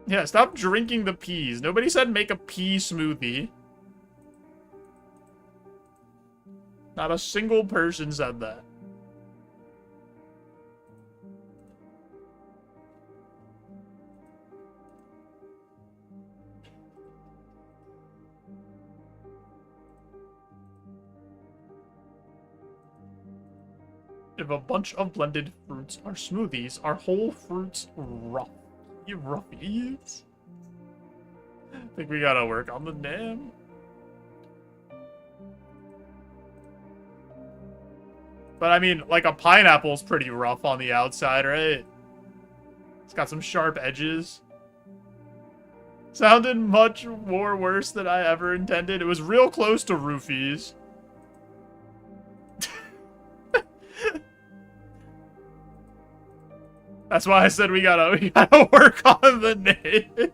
S1: Yeah, stop drinking the peas. Nobody said make a pea smoothie. Not a single person said that. If a bunch of blended fruits are smoothies, are whole fruits rough? You ruffies. I think we gotta work on the name. But I mean, like a pineapple's pretty rough on the outside, right? It's got some sharp edges. Sounded much more worse than I ever intended. It was real close to roofies. That's why I said we gotta work on the name.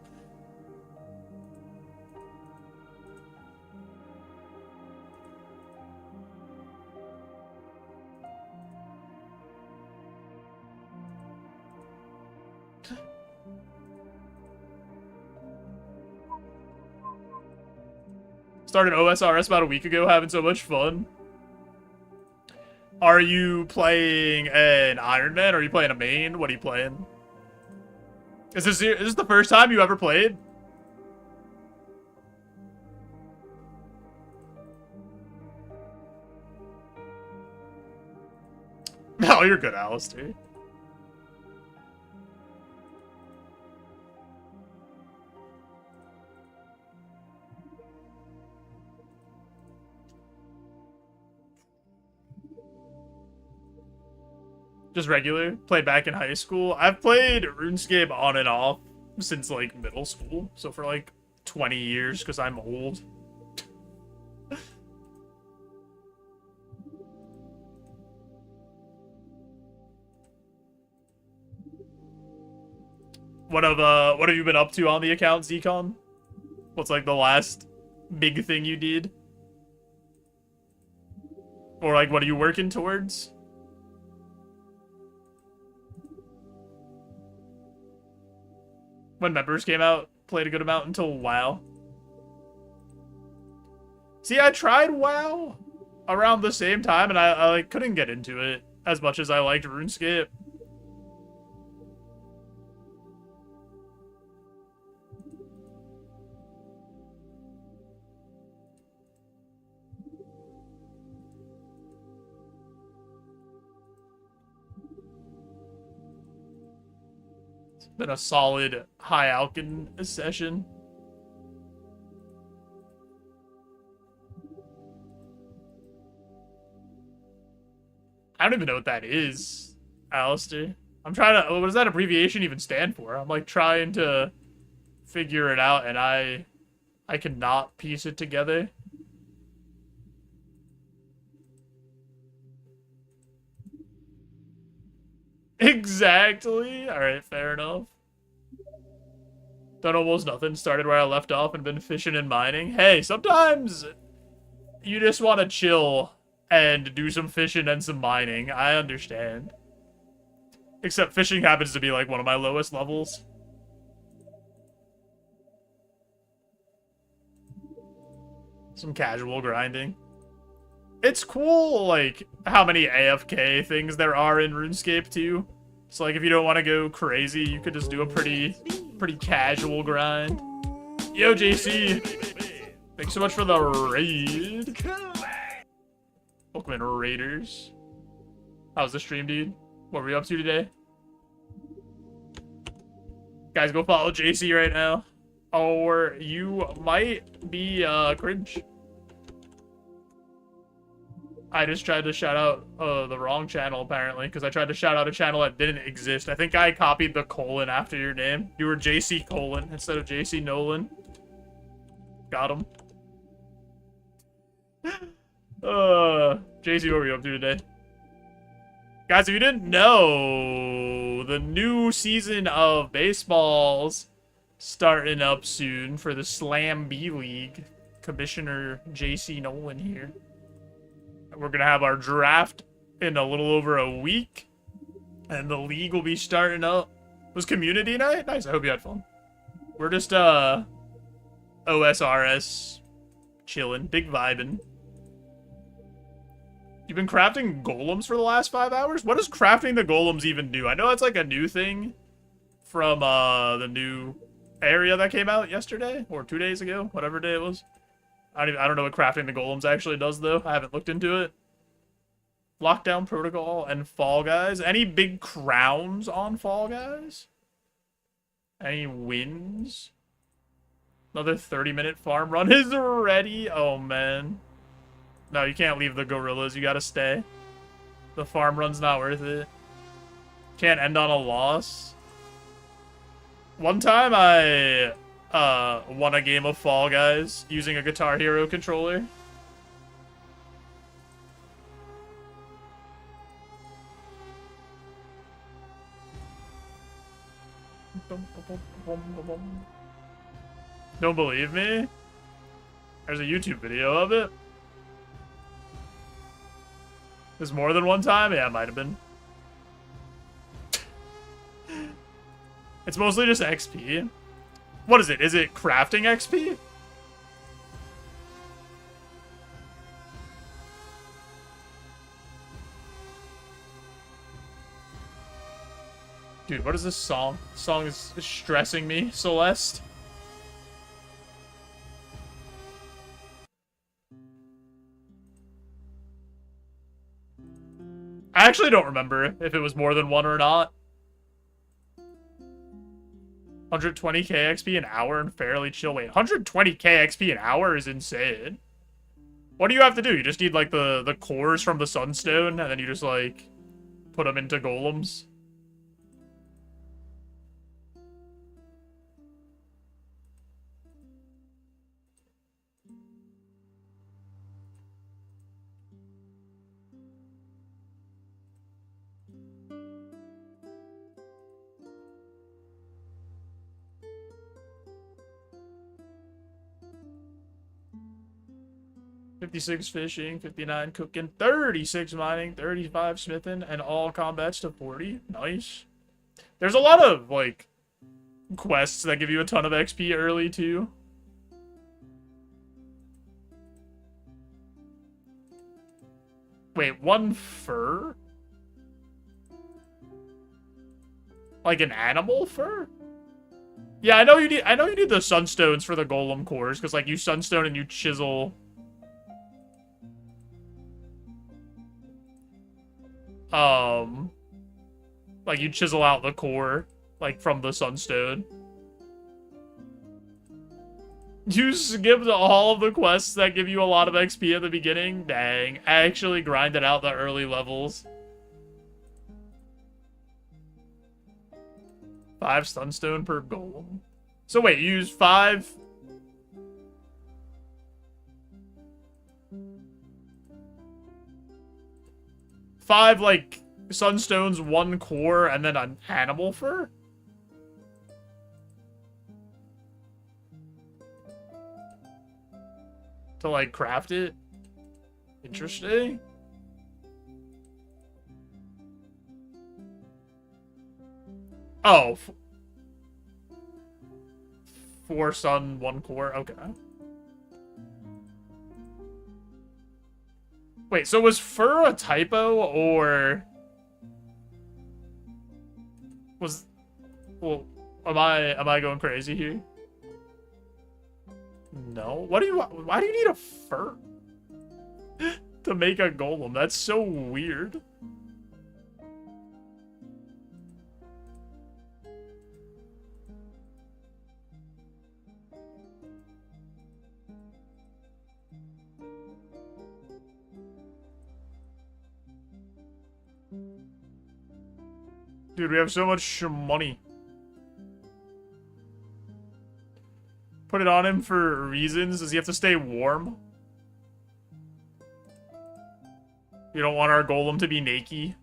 S1: Started OSRS about a week ago, having so much fun. Are you playing an Ironman? Or are you playing a main? What are you playing? Is this the first time you ever played? No, you're good, Alistair. Just regular. Played back in high school. I've played RuneScape on and off since, like, middle school. So for, like, 20 years, because I'm old. What have you been up to on the account, Zcon? What's, like, the last big thing you did? Or, like, what are you working towards? When members came out, played a good amount until WoW. See, I tried WoW around the same time, and I like, couldn't get into it as much as I liked RuneScape. Been a solid high Alkin session. I don't even know what that is, Alistair. I'm trying to... What does that abbreviation even stand for? I'm like trying to figure it out, and I cannot piece it together. Exactly. Alright, fair enough. Done almost nothing. Started where I left off and been fishing and mining. Hey, sometimes you just want to chill and do some fishing and some mining. I understand. Except fishing happens to be like one of my lowest levels. Some casual grinding. It's cool, like, how many AFK things there are in RuneScape, too. So, like, if you don't want to go crazy, you could just do a pretty casual grind. Yo, JC! Thanks so much for the raid. Welcome in, Raiders. How's the stream, dude? What were you up to today? Guys, go follow JC right now. Or you might be, cringe. I just tried to shout out the wrong channel, apparently, because I tried to shout out a channel that didn't exist. I think I copied the colon after your name. You were JC Colon instead of JC Nolan. Got him. JC, what were you up to today? Guys, if you didn't know, the new season of baseball's starting up soon for the Slam B League. Commissioner JC Nolan here. We're going to have our draft in a little over a week. And the league will be starting up. It was community night? Nice, I hope you had fun. We're just, OSRS chilling, big vibing. You've been crafting golems for the last 5 hours? What does crafting the golems even do? I know it's like a new thing from the new area that came out yesterday or 2 days ago, whatever day it was. I don't know what crafting the golems actually does though. I haven't looked into it. Lockdown Protocol and Fall Guys. Any big crowns on Fall Guys? Any wins? Another 30-minute farm run is ready. Oh man. No, you can't leave the gorillas. You gotta stay. The farm run's not worth it. Can't end on a loss. One time I won a game of Fall Guys using a Guitar Hero controller. Don't believe me? There's a YouTube video of it. There's more than one time? Yeah, it might have been. It's mostly just XP. What is it? Is it crafting XP? Dude, what is this song? This song is stressing me, Celeste. I actually don't remember if it was more than one or not. 120k XP an hour and fairly chill. Wait, 120k XP an hour is insane. What do you have to do? You just need, like, the cores from the Sunstone, and then you just, like, put them into golems? $56 fishing, 59 cooking, 36 mining, 35 smithing, and all combats to 40. Nice. There's a lot of, like, quests that give you a ton of XP early, too. Wait, one fur? Like an animal fur? Yeah, I know you need the sunstones for the golem cores, because, like, you sunstone and you chisel. Like, you chisel out the core, like, from the sunstone. You skipped all of the quests that give you a lot of XP at the beginning? Dang. I actually grinded out the early levels. 5 sunstone per golem. So wait, you use 5... Five, like, sunstones, 1 core, and then an animal fur? To, like, craft it? Interesting. Oh. 4 sun, 1 core. Okay. Wait, so was fur a typo, or was... Well, am I going crazy here? No. Why do you need a fur to make a golem? That's so weird. Dude, we have so much money. Put it on him for reasons. Does he have to stay warm? You don't want our golem to be naked.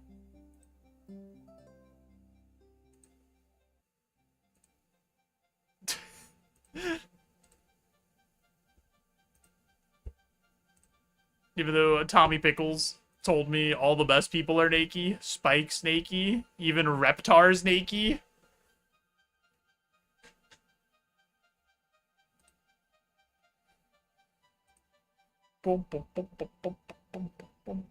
S1: Even though Tommy Pickles told me all the best people are naked. Spike's naked. Even Reptar's naked. Boom, boom, boom, boom, boom, boom, boom, boom.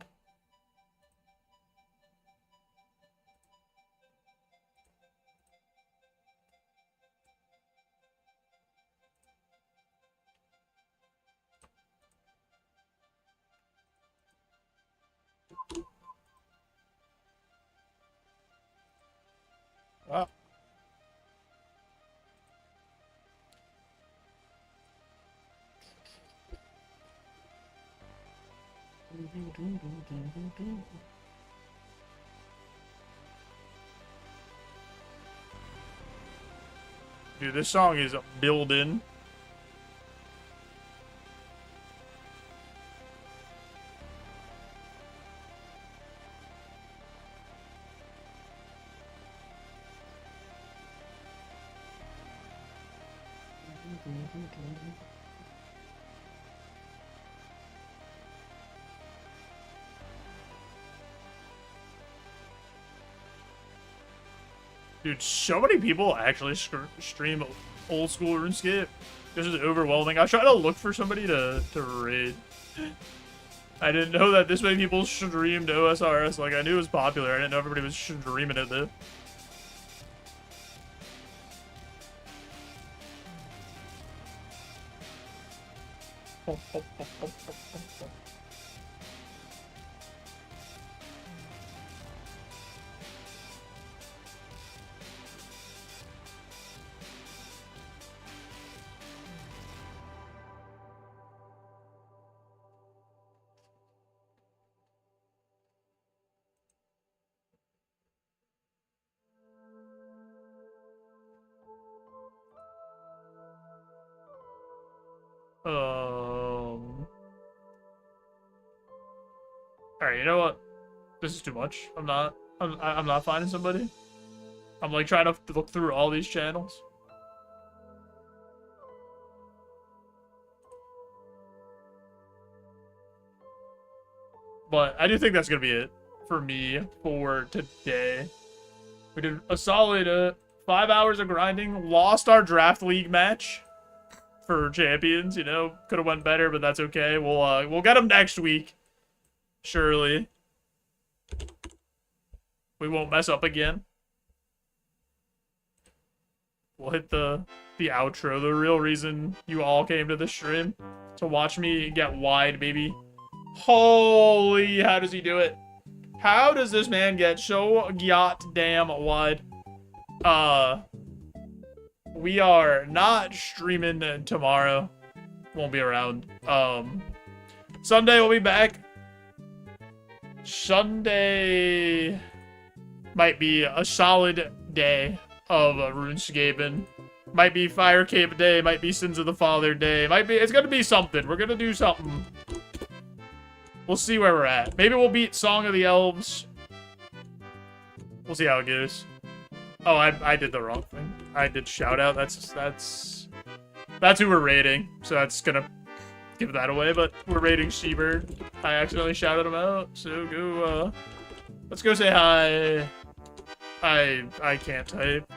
S1: Wow. Dude, this song is building. Dude, so many people actually stream old school RuneScape. This is overwhelming. I was trying to look for somebody to raid. I didn't know that this many people streamed OSRS. Like, I knew it was popular. I didn't know everybody was streaming it, though. Alright, you know what? This is too much. I'm not finding somebody. I'm like trying to look through all these channels. But I do think that's gonna be it for me for today. We did a solid 5 hours of grinding. Lost our draft league match for champions. You know, could have went better, but that's okay. We'll get them next week. Surely. We won't mess up again. We'll hit the outro. The real reason you all came to the stream. To watch me get wide, baby. Holy, how does he do it? How does this man get so goddamn wide? We are not streaming tomorrow. Won't be around. Sunday we'll be back. Sunday might be a solid day of RuneScaping. Might be Fire Cape Day, might be Sins of the Father Day, it's gonna be something. We're gonna do something. We'll see where we're at. Maybe we'll beat Song of the Elves. We'll see how it goes. Oh, I did the wrong thing. I did shout out. That's who we're rating. So that's gonna give that away, but we're rating Seabird. I accidentally shouted him out, so go, let's go say hi. I can't type.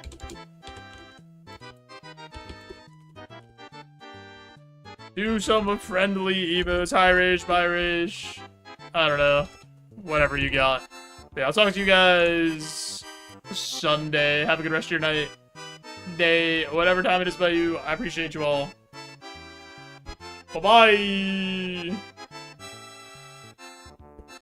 S1: Do some friendly emotes. Hi, Rage, bye, Rage. I don't know. Whatever you got. But yeah, I'll talk to you guys Sunday. Have a good rest of your night, day, whatever time it is by you. I appreciate you all. Bye-bye.